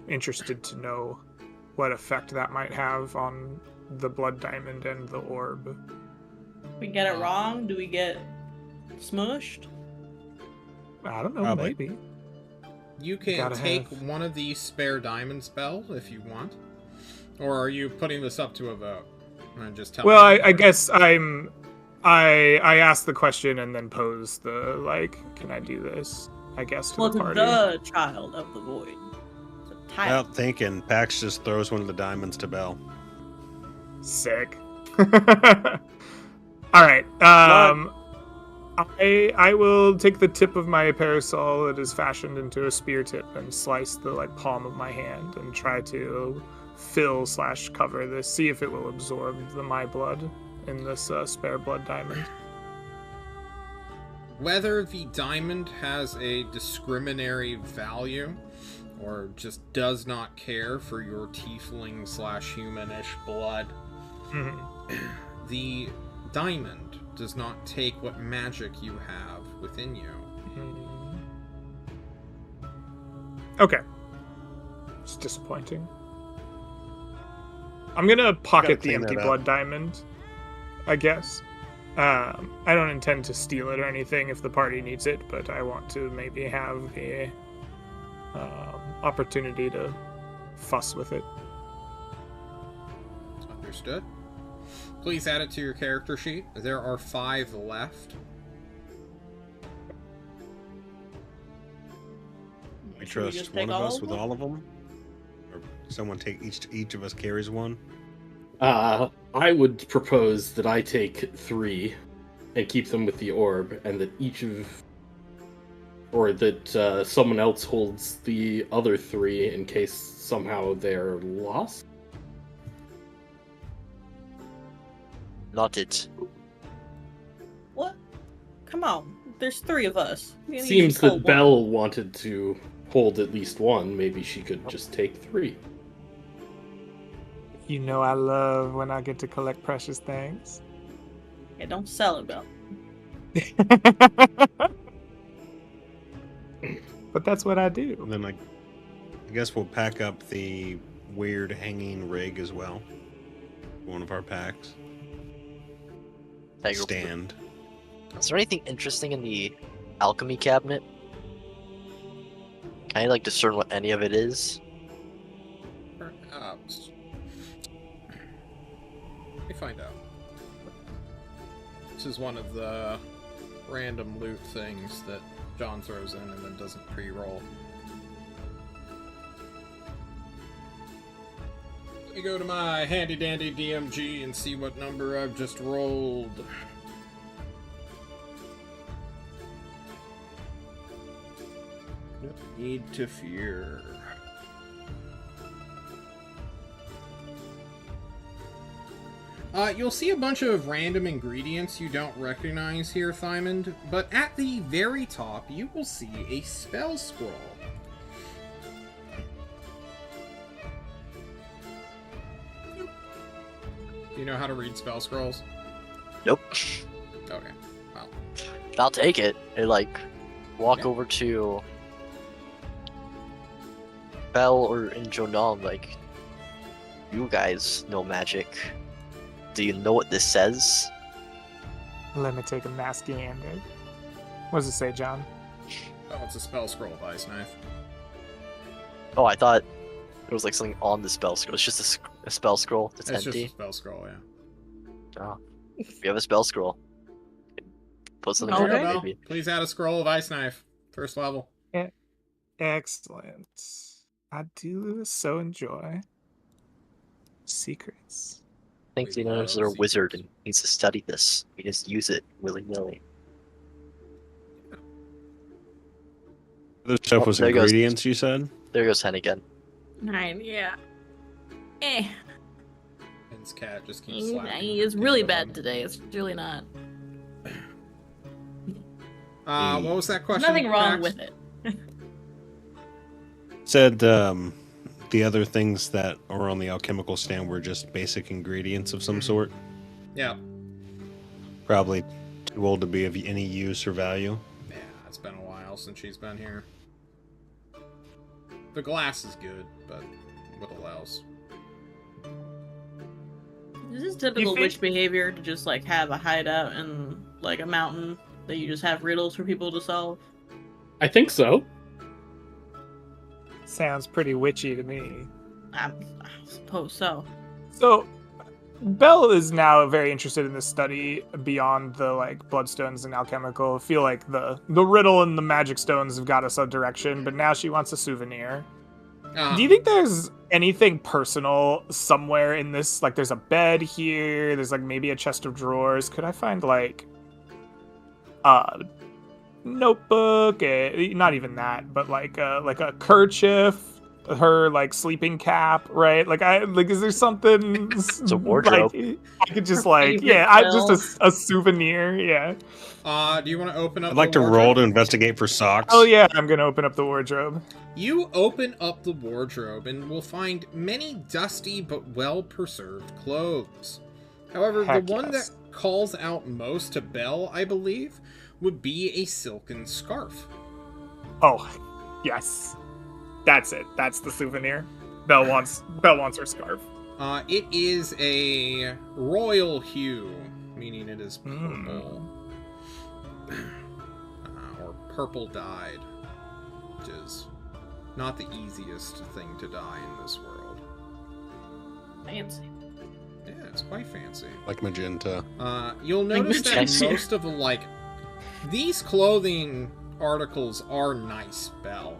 Interested to know what effect that might have on the blood diamond and the orb. We get it wrong? Do we get smushed? I don't know, Probably. maybe. You can Gotta take have- one of these spare diamond spell if you want. Or are you putting this up to a vote? And just tell Well, me. I guess I asked the question and then posed the like, can I do this? I guess to Well, the it's party. the child of the void. It's a title. Well, thinking, Pax just throws one of the diamonds to Belle. Sick. All right. I will take the tip of my parasol that is fashioned into a spear tip and slice the like palm of my hand and try to fill/cover this. See if it will absorb my blood in this spare blood diamond. Whether the diamond has a discriminatory value or just does not care for your tiefling/humanish blood, Mhm. the diamond does not take what magic you have within you. Okay. It's disappointing. I'm gonna pocket the clean empty that up. blood diamond, I guess. I don't intend to steal it or anything if the party needs it, but I want to maybe have the opportunity to fuss with it. Understood. Please add it to your character sheet. There are 5 left. We Should we trust just one take of all us of with them? all of them, or someone take each of us carries one. I would propose that I take 3 and keep them with the orb, and that someone else holds the other 3 in case somehow they're lost. Not it. What? Come on. There's 3 of us. You Seems should pull that one. Belle wanted to hold at least one. Maybe she could just take 3. You know I love when I get to collect precious things. Yeah, don't sell it, Belle. But that's what I do. And then I guess we'll pack up the weird hanging rig as well. One of our packs. Hey, real quick. Stand. Is there anything interesting in the alchemy cabinet? Can I like discern what any of it is? Perhaps. Let me find out. This is one of the random loot things that John throws in and then doesn't pre-roll. Let me go to my handy dandy DMG and see what number I've just rolled. No need to fear. You'll see a bunch of random ingredients you don't recognize here, Thymond, but at the very top, you will see a spell scroll. Do you know how to read spell scrolls? Nope. Okay, well. I'll take it. And like, walk Yeah. over to Belle or in Jonal, like, you guys know magic. Do you know what this says? Let me take a nasty gander. What does it say, John? Oh, it's a spell scroll of Ice Knife. Oh, I thought it was like something on the spell scroll. It's just a spell scroll that's It's empty. just a spell scroll, yeah. Oh. If you have a spell scroll, put something Okay. in There you it, go, maybe. please add a scroll of Ice Knife. First level. Excellent. I do so enjoy secrets. I think We the owners love are a wizard secrets. and needs to study this. We just use it willy-nilly. Other stuff Oh, was there goes- ingredients, you said? There goes Hen again. 9, yeah. And his cat just keeps slapping. He is really bad today. It's really not. What was that There's question? nothing wrong Max? with it. Said the other things that are on the alchemical stand were just basic ingredients of some sort. Yeah. Probably too old to be of any use or value. Yeah, it's been a while since she's been here. The glass is good, but little else. This is typical think- witch behavior to just like have a hideout in like a mountain that you just have riddles for people to solve. I think so. Sounds pretty witchy to me. I suppose so. So, Belle is now very interested in this study beyond the like bloodstones and alchemical. I feel like the riddle and the magic stones have got us a direction, but now she wants a souvenir. Do you think there's anything personal somewhere in this? Like, there's a bed here. There's like maybe a chest of drawers. Could I find like a notebook? Not even that, but like a kerchief, her like sleeping cap, right? Like is there something? It's a wardrobe. Like, I could just like Favorite just a souvenir. Yeah. Do you want to open up I'd like the to roll wardrobe? to investigate for socks. Oh yeah, I'm gonna open up the wardrobe. You open up the wardrobe and will find many dusty but well-preserved clothes. However, Heck the one yes. that calls out most to Belle, I believe, would be a silken scarf. Oh, yes. That's it. That's the souvenir. Belle wants her scarf. It is a royal hue, meaning it is Mm. purple. Or purple dyed, which is not the easiest thing to dye in this world. Fancy. Yeah, it's quite fancy. Like magenta. You'll notice that magenta. most of these clothing articles are nice, Belle.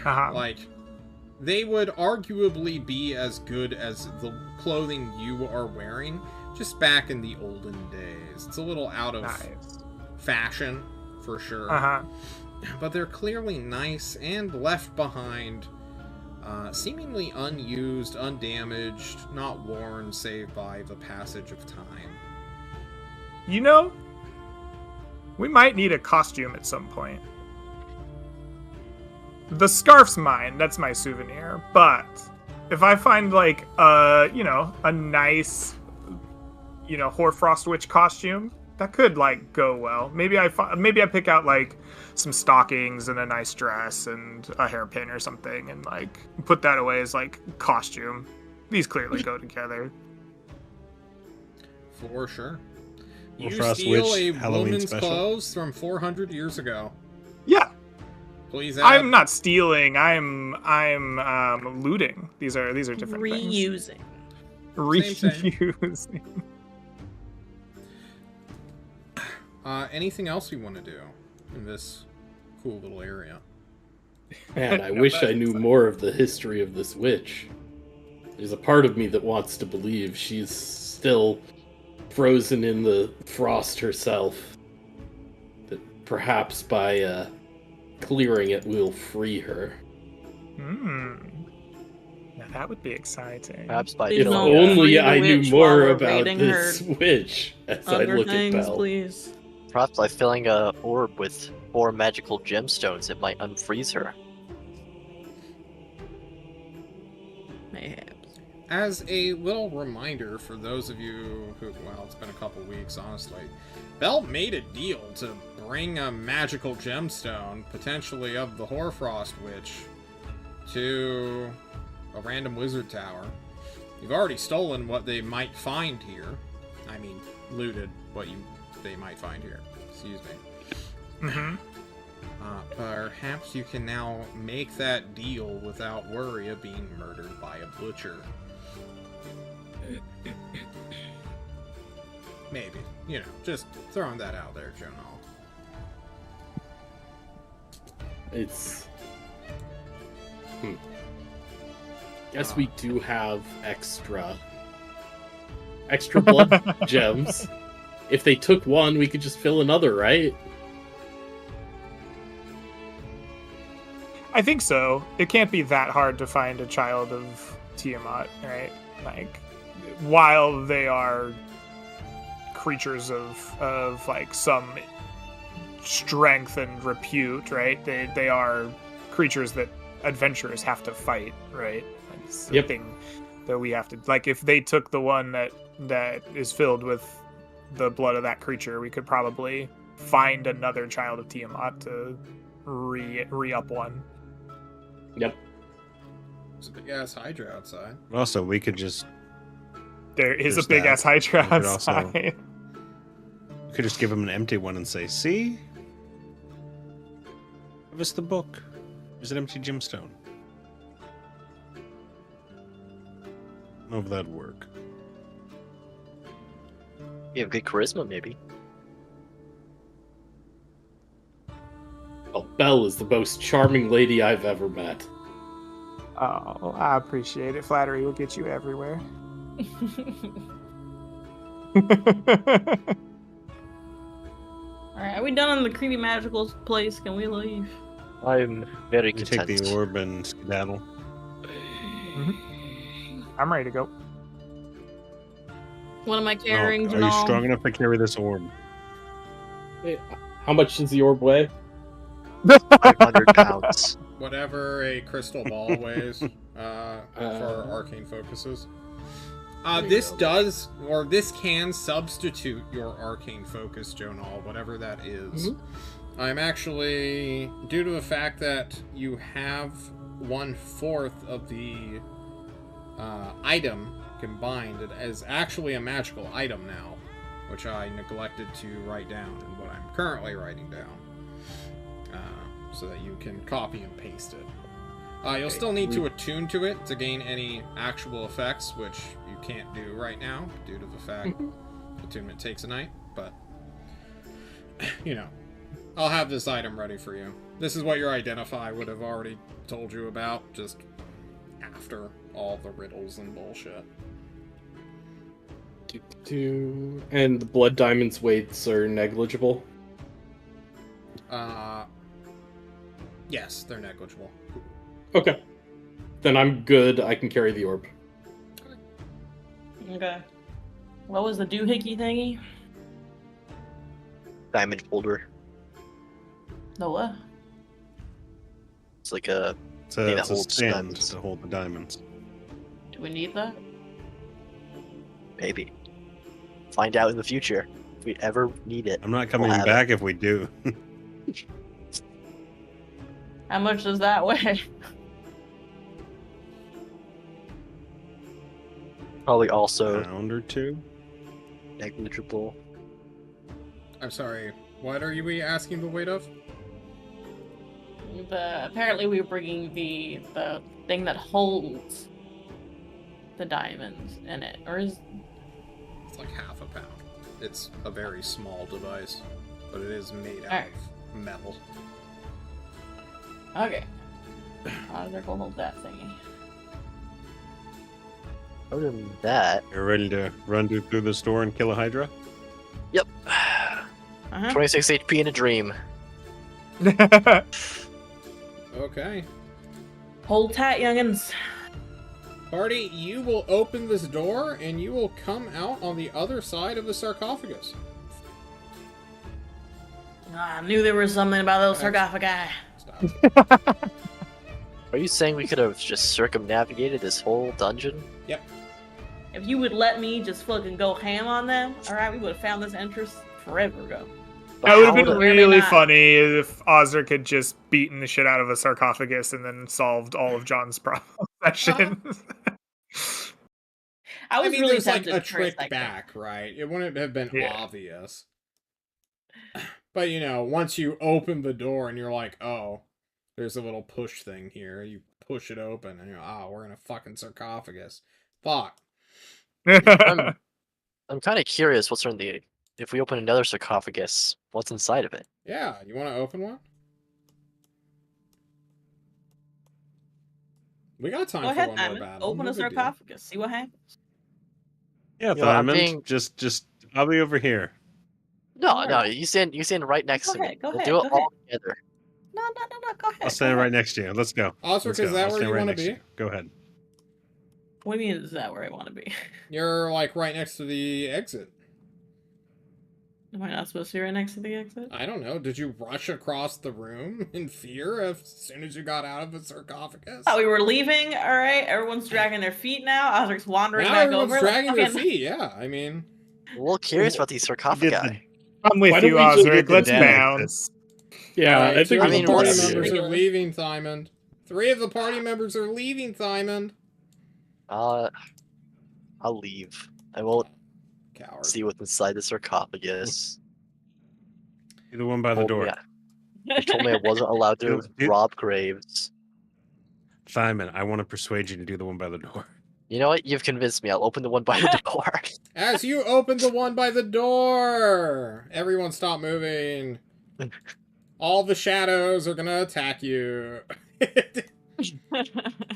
Like, they would arguably be as good as the clothing you are wearing, just back in the olden days. It's a little out of fashion, for sure. But they're clearly nice and left behind, seemingly unused, undamaged, not worn, save by the passage of time. You know, we might need a costume at some point. The scarf's mine, that's my souvenir, but if I find, like, a nice, Hoarfrost witch costume, that could, like, go well. Maybe I pick out, like, some stockings and a nice dress and a hairpin or something, and, like, put that away as, like, costume. These clearly go together. For sure. You Hoarfrost steal witch a Halloween woman's special. clothes from 400 years ago. Yeah. Please add... I'm not stealing. I'm looting. These are different Reusing. things. Reusing. Anything else you want to do in this cool little area? Man, I wish I knew more of the history of this witch. There's a part of me that wants to believe she's still frozen in the frost herself. That perhaps by clearing it, we'll free her. Now that would be exciting. Perhaps by If No, killing only free the I knew witch more while we're about raiding this her witch as I other look things, at Belle. please. Perhaps by filling a orb with 4 magical gemstones, it might unfreeze her. Mayhaps. As a little reminder for those of you who, well, it's been a couple weeks, honestly, Belle made a deal to bring a magical gemstone, potentially of the Hoarfrost Witch, to a random wizard tower. You've already stolen what they might find here. I mean, looted what they might find here. Excuse me. Perhaps you can now make that deal without worry of being murdered by a butcher. Maybe. Just throwing that out there, Jonal. It's... Guess we do have extra blood gems. If they took one, we could just fill another, right? I think so. It can't be that hard to find a child of Tiamat, right? Like, while they are creatures of like some strength and repute, right? They are creatures that adventurers have to fight, right? It's the thing that we have to, like, if they took the one that is filled with the blood of that creature, we could probably find another child of Tiamat to re-up one. Yep. There's a big ass Hydra outside. Also, we could just... There is There's a big that. ass Hydra We could also- outside. We could just give him an empty one and say, see? Give us the book. There's an empty gemstone. I don't know if that'd work. You have good charisma, maybe. Well, Belle is the most charming lady I've ever met. Oh, I appreciate it. Flattery will get you everywhere. Alright, are we done in the creepy magical place? Can we leave? I'm very You take content. the orb and skedaddle. I'm ready to go. What am I Oh, carrying, are you Janal? strong enough to carry this orb? Hey, how much does the orb weigh? 500 pounds. Whatever a crystal ball weighs for arcane focuses. This does, or this can substitute your arcane focus, Jonal, whatever that is. I'm actually, due to the fact that you have 1/4 of the item combined, it is actually a magical item now, which I neglected to write down in what I'm currently writing down, so that you can copy and paste it. You'll still need to attune to it to gain any actual effects, which you can't do right now due to the fact attunement takes a night, but I'll have this item ready for you. This is what your identify would have already told you about, just after all the riddles and bullshit. And the blood diamond's weights are negligible. Yes, they're negligible. Okay. Then I'm good. I can carry the orb. Okay. What was the doohickey thingy? Diamond holder. The what? It's like a It's thing a, that it's a holds stand diamonds. to hold the diamonds. Do we need that? Maybe. Find out in the future if we ever need it. I'm not coming We'll have back if we do. How much does that weigh? Probably also Pound or two. negligible. I'm sorry, what are we asking the weight of? Apparently we were bringing the thing that holds the diamonds in it, or is It's like half a pound. It's a very small device, but it is made out Alright. of metal. okay. They're gonna hold that thingy. Other than that, You're ready to run through the store and kill a Hydra? yep. Uh-huh. 26 HP in a dream. Okay. Hold tight, youngins. Party, you will open this door and you will come out on the other side of the sarcophagus. I knew there was something about those sarcophagi. Stop. Are you saying we could have just circumnavigated this whole dungeon? If you would let me just fucking go ham on them, alright, we would have found this entrance forever ago. That would have How been the- really not? funny if Ozric had just beaten the shit out of a sarcophagus and then solved all of John's problems. That shit. I was mean, really there's like tempted a for trick second. back, right? It wouldn't have been Yeah. obvious. But, you know, once you open the door and you're like, oh, there's a little push thing here. You push it open and you're, oh, we're in a fucking sarcophagus. Fuck. I'm kind of curious what's in the. If we open another sarcophagus, what's inside of it? Yeah, you want to open one? We got time Go for ahead, one more Diamond. battle. Open No a big deal. sarcophagus. See what happens. Yeah, You know, I'm Diamond. being- Just I'll be over here. No, Alright. no, you stand right next Go to me. ahead, go We'll ahead, do it go all together. No, go ahead. I'll stand right next to you. Let's go. Osric, Let's is go. that I'll where stand you right want to next be? you. Go ahead. What do you mean, is that where I want to be? You're, like, right next to the exit. Am I not supposed to be right next to the exit? I don't know. Did you rush across the room in fear as soon as you got out of the sarcophagus? Oh, we were leaving. All right, everyone's dragging their feet now. Osric's wandering Now back everyone's over. dragging their fucking- feet, yeah. I mean... I'm a little curious about these sarcophagi. I'm with Why you, don't we just Ozric. get the Let's dead bounce. Yeah, Alright, I two think of I we mean, the party what's- members are Ridiculous. leaving, Thymond. 3 of the party members are leaving, Thymond. I'll leave. I won't Coward. see what's inside the sarcophagus. Be the one by the Oh, door. yeah. You told me I wasn't allowed to Dude. rob graves. Simon, I want to persuade you to do the one by the door. You know what? You've convinced me. I'll open the one by the door. As you open the one by the door, everyone stop moving. All the shadows are gonna attack you.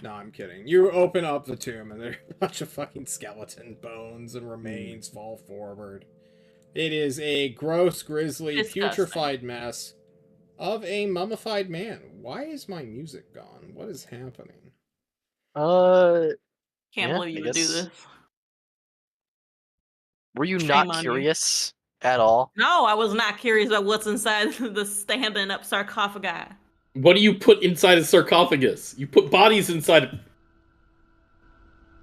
No, I'm kidding. You open up the tomb and there's a bunch of fucking skeleton bones and remains fall forward. It is a gross, grisly, Disgusting. putrefied mess of a mummified man. Why is my music gone? What is happening? Can't Yeah, believe you I would do guess- this. Were you Shame not on you. curious at all? No, I was not curious about what's inside the standing up sarcophagi. What do you put inside a sarcophagus? You put bodies inside it.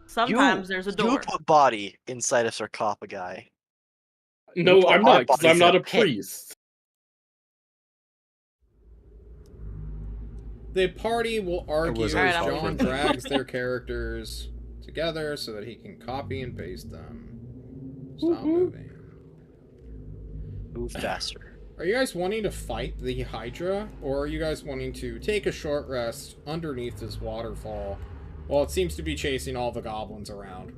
Sometimes there's a You door. put body inside a sarcophagi. No, put I'm our not, because bodies I'm in not a a pit. priest. The party will argue was as always John awkward. drags their characters together so that he can copy and paste them. Stop moving. Move faster. Are you guys wanting to fight the Hydra, or are you guys wanting to take a short rest underneath this waterfall while it seems to be chasing all the goblins around?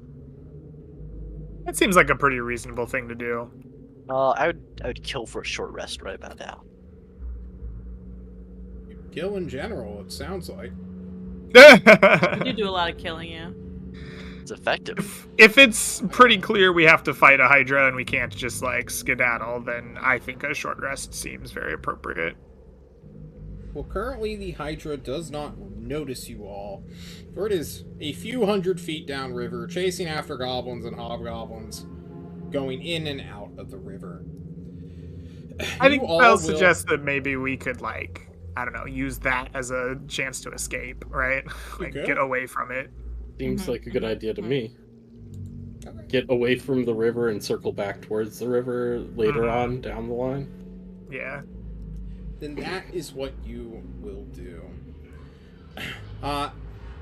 That seems like a pretty reasonable thing to do. I would kill for a short rest right about now. kill in general, it sounds like. We do a lot of killing, yeah. It's effective. If it's pretty clear we have to fight a Hydra and we can't just, like, skedaddle, then I think a short rest seems very appropriate. Well, currently the Hydra does not notice you all, for it is a few hundred feet downriver, chasing after goblins and hobgoblins, going in and out of the river. I think Bell suggests that maybe we could, like, I don't know, use that as a chance to escape, right? Like, get away from it. Seems like a good idea to me. Get away from the river and circle back towards the river later on down the line. Yeah. Then that is what you will do.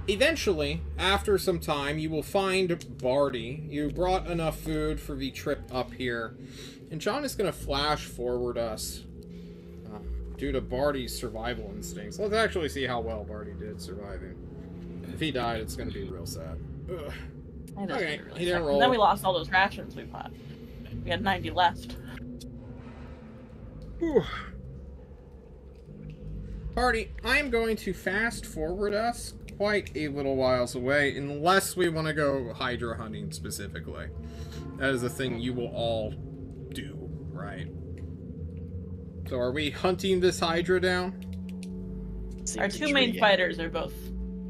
Eventually, after some time, you will find Barty. You brought enough food for the trip up here. And John is going to flash forward us due to Barty's survival instincts. Let's actually see how well Barty did surviving. If he died, it's going to be real sad. Ugh. Okay, really he didn't roll. Then we lost all those rations we bought. We had 90 left. Whew. Party, I am going to fast forward us quite a little whiles away, unless we want to go Hydra hunting specifically. That is a thing you will all do, right? So are we hunting this Hydra down? Our two main fighters are both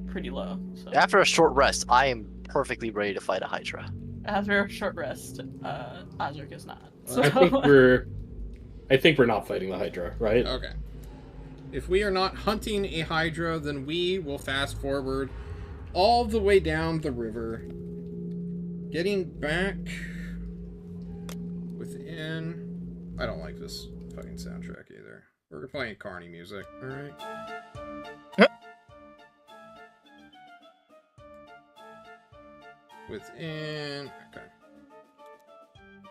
pretty low. So. After a short rest, I am perfectly ready to fight a Hydra. After a short rest, Ozric is not. So. I think we're not fighting the Hydra, right? Okay. If we are not hunting a Hydra, then we will fast forward all the way down the river, getting back within... I don't like this fucking soundtrack either. We're playing Carney music, alright? Within... Okay.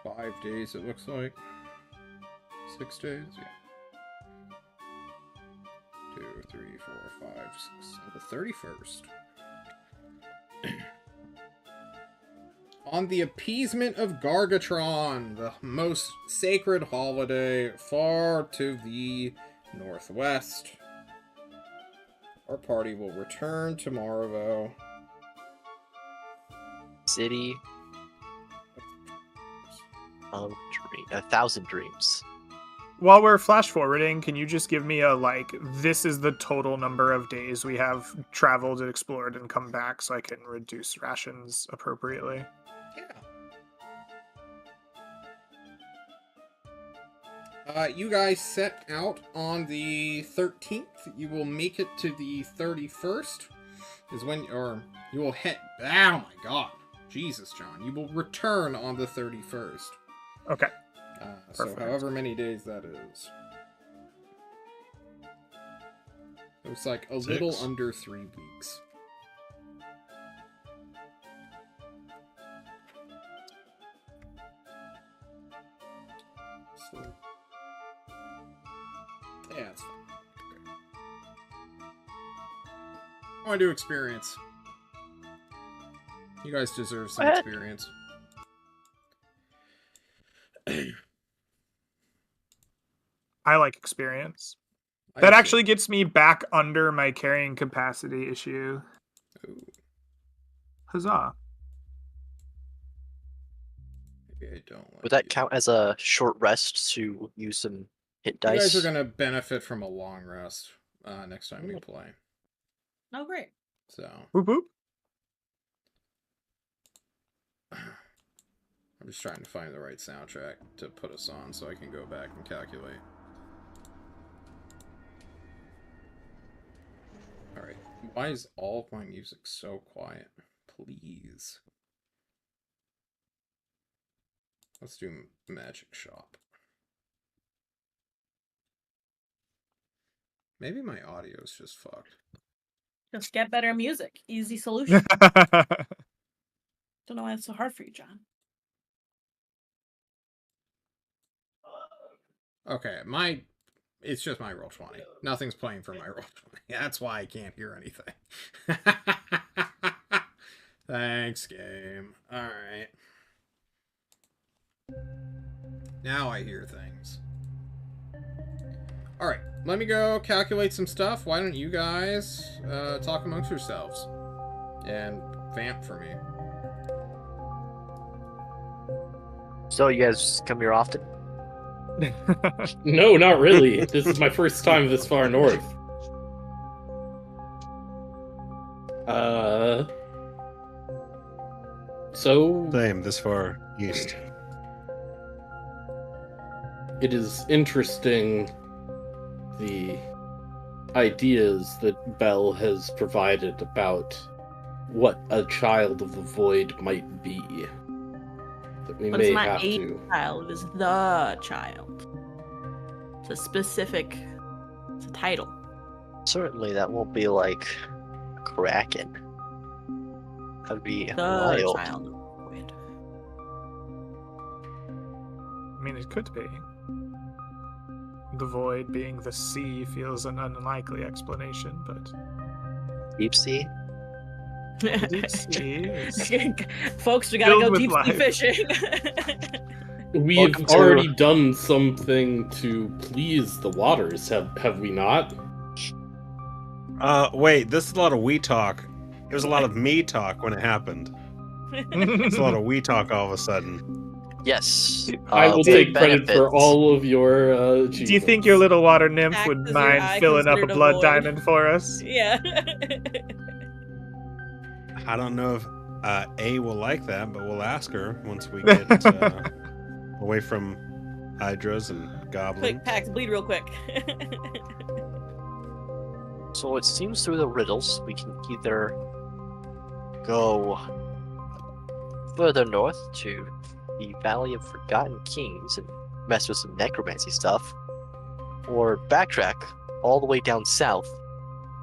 5 days, it looks like. 6 days? Yeah. 2, 3, 4, 5, 6. The 31st. On the appeasement of Gargatron, the most sacred holiday far to the northwest. Our party will return to Marvo. City of 1,000 dreams. While we're flash forwarding, can you just give me a, like, this is the total number of days we have traveled and explored and come back so I can reduce rations appropriately? Yeah. You guys set out on the 13th. You will make it to the 31st. Is when, or you will hit, oh my god. Jesus, John. You will return on the 31st. Okay. So however many days that is. It's like a little under 3 weeks. So, yeah, it's fine. Okay. I want to do experience. You guys deserve some experience. I like experience. That actually gets me back under my carrying capacity issue. Ooh. Huzzah. Maybe I don't like Would that count as a short rest to use some hit dice? You guys are going to benefit from a long rest next time we play. Oh, great. So. Whoop whoop. I'm just trying to find the right soundtrack to put us on so I can go back and calculate. Alright, why is all of my music so quiet? Please. Let's do Magic Shop. Maybe my audio's just fucked. Just get better music. Easy solution. Don't know why it's so hard for you, John. Okay, it's just my Roll20. Nothing's playing for my Roll20. That's why I can't hear anything. Thanks, game. Alright. Now I hear things. Alright, let me go calculate some stuff. Why don't you guys talk amongst yourselves? And vamp for me. So you guys come here often? No, not really. This is my first time this far north. So Same, this far east. it is interesting the ideas that Bell has provided about what a child of the void might be. That we But may it's not have a to. child, it is the child. It's a specific, it's a title. Certainly that won't be like Kraken. That'd be The wild. child of the void. I mean, it could be. The void being the sea feels an unlikely explanation, but Deep sea? deep sea is Folks, we gotta Filled go with deep sea life. fishing. We Welcome have to- already done something to please the waters, have we not? Wait, this is a lot of we talk. It was a lot of me talk when it happened. It's a lot of we talk all of a sudden. Yes. I will With take credit benefits. for all of your achievements. Do you think your little water nymph Act would as your mind eye filling up a considered a blood void. diamond for us? Yeah. I don't know if A will like that, but we'll ask her once we get away from Hydras and goblins. Quick, Pax, bleed real quick. So it seems through the riddles we can either go further north to the Valley of Forgotten Kings and mess with some necromancy stuff, or backtrack all the way down south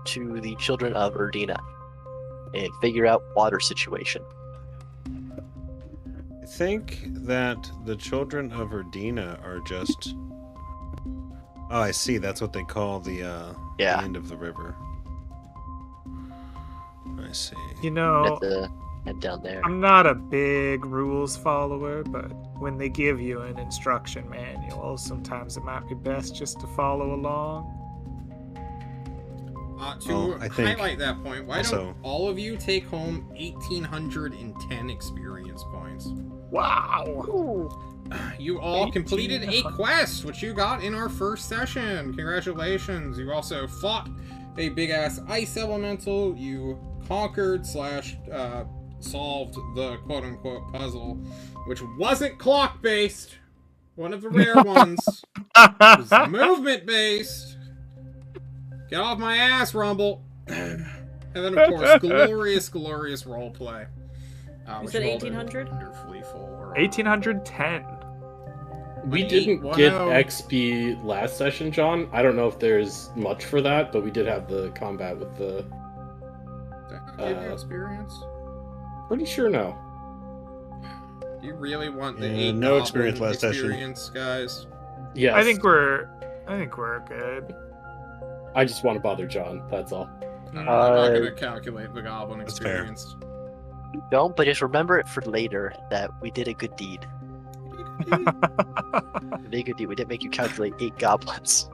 to the Children of Erdina and figure out water situation. I think that the children of Erdina are just. Oh, I see. That's what they call the Yeah. end of the river. I see. You know, At the head down there. I'm not a big rules follower, but when they give you an instruction manual, sometimes it might be best just to follow along. To Oh, I think highlight that point, why also- don't all of you take home 1,810 experience points? Wow! You all completed a 1,800. quest, which you got in our first session. Congratulations. You also fought a big-ass ice elemental. You conquered / solved the quote-unquote puzzle, which wasn't clock-based. One of the rare ones. It was movement-based. Get off my ass, Rumble. And then, of course, glorious roleplay. You which said rolled 1,800? Wonderfully full. 1810. We 1-8, didn't 1-0. get XP last session, John. I don't know if there's much for that, but we did have the combat with the... Did that give you experience? Pretty sure no. Do you really want the Yeah, 8 no goblin experience last session. experience, guys? Yes. I think we're good. I just want to bother John, that's all. I'm not gonna calculate the goblin That's fair. experience. Don't, but just remember it for later that we did a good deed. We did a good deed. We didn't make you calculate 8 goblins.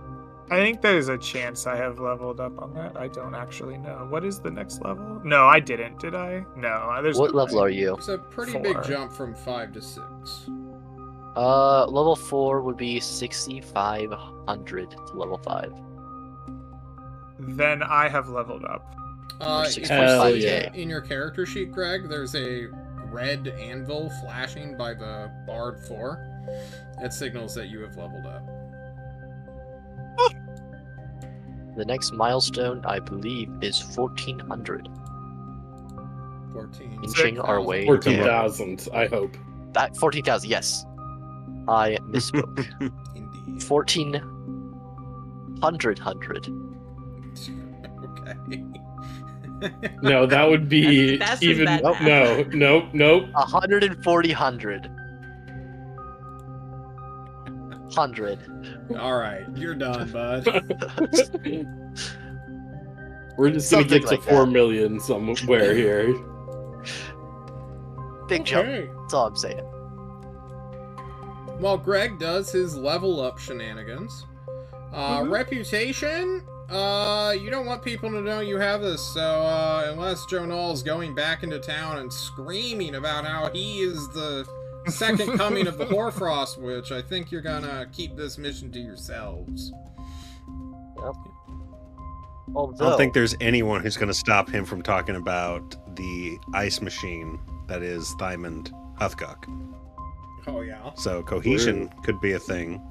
I think there's a chance I have leveled up on that. I don't actually know. What is the next level? No, I didn't. Did I? No. There's What no level way. are you? It's a pretty big 4. jump from 5 to 6. Level 4 would be 6,500 to level 5. Then I have leveled up. Or If you 6.5K. see yeah. in your character sheet, Greg, there's a red anvil flashing by the Bard 4. That signals that you have leveled up. The next milestone, I believe, is 1,400. 14. Inching our way. 14,000, I hope. That 14,000, yes. I misspoke. Indeed. 1,400. Okay. No, that would be That's some even... bad No, math. nope. 140, 100. 100. Alright, you're done, bud. We're just gonna Something get to like 4 that. million somewhere here. Big jump. Okay. That's all I'm saying. While Greg does his level up shenanigans, Reputation? You don't want people to know you have this, so, unless Jonal's going back into town and screaming about how he is the second coming of the Hoarfrost Witch, I think you're gonna keep this mission to yourselves. Yep. I don't think there's anyone who's going to stop him from talking about the ice machine that is Thymond Huthcock. Oh, yeah. So cohesion could be a thing.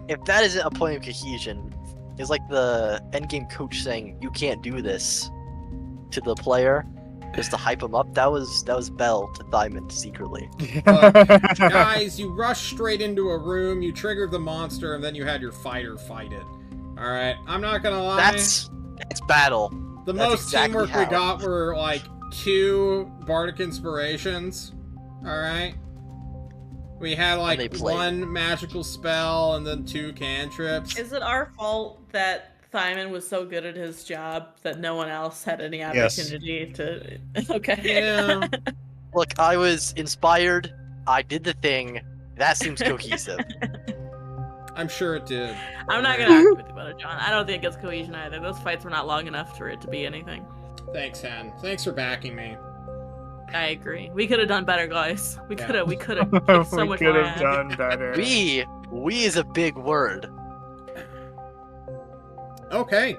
If that isn't a point of cohesion, it's like the endgame coach saying, "You can't do this," to the player, just to hype him up. That was Bell to Thymond secretly. Guys, you rushed straight into a room, you triggered the monster, and then you had your fighter fight it. Alright, I'm not gonna lie. That's battle. The That's most exactly teamwork how. we got were, like, 2 Bardic Inspirations. Alright? We had, they like, played. 1 magical spell and then 2 cantrips. Is it our fault that Thymond was so good at his job that no one else had any Yes. opportunity to... Okay. Yeah. Look, I was inspired. I did the thing. That seems cohesive. I'm sure it did. I'm not gonna argue with you about it, John. I don't think it's cohesion either. Those fights were not long enough for it to be anything. Thanks, Hen. Thanks for backing me. I agree. We could have done better, guys. We Yeah. could have kicked so We much could more have ass. done better. We is a big word. Okay.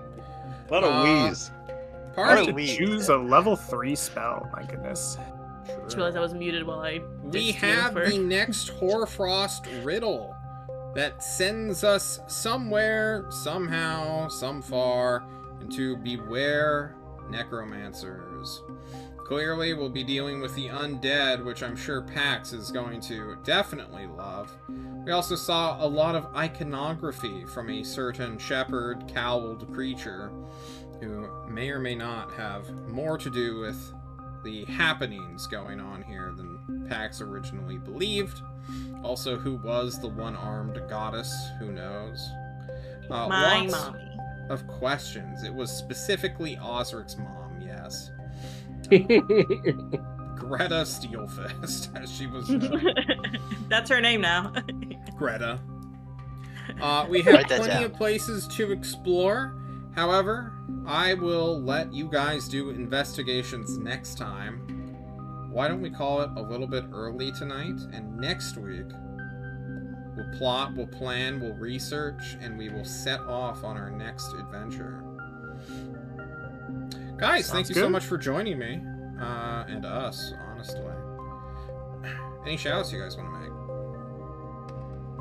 A lot of wheeze. I Part have to we- choose a level 3 spell. My goodness. Just realized I was muted while I We ditched you have for- the next Hoarfrost riddle that sends us somewhere, somehow, some far, into Beware Necromancers. Clearly, we'll be dealing with the undead, which I'm sure Pax is going to definitely love. We also saw a lot of iconography from a certain shepherd cowled creature, who may or may not have more to do with the happenings going on here than Pax originally believed. Also, who was the one-armed goddess? Who knows? My Lots mommy. of questions. It was specifically Osric's mom, yes. Greta Steelfist, as she was known. That's her name now. Greta. We have Write that plenty down. of places to explore. However, I will let you guys do investigations next time. Why don't we call it a little bit early tonight, and next week we'll plot, we'll plan, we'll research, and we will set off on our next adventure. Guys, thank Sounds you so good. much for joining me, and us, honestly. Any shout-outs you guys want to make?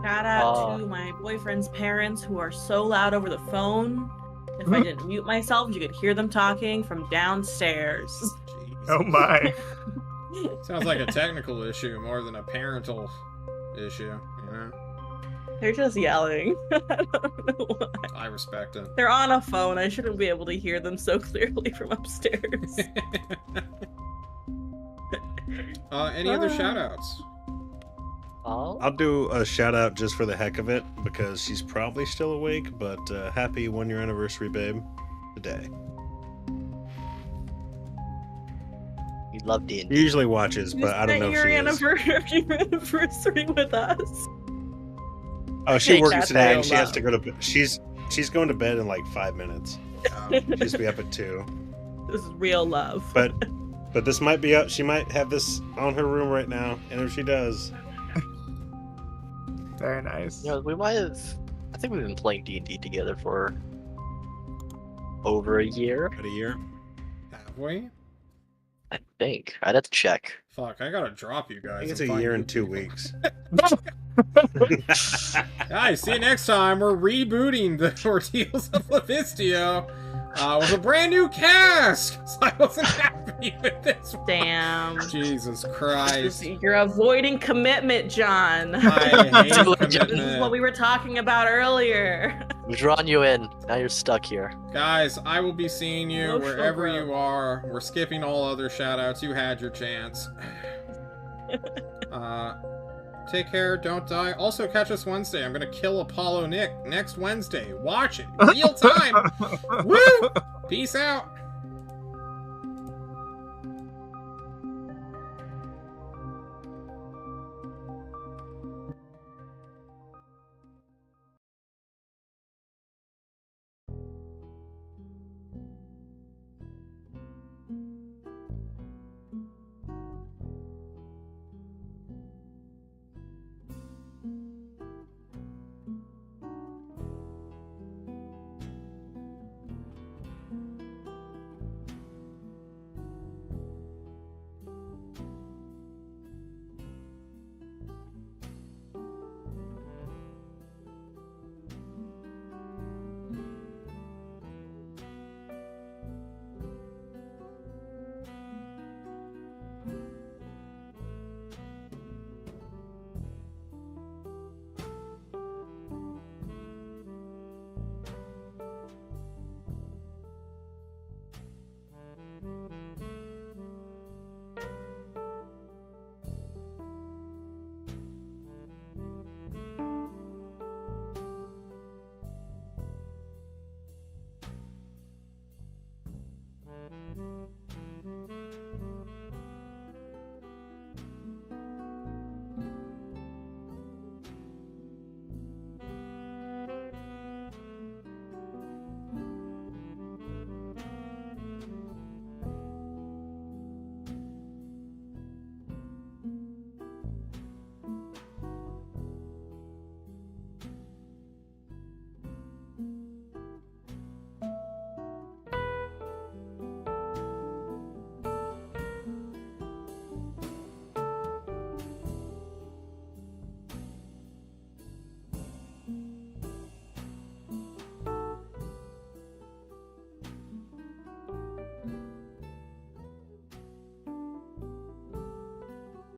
Shout out to my boyfriend's parents who are so loud over the phone. If I didn't mute myself, you could hear them talking from downstairs. Jeez. Oh my. Sounds like a technical issue more than a parental issue, you know? They're just yelling. I don't know why. I respect it. They're on a phone. I shouldn't be able to hear them so clearly from upstairs. Any other shout-outs? Oh, I'll do a shout out just for the heck of it because she's probably still awake. But happy 1-year anniversary, babe, today. we love D&D. She usually watches, but I don't know if your she is. anniversary with us. Oh, she Thanks, works that's today, real and she has love. to go to bed. She's going to bed in like 5 minutes. She's be up at 2. This is real love. But this might be up. She might have this on her room right now, and if she does, Very nice. You know, we might have. I think we've been playing D&D together for over a year. about a year. Have we? I think I'd have to check. Fuck, I gotta drop you I guys. think it's and a find year new and 2 people. weeks. Guys, see you next time. We're rebooting the Ordeals of Levistia with a brand new cast. So I wasn't happy with this one. Damn. Jesus Christ. You're avoiding commitment, John. I hate This This is what we commitment. were talking about earlier. We've drawn you in. Now you're stuck here. Guys, I will be seeing you Emotional wherever growth. you are. We're skipping all other shoutouts. You had your chance. Take care, don't die. Also, catch us Wednesday. I'm gonna kill Apollo Nick next Wednesday. Watch it. Real time. Woo! Peace out.